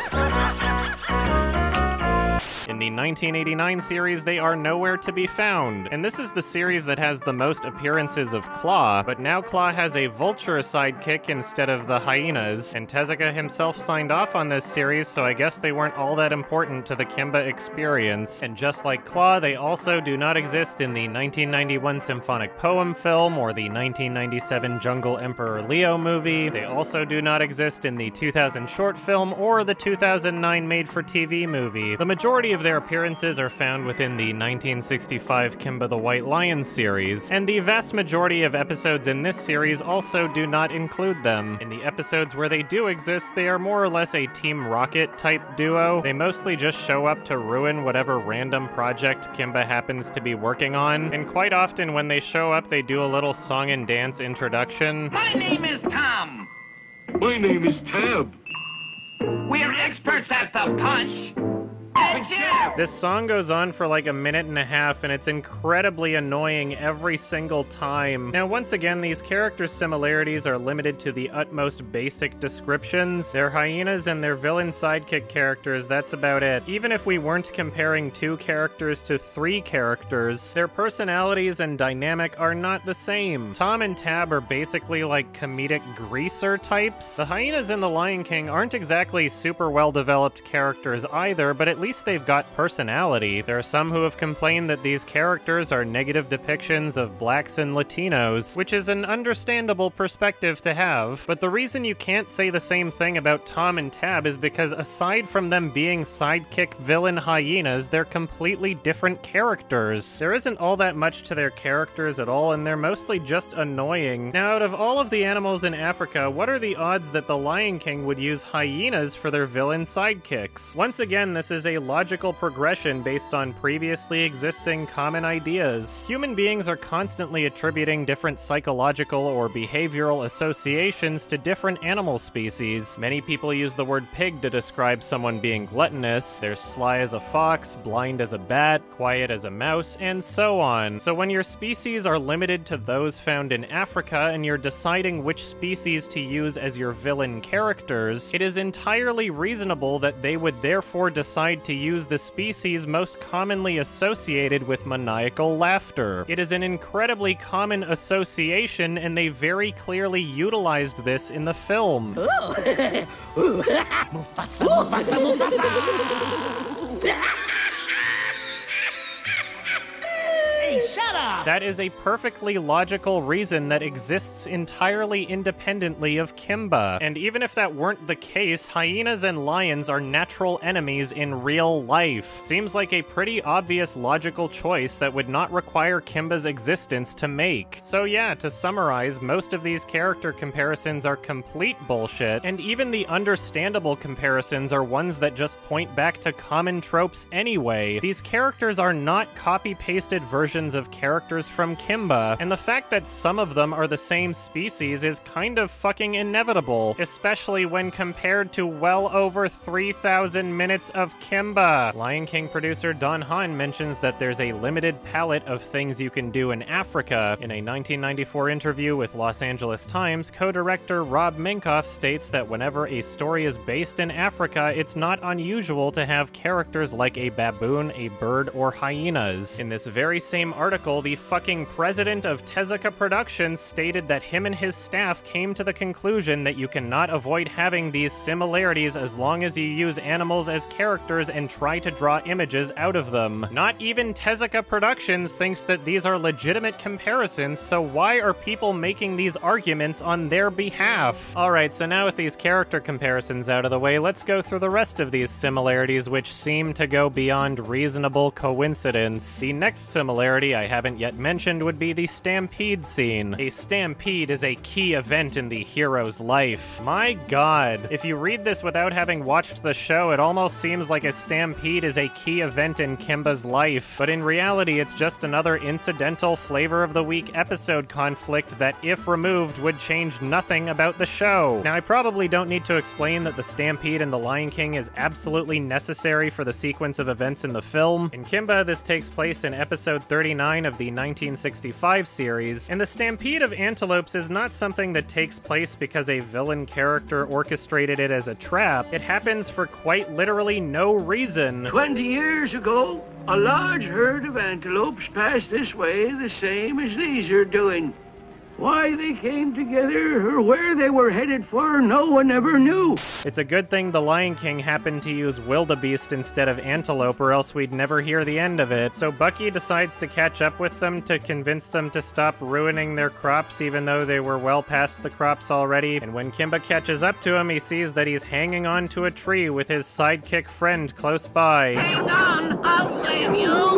In the 1989 series, they are nowhere to be found, and this is the series that has the most appearances of Claw, but now Claw has a vulture sidekick instead of the hyenas, and Tezuka himself signed off on this series, so I guess they weren't all that important to the Kimba experience. And just like Claw, they also do not exist in the 1991 symphonic poem film or the 1997 Jungle Emperor Leo movie. They also do not exist in the 2000 short film or the 2009 made-for-TV movie. The majority of their appearances are found within the 1965 Kimba the White Lion series, and the vast majority of episodes in this series also do not include them. In the episodes where they do exist, they are more or less a Team Rocket type duo. They mostly just show up to ruin whatever random project Kimba happens to be working on, and quite often when they show up, they do a little song and dance introduction. My name is Tom. My name is Tab. We're experts at the punch. This song goes on for like a minute and a half, and it's incredibly annoying every single time. Now, once again, these character similarities are limited to the utmost basic descriptions. They're hyenas and their villain sidekick characters, that's about it. Even if we weren't comparing 2 characters to 3 characters, their personalities and dynamic are not the same. Tom and Tab are basically like comedic greaser types. The hyenas in The Lion King aren't exactly super well-developed characters either, but at least they've got personality. There are some who have complained that these characters are negative depictions of blacks and Latinos, which is an understandable perspective to have. But the reason you can't say the same thing about Tom and Tab is because aside from them being sidekick villain hyenas, they're completely different characters. There isn't all that much to their characters at all, and they're mostly just annoying. Now, out of all of the animals in Africa, what are the odds that the Lion King would use hyenas for their villain sidekicks? Once again, this is a logical logical progression based on previously existing common ideas. Human beings are constantly attributing different psychological or behavioral associations to different animal species. Many people use the word pig to describe someone being gluttonous. They're sly as a fox, blind as a bat, quiet as a mouse, and so on. So when your species are limited to those found in Africa and you're deciding which species to use as your villain characters, it is entirely reasonable that they would therefore decide to use the species most commonly associated with maniacal laughter. It is an incredibly common association, and they very clearly utilized this in the film. Mufasa, Mufasa, Mufasa! Shut up! That is a perfectly logical reason that exists entirely independently of Kimba. And even if that weren't the case, hyenas and lions are natural enemies in real life. Seems like a pretty obvious logical choice that would not require Kimba's existence to make. So yeah, to summarize, most of these character comparisons are complete bullshit, and even the understandable comparisons are ones that just point back to common tropes anyway. These characters are not copy-pasted versions of characters from Kimba, and the fact that some of them are the same species is kind of fucking inevitable, especially when compared to well over 3,000 minutes of Kimba. Lion King producer Don Hahn mentions that there's a limited palette of things you can do in Africa. In a 1994 interview with Los Angeles Times, co-director Rob Minkoff states that whenever a story is based in Africa, it's not unusual to have characters like a baboon, a bird, or hyenas. In this very same article, the fucking president of Tezuka Productions stated that him and his staff came to the conclusion that you cannot avoid having these similarities as long as you use animals as characters and try to draw images out of them. Not even Tezuka Productions thinks that these are legitimate comparisons, so why are people making these arguments on their behalf? Alright, so now with these character comparisons out of the way, let's go through the rest of these similarities which seem to go beyond reasonable coincidence. The next similarity I haven't yet mentioned would be the stampede scene. A stampede is a key event in the hero's life. My god, if you read this without having watched the show, it almost seems like a stampede is a key event in Kimba's life, but in reality it's just another incidental flavor of the week episode conflict that, if removed, would change nothing about the show. Now, I probably don't need to explain that the stampede in The Lion King is absolutely necessary for the sequence of events in the film. In Kimba, this takes place in episode 39 of the 1965 series, and the stampede of antelopes is not something that takes place because a villain character orchestrated it as a trap. It happens for quite literally no reason. 20 years ago, a large herd of antelopes passed this way the same as these are doing. Why they came together or where they were headed for, no one ever knew. It's a good thing The Lion King happened to use wildebeest instead of antelope, or else we'd never hear the end of it. So Bucky decides to catch up with them to convince them to stop ruining their crops, even though they were well past the crops already. And when Kimba catches up to him, he sees that he's hanging on to a tree with his sidekick friend close by. Hang on, I'll save you!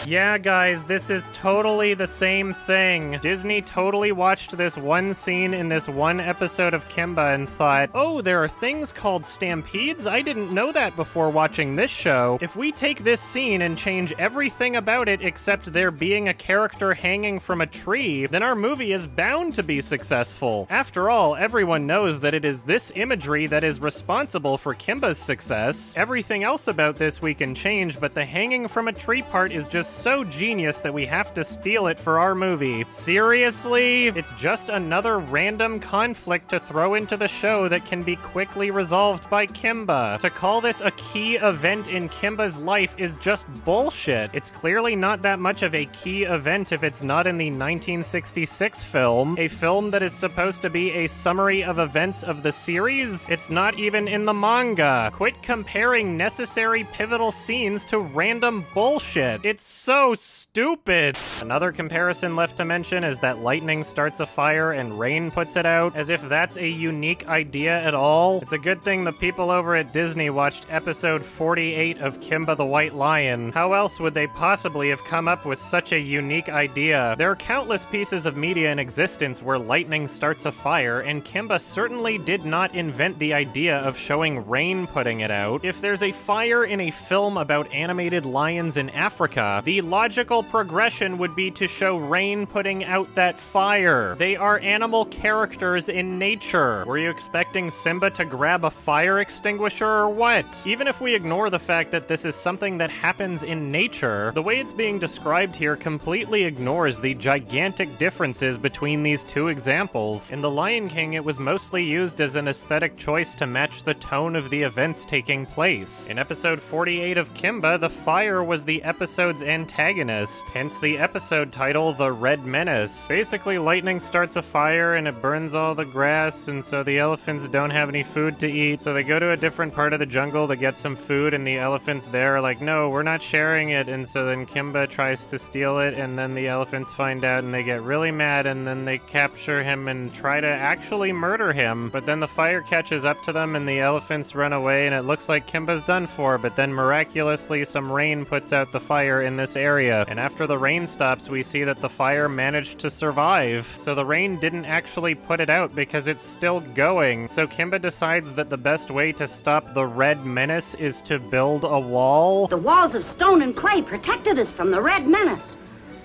Yeah, guys, this is totally the same thing. Disney totally watched this one scene in this one episode of Kimba and thought, oh, there are things called stampedes? I didn't know that before watching this show. If we take this scene and change everything about it except there being a character hanging from a tree, then our movie is bound to be successful. After all, everyone knows that it is this imagery that is responsible for Kimba's success. Everything else about this we can change, but the hanging from a tree part is just so genius that we have to steal it for our movie. Seriously? It's just another random conflict to throw into the show that can be quickly resolved by Kimba. To call this a key event in Kimba's life is just bullshit. It's clearly not that much of a key event if it's not in the 1966 film, a film that is supposed to be a summary of events of the series. It's not even in the manga. Quit comparing necessary pivotal scenes to random bullshit. It's so stupid. Another comparison left to mention is that lightning starts a fire and rain puts it out, as if that's a unique idea at all. It's a good thing the people over at Disney watched episode 48 of Kimba the White Lion. How else would they possibly have come up with such a unique idea? There are countless pieces of media in existence where lightning starts a fire, and Kimba certainly did not invent the idea of showing rain putting it out. If there's a fire in a film about animated lions in Africa, the logical progression would be to show rain putting out that fire. They are animal characters in nature. Were you expecting Simba to grab a fire extinguisher or what? Even if we ignore the fact that this is something that happens in nature, the way it's being described here completely ignores the gigantic differences between these two examples. In The Lion King, it was mostly used as an aesthetic choice to match the tone of the events taking place. In episode 48 of Kimba, the fire was the episode's antagonist, hence the episode title, The Red Menace. Basically, lightning starts a fire and it burns all the grass, and so the elephants don't have any food to eat, so they go to a different part of the jungle to get some food, and the elephants there are like, no, we're not sharing it, and so then Kimba tries to steal it, and then the elephants find out and they get really mad, and then they capture him and try to actually murder him, but then the fire catches up to them and the elephants run away, and it looks like Kimba's done for, but then miraculously some rain puts out the fire in this area, and after the rain stops, we see that the fire managed to survive. So the rain didn't actually put it out because it's still going. So Kimba decides that the best way to stop the Red Menace is to build a wall. The walls of stone and clay protected us from the Red Menace.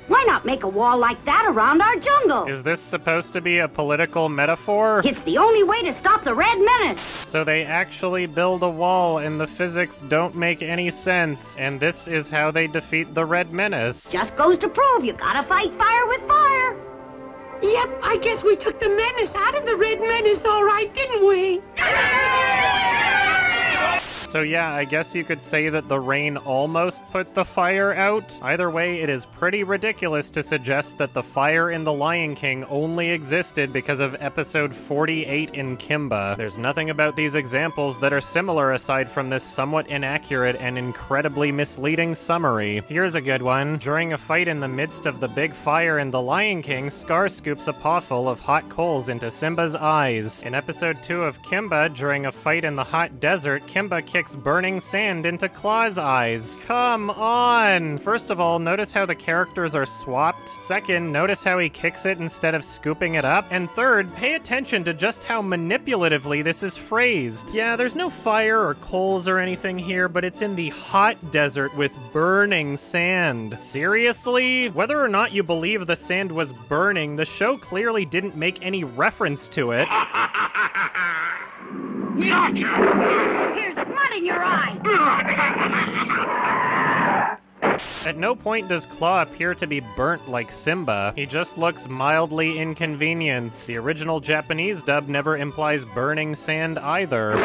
Why not make a wall like that around our jungle? Is this supposed to be a political metaphor? It's the only way to stop the Red Menace. So they actually build a wall and the physics don't make any sense, and this is how they defeat the Red Menace. Just goes to prove you gotta fight fire with fire. Yep, I guess we took the menace out of the Red Menace all right, didn't we? So yeah, I guess you could say that the rain almost put the fire out. Either way, it is pretty ridiculous to suggest that the fire in The Lion King only existed because of episode 48 in Kimba. There's nothing about these examples that are similar aside from this somewhat inaccurate and incredibly misleading summary. Here's a good one. During a fight in the midst of the big fire in The Lion King, Scar scoops a pawful of hot coals into Simba's eyes. In episode 2 of Kimba, during a fight in the hot desert, Kimba kicks burning sand into Claw's eyes. Come on! First of all, notice how the characters are swapped. Second, notice how he kicks it instead of scooping it up. And third, pay attention to just how manipulatively this is phrased. Yeah, there's no fire or coals or anything here, but it's in the hot desert with burning sand. Seriously? Whether or not you believe the sand was burning, the show clearly didn't make any reference to it. Here's mud in your eye. At no point does Claw appear to be burnt like Simba. He just looks mildly inconvenienced. The original Japanese dub never implies burning sand either.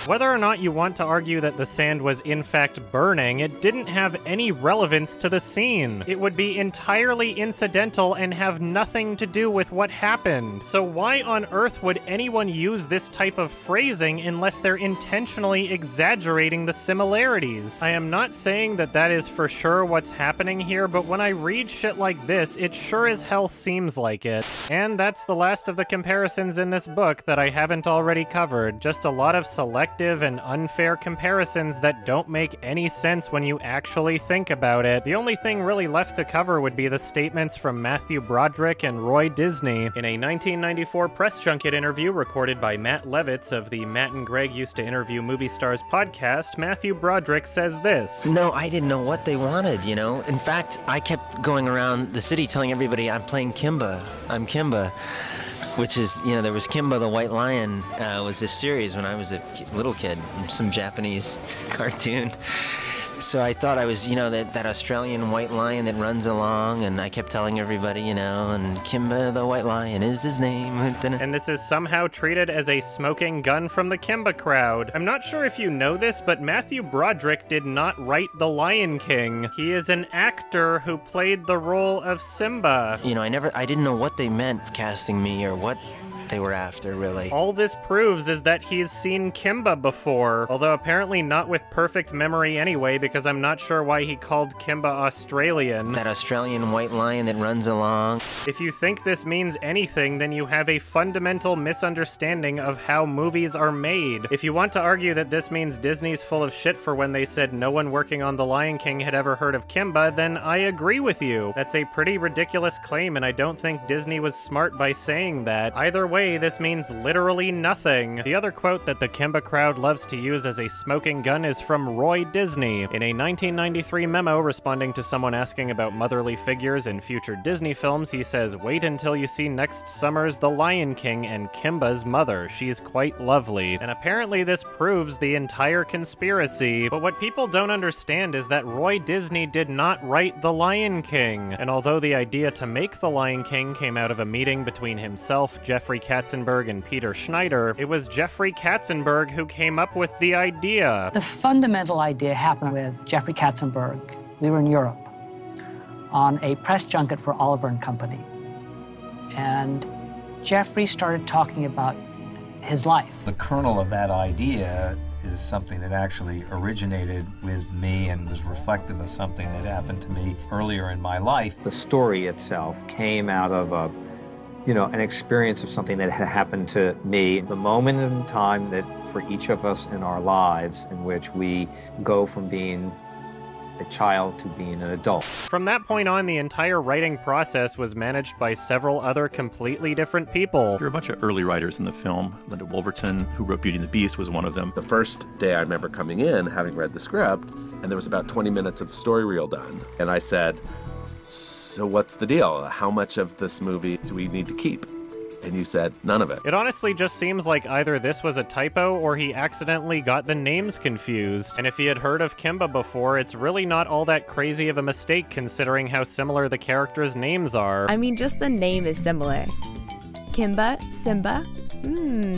Whether or not you want to argue that the sand was in fact burning, it didn't have any relevance to the scene. It would be entirely incidental and have nothing to do with what happened. So why on earth would anyone use this type of phrasing unless they're intentionally exaggerating the similarities? I am not saying that that is for sure what's happening here, but when I read shit like this, it sure as hell seems like it. And that's the last of the comparisons in this book that I haven't already covered. Just a lot of selective and unfair comparisons that don't make any sense when you actually think about it. The only thing really left to cover would be the statements from Matthew Broderick and Roy Disney. In a 1994 press junket interview recorded by Matt Levitz of the Matt and Greg Used to Interview Movie Stars podcast, Matthew Broderick says this. No, I didn't know what they wanted, you know? In fact, I kept going around the city telling everybody I'm playing Kimba. I'm Kimba. Which is, you know, there was Kimba the White Lion, was this series when I was a little kid, some Japanese cartoon. So I thought I was, you know, that Australian white lion that runs along, and I kept telling everybody, you know, and Kimba the White Lion is his name. And this is somehow treated as a smoking gun from the Kimba crowd. I'm not sure if you know this, but Matthew Broderick did not write The Lion King. He is an actor who played the role of Simba. You know, I didn't know what they meant casting me or what they were after, really. All this proves is that he's seen Kimba before, although apparently not with perfect memory anyway, because I'm not sure why he called Kimba Australian. That Australian white lion that runs along. If you think this means anything, then you have a fundamental misunderstanding of how movies are made. If you want to argue that this means Disney's full of shit for when they said no one working on The Lion King had ever heard of Kimba, then I agree with you. That's a pretty ridiculous claim, and I don't think Disney was smart by saying that. Either way, this means literally nothing. The other quote that the Kimba crowd loves to use as a smoking gun is from Roy Disney. In a 1993 memo responding to someone asking about motherly figures in future Disney films, he says, "Wait until you see next summer's The Lion King and Kimba's mother. She's quite lovely." And apparently this proves the entire conspiracy. But what people don't understand is that Roy Disney did not write The Lion King. And although the idea to make The Lion King came out of a meeting between himself, Jeffrey Katzenberg, and Peter Schneider, it was Jeffrey Katzenberg who came up with the idea. The fundamental idea happened with Jeffrey Katzenberg. We were in Europe on a press junket for Oliver and Company. And Jeffrey started talking about his life. The kernel of that idea is something that actually originated with me and was reflective of something that happened to me earlier in my life. The story itself came out of an experience of something that had happened to me, the moment in time that for each of us in our lives in which we go from being a child to being an adult. From that point on, the entire writing process was managed by several other completely different people. There were a bunch of early writers in the film. Linda Wolverton, who wrote Beauty and the Beast, was one of them. The first day I remember coming in, having read the script, and there was about 20 minutes of story reel done. And I said, "So what's the deal? How much of this movie do we need to keep?" And you said, "None of it." It honestly just seems like either this was a typo or he accidentally got the names confused. And if he had heard of Kimba before, it's really not all that crazy of a mistake considering how similar the characters' names are. I mean, just the name is similar. Kimba Simba?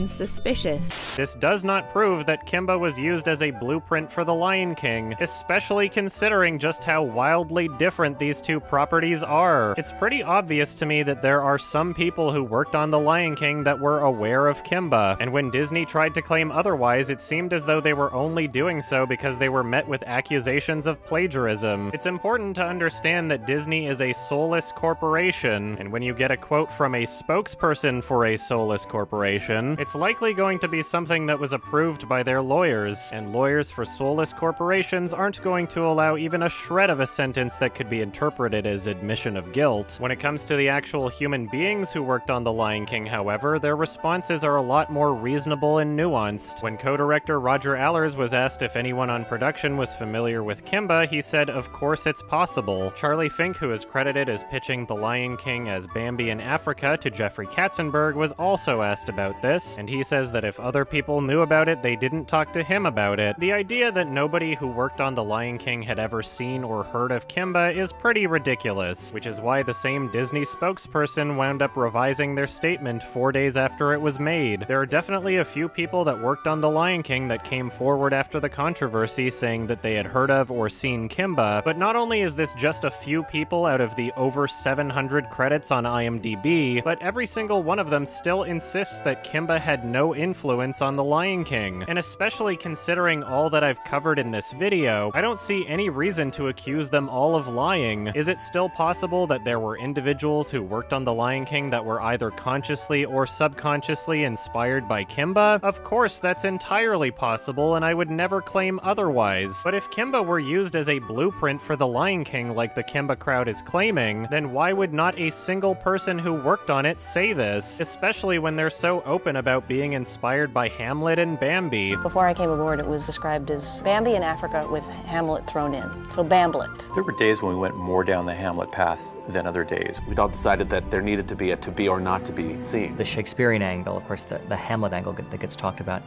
Suspicious. This does not prove that Kimba was used as a blueprint for The Lion King, especially considering just how wildly different these two properties are. It's pretty obvious to me that there are some people who worked on The Lion King that were aware of Kimba, and when Disney tried to claim otherwise, it seemed as though they were only doing so because they were met with accusations of plagiarism. It's important to understand that Disney is a soulless corporation, and when you get a quote from a spokesperson for a soulless corporation, it's likely going to be something that was approved by their lawyers, and lawyers for soulless corporations aren't going to allow even a shred of a sentence that could be interpreted as admission of guilt. When it comes to the actual human beings who worked on The Lion King, however, their responses are a lot more reasonable and nuanced. When co-director Roger Allers was asked if anyone on production was familiar with Kimba, he said, "Of course it's possible." Charlie Fink, who is credited as pitching The Lion King as Bambi in Africa to Jeffrey Katzenberg, was also asked about this, and he says that if other people knew about it, they didn't talk to him about it. The idea that nobody who worked on The Lion King had ever seen or heard of Kimba is pretty ridiculous, which is why the same Disney spokesperson wound up revising their statement 4 days after it was made. There are definitely a few people that worked on The Lion King that came forward after the controversy saying that they had heard of or seen Kimba, but not only is this just a few people out of the over 700 credits on IMDb, but every single one of them still insists that Kimba had no influence on The Lion King. And especially considering all that I've covered in this video, I don't see any reason to accuse them all of lying. Is it still possible that there were individuals who worked on The Lion King that were either consciously or subconsciously inspired by Kimba? Of course, that's entirely possible, and I would never claim otherwise. But if Kimba were used as a blueprint for The Lion King like the Kimba crowd is claiming, then why would not a single person who worked on it say this? Especially when they're so open about being inspired by Hamlet and Bambi. Before I came aboard, it was described as Bambi in Africa with Hamlet thrown in, so Bamblet. There were days when we went more down the Hamlet path than other days. We'd all decided that there needed to be a to be or not to be scene. The Shakespearean angle, of course, the Hamlet angle that gets talked about.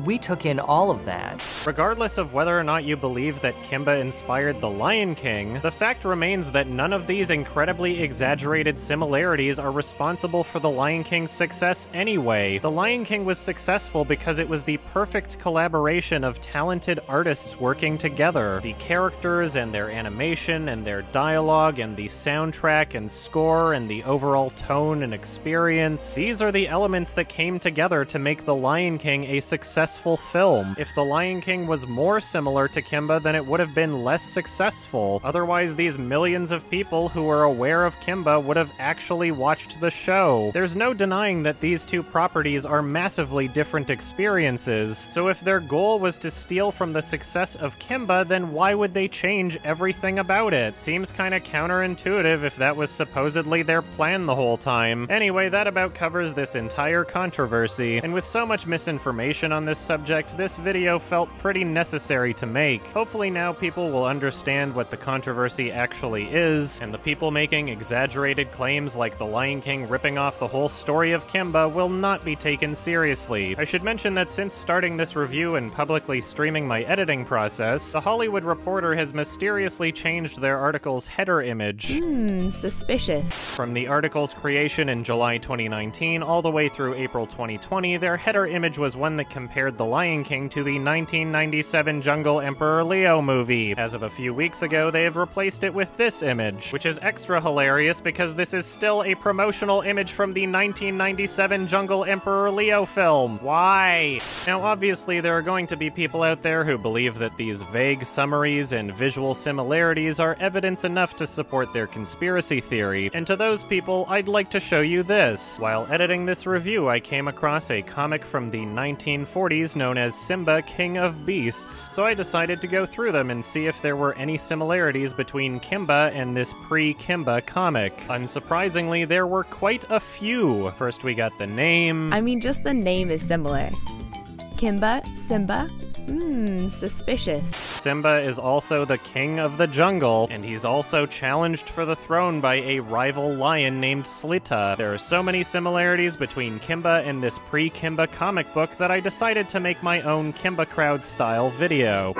we took in all of that. Regardless of whether or not you believe that Kimba inspired The Lion King, the fact remains that none of these incredibly exaggerated similarities are responsible for The Lion King's success anyway. The Lion King was successful because it was the perfect collaboration of talented artists working together. The characters and their animation and their dialogue and the soundtrack and score and the overall tone and experience, these are the elements that came together to make The Lion King a successful film. If The Lion King was more similar to Kimba, then it would have been less successful. Otherwise, these millions of people who were aware of Kimba would have actually watched the show. There's no denying that these two properties are massively different experiences, so if their goal was to steal from the success of Kimba, then why would they change everything about it? Seems kinda counterintuitive if that was supposedly their plan the whole time. Anyway, that about covers this entire controversy, and with so much misinformation on this subject, this video felt pretty necessary to make. Hopefully now people will understand what the controversy actually is, and the people making exaggerated claims like The Lion King ripping off the whole story of Kimba will not be taken seriously. I should mention that since starting this review and publicly streaming my editing process, The Hollywood Reporter has mysteriously changed their article's header image. Suspicious. From the article's creation in July 2019 all the way through April 2020, their header image was one that compared The Lion King to the 1997 Jungle Emperor Leo movie. As of a few weeks ago, they have replaced it with this image, which is extra hilarious because this is still a promotional image from the 1997 Jungle Emperor Leo film. Why? Now, obviously, there are going to be people out there who believe that these vague summaries and visual similarities are evidence enough to support their conspiracy theory, and to those people, I'd like to show you this. While editing this review, I came across a comic from the 1940s known as Simba, King of Beasts, so I decided to go through them and see if there were any similarities between Kimba and this pre-Kimba comic. Unsurprisingly, there were quite a few. First we got the name. I mean, just the name is similar. Kimba Simba? Suspicious. Simba is also the king of the jungle, and he's also challenged for the throne by a rival lion named Slita. There are so many similarities between Kimba and this pre-Kimba comic book that I decided to make my own Kimba crowd style video.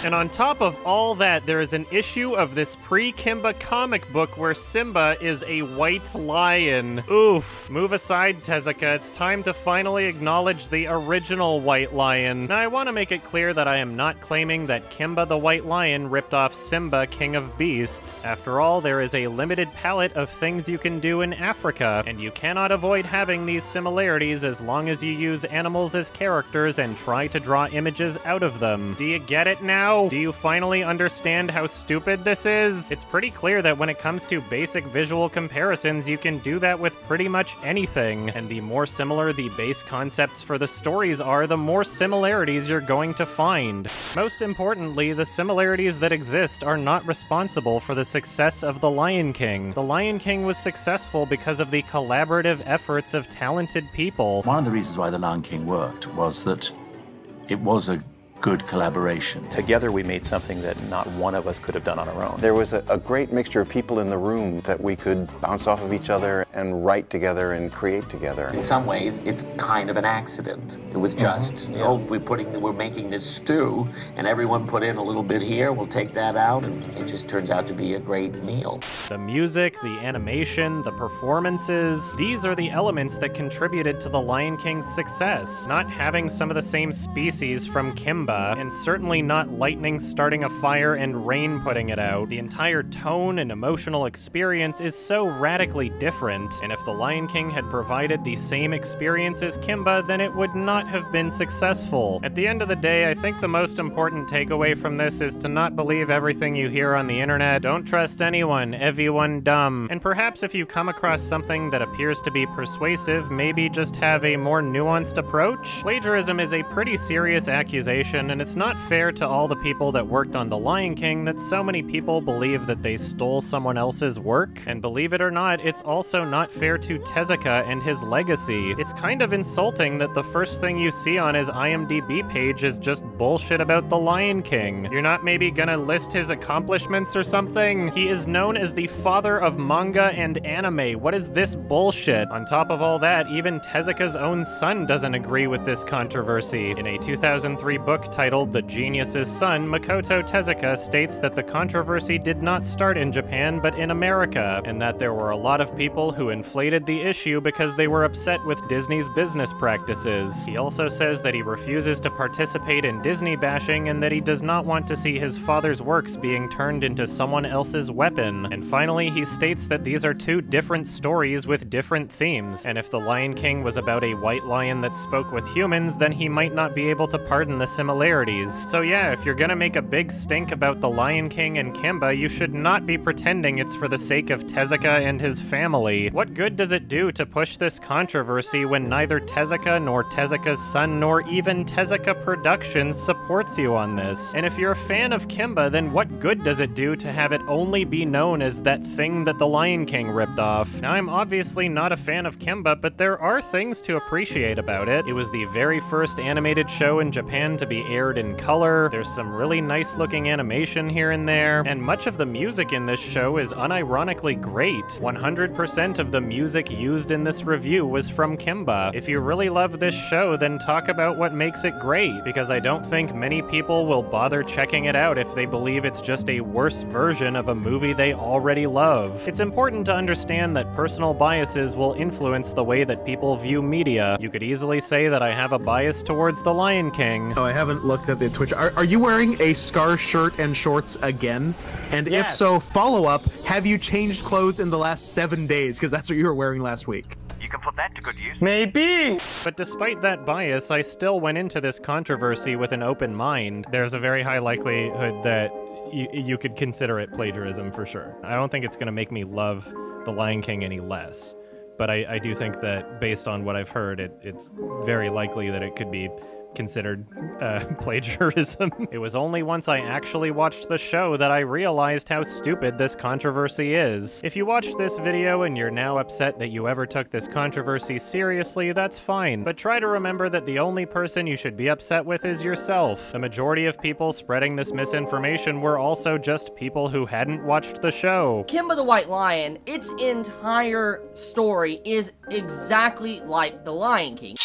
And on top of all that, there is an issue of this pre-Kimba comic book where Simba is a white lion. Oof. Move aside, Tezuka. It's time to finally acknowledge the original white lion. Now, I want to make it clear that I am not claiming that Kimba the White Lion ripped off Simba, King of Beasts. After all, there is a limited palette of things you can do in Africa, and you cannot avoid having these similarities as long as you use animals as characters and try to draw images out of them. Do you get it now? Do you finally understand how stupid this is? It's pretty clear that when it comes to basic visual comparisons, you can do that with pretty much anything, and the more similar the base concepts for the stories are, the more similarities you're going to find. Most importantly, the similarities that exist are not responsible for the success of The Lion King. The Lion King was successful because of the collaborative efforts of talented people. One of the reasons why The Lion King worked was that it was a good collaboration. Together we made something that not one of us could have done on our own. There was a great mixture of people in the room that we could bounce off of each other and write together and create together. In some ways, it's kind of an accident. It was just, oh, we're making this stew, and everyone put in a little bit here, we'll take that out, and it just turns out to be a great meal. The music, the animation, the performances, these are the elements that contributed to The Lion King's success. Not having some of the same species from Kimba, and certainly not lightning starting a fire and rain putting it out. The entire tone and emotional experience is so radically different, and if The Lion King had provided the same experience as Kimba, then it would not have been successful. At the end of the day, I think the most important takeaway from this is to not believe everything you hear on the internet. Don't trust anyone, everyone dumb. And perhaps if you come across something that appears to be persuasive, maybe just have a more nuanced approach. Plagiarism is a pretty serious accusation, and it's not fair to all the people that worked on The Lion King that so many people believe that they stole someone else's work. And believe it or not, it's also not fair to Tezuka and his legacy. It's kind of insulting that the first thing you see on his IMDb page is just bullshit about The Lion King. You're not maybe gonna list his accomplishments or something? He is known as the father of manga and anime. What is this bullshit? On top of all that, even Tezuka's own son doesn't agree with this controversy. In a 2003 book titled The Genius's Son, Makoto Tezuka states that the controversy did not start in Japan but in America, and that there were a lot of people who inflated the issue because they were upset with Disney's business practices. He also says that he refuses to participate in Disney bashing and that he does not want to see his father's works being turned into someone else's weapon. And finally, he states that these are two different stories with different themes, and if The Lion King was about a white lion that spoke with humans, then he might not be able to pardon the similarities. So yeah, if you're gonna make a big stink about The Lion King and Kimba, you should not be pretending it's for the sake of Tezuka and his family. What good does it do to push this controversy when neither Tezuka nor Tezuka's son nor even Tezuka Productions supports you on this? And if you're a fan of Kimba, then what good does it do to have it only be known as that thing that The Lion King ripped off? Now, I'm obviously not a fan of Kimba, but there are things to appreciate about it. It was the very first animated show in Japan to be aired in color, there's some really nice looking animation here and there, and much of the music in this show is unironically great. 100% of the music used in this review was from Kimba. If you really love this show, then talk about what makes it great, because I don't think many people will bother checking it out if they believe it's just a worse version of a movie they already love. It's important to understand that personal biases will influence the way that people view media. You could easily say that I have a bias towards The Lion King. I have haven't looked at the Twitch. Are you wearing a Scar shirt and shorts again? And Yes. if so, follow up, have you changed clothes in the last 7 days? Because that's what you were wearing last week. You can put that to good use. Maybe! But despite that bias, I still went into this controversy with an open mind. There's a very high likelihood that you could consider it plagiarism for sure. I don't think it's going to make me love The Lion King any less. But I do think that based on what I've heard, it's very likely that it could be considered plagiarism. It was only once I actually watched the show that I realized how stupid this controversy is. If you watched this video and you're now upset that you ever took this controversy seriously, that's fine. But try to remember that the only person you should be upset with is yourself. The majority of people spreading this misinformation were also just people who hadn't watched the show. Kimba the White Lion, its entire story is exactly like The Lion King.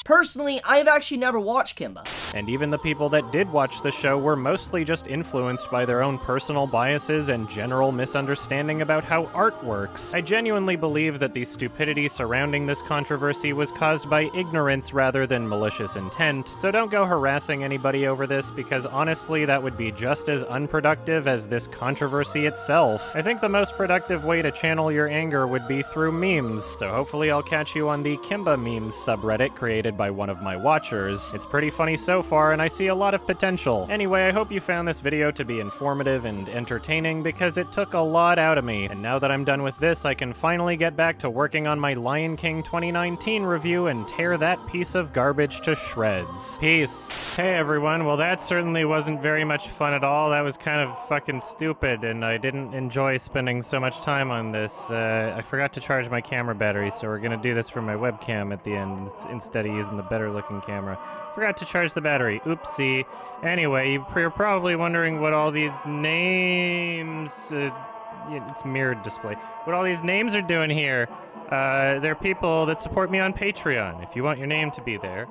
Personally, I've actually never watched Kimba. And even the people that did watch the show were mostly just influenced by their own personal biases and general misunderstanding about how art works. I genuinely believe that the stupidity surrounding this controversy was caused by ignorance rather than malicious intent, so don't go harassing anybody over this because honestly that would be just as unproductive as this controversy itself. I think the most productive way to channel your anger would be through memes, so hopefully I'll catch you on the Kimba memes subreddit created by one of my watchers. It's pretty funny so far, and I see a lot of potential. Anyway, I hope you found this video to be informative and entertaining because it took a lot out of me. And now that I'm done with this, I can finally get back to working on my Lion King 2019 review and tear that piece of garbage to shreds. Peace. Hey everyone, well that certainly wasn't very much fun at all. That was kind of fucking stupid, and I didn't enjoy spending so much time on this. I forgot to charge my camera battery, so we're gonna do this from my webcam at the end instead of using the better looking camera. Forgot to charge the battery. Oopsie. Anyway, you're probably wondering what all these names... it's mirrored display. What all these names are doing here. They're people that support me on Patreon. If you want your name to be there,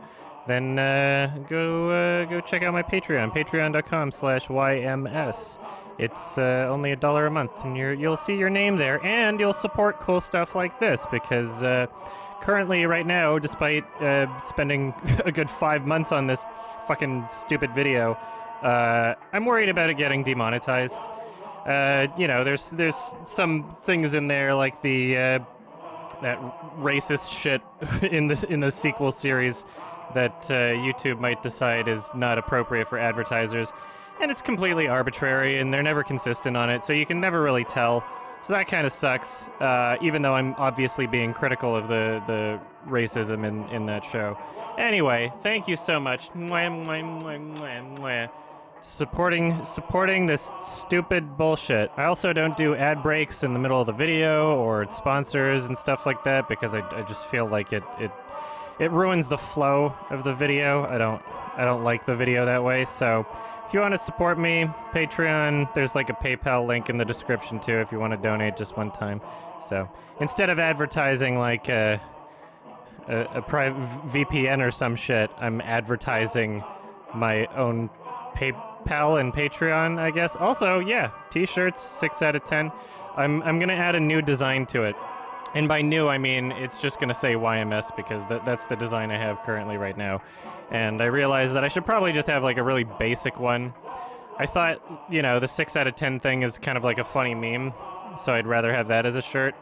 then go check out my Patreon. Patreon.com/YMS. It's only $1 a month, and you'll see your name there, and you'll support cool stuff like this because... currently, right now, despite spending a good 5 months on this fucking stupid video, I'm worried about it getting demonetized. You know, there's some things in there like the that racist shit in the sequel series that YouTube might decide is not appropriate for advertisers, and it's completely arbitrary, and they're never consistent on it, so you can never really tell. So that kind of sucks, even though I'm obviously being critical of the racism in that show. Anyway, thank you so much. Supporting this stupid bullshit. I also don't do ad breaks in the middle of the video or sponsors and stuff like that because I just feel like it ruins the flow of the video. I don't like the video that way, so... If you want to support me, Patreon, there's like a PayPal link in the description too if you want to donate just one time. So instead of advertising like a private VPN or some shit, I'm advertising my own PayPal and Patreon, I guess. Also, yeah, t-shirts, 6 out of 10. I'm gonna add a new design to it. And by new, I mean it's just going to say YMS because that's the design I have currently right now. And I realized that I should probably just have like a really basic one. I thought, you know, the 6 out of 10 thing is kind of like a funny meme, so I'd rather have that as a shirt.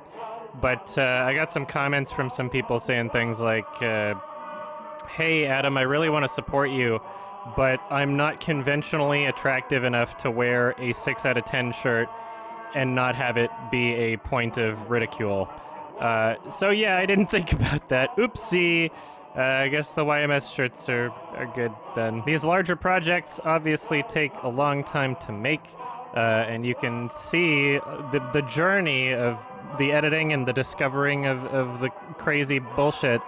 But I got some comments from some people saying things like, hey Adam, I really want to support you, but I'm not conventionally attractive enough to wear a 6 out of 10 shirt and not have it be a point of ridicule. So yeah, I didn't think about that. Oopsie. I guess the YMS shirts are good then. These larger projects obviously take a long time to make, and you can see the journey of the editing and the discovering of the crazy bullshit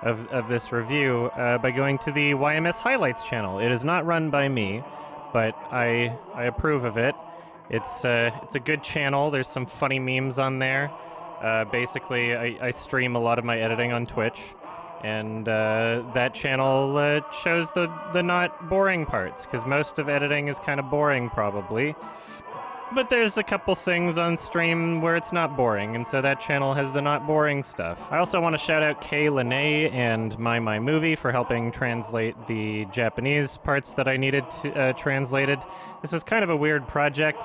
of this review by going to the YMS Highlights channel. It is not run by me, but I approve of it. It's a good channel. There's some funny memes on there. Basically, I stream a lot of my editing on Twitch, and that channel shows the not boring parts, because most of editing is kind of boring, probably. But there's a couple things on stream where it's not boring, and so that channel has the not boring stuff. I also want to shout out Kay Lene and My Movie for helping translate the Japanese parts that I needed translated. This was kind of a weird project,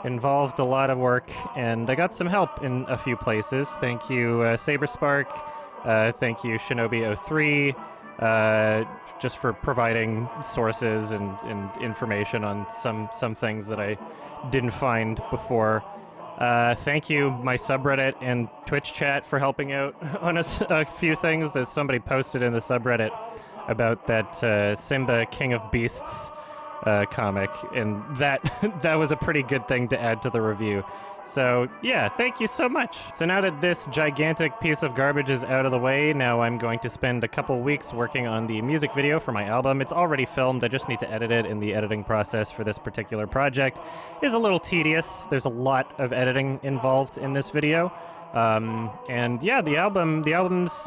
involved a lot of work, and I got some help in a few places. Thank you, Saberspark. Thank you, Shinobi03. Just for providing sources and information on some things that I didn't find before. Thank you, my subreddit and Twitch chat for helping out on a few things that somebody posted in the subreddit about that Simba King of Beasts comic, and that was a pretty good thing to add to the review. So yeah, thank you so much. So now that this gigantic piece of garbage is out of the way, now I'm going to spend a couple weeks working on the music video for my album. It's already filmed, I just need to edit it, and the editing process for this particular project is a little tedious. There's a lot of editing involved in this video. And yeah, the album's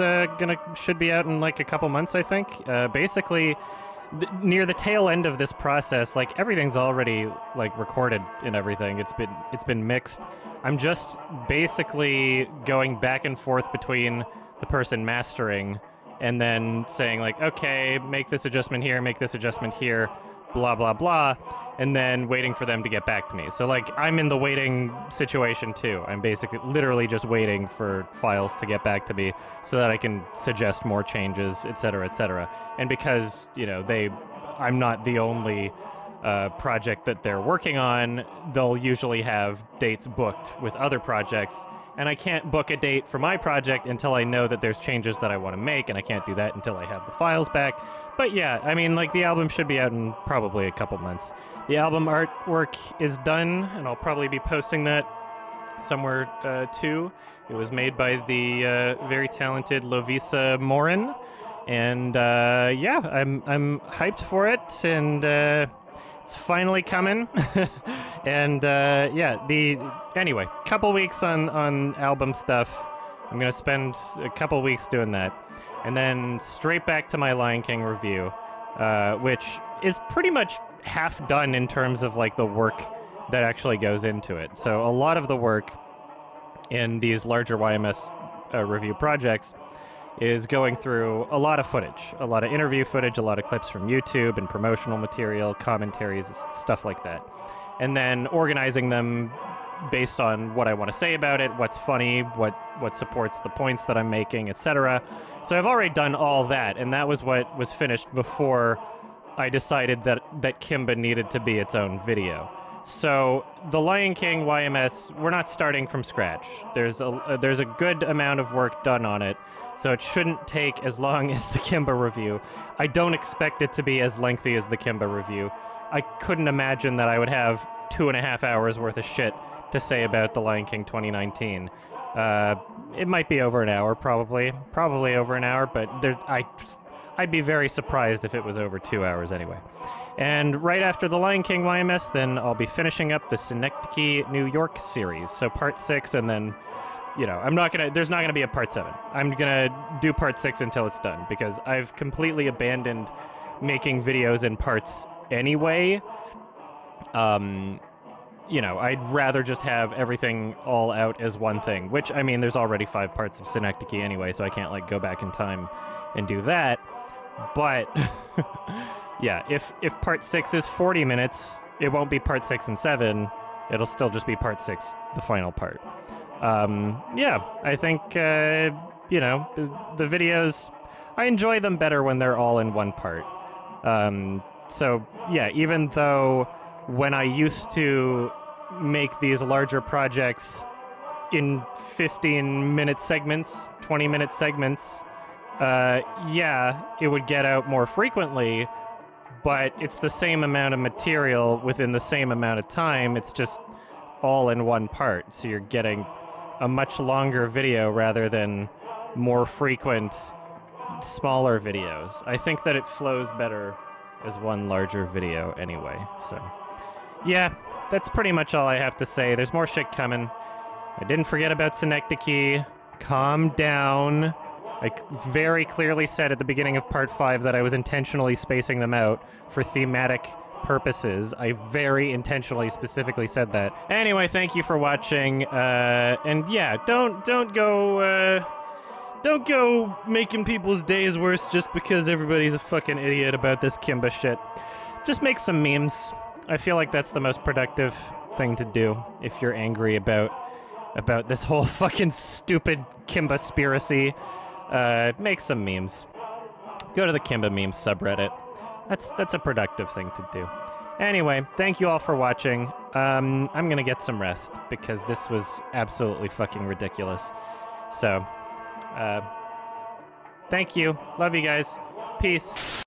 should be out in like a couple months, I think. Basically, near the tail end of this process, like everything's already like recorded and everything. It's been mixed. I'm just basically going back and forth between the person mastering and then saying like, okay, make this adjustment here, make this adjustment here, blah blah blah, and then waiting for them to get back to me. So like I'm in the waiting situation too. I'm basically literally just waiting for files to get back to me so that I can suggest more changes, etc., etc. And because, you know, I'm not the only project that they're working on, they'll usually have dates booked with other projects, and I can't book a date for my project until I know that there's changes that I want to make, and I can't do that until I have the files back. But yeah, I mean, like, the album should be out in probably a couple months. The album artwork is done, and I'll probably be posting that somewhere too. It was made by the very talented Lovisa Morin, and yeah, I'm hyped for it, and it's finally coming. And yeah, anyway, couple weeks on album stuff. I'm gonna spend a couple weeks doing that, and then straight back to my Lion King review, which is pretty much half done in terms of like the work that actually goes into it. So a lot of the work in these larger YMS review projects is going through a lot of footage, a lot of interview footage, a lot of clips from YouTube and promotional material, commentaries, stuff like that. And then organizing them based on what I want to say about it, what's funny, what supports the points that I'm making, etc. So I've already done all that, and that was what was finished before I decided that Kimba needed to be its own video. So the Lion King YMS, we're not starting from scratch. There's a good amount of work done on it, so it shouldn't take as long as the Kimba review. I don't expect it to be as lengthy as the Kimba review. I couldn't imagine that I would have 2.5 hours worth of shit to say about the Lion King 2019. It might be over an hour, probably over an hour, but I'd be very surprised if it was over 2 hours anyway. And right after the Lion King YMS, then I'll be finishing up the Synecdoche New York series. So part 6, and then, you know, there's not gonna be a part 7. I'm gonna do part 6 until it's done, because I've completely abandoned making videos in parts anyway. You know, I'd rather just have everything all out as one thing, which, I mean, there's already 5 parts of Synecdoche anyway, so I can't, like, go back in time and do that. But yeah, if part 6 is 40 minutes, it won't be part 6 and 7. It'll still just be part 6, the final part. Yeah, I think, you know, the videos, I enjoy them better when they're all in one part. So, yeah, even though when I used to make these larger projects in 15-minute segments, 20-minute segments, yeah, it would get out more frequently, but it's the same amount of material within the same amount of time. It's just all in one part, so you're getting a much longer video rather than more frequent, smaller videos. I think that it flows better as one larger video anyway, so yeah, that's pretty much all I have to say. There's more shit coming. I didn't forget about Synecdoche. Calm down. I very clearly said at the beginning of part 5 that I was intentionally spacing them out for thematic purposes. I very intentionally, specifically said that. Anyway, thank you for watching, and yeah, don't go making people's days worse just because everybody's a fucking idiot about this Kimba shit. Just make some memes. I feel like that's the most productive thing to do if you're angry about this whole fucking stupid Kimba-spiracy. Make some memes. Go to the Kimba memes subreddit. That's a productive thing to do. Anyway, thank you all for watching. I'm gonna get some rest because this was absolutely fucking ridiculous. So, thank you. Love you guys. Peace.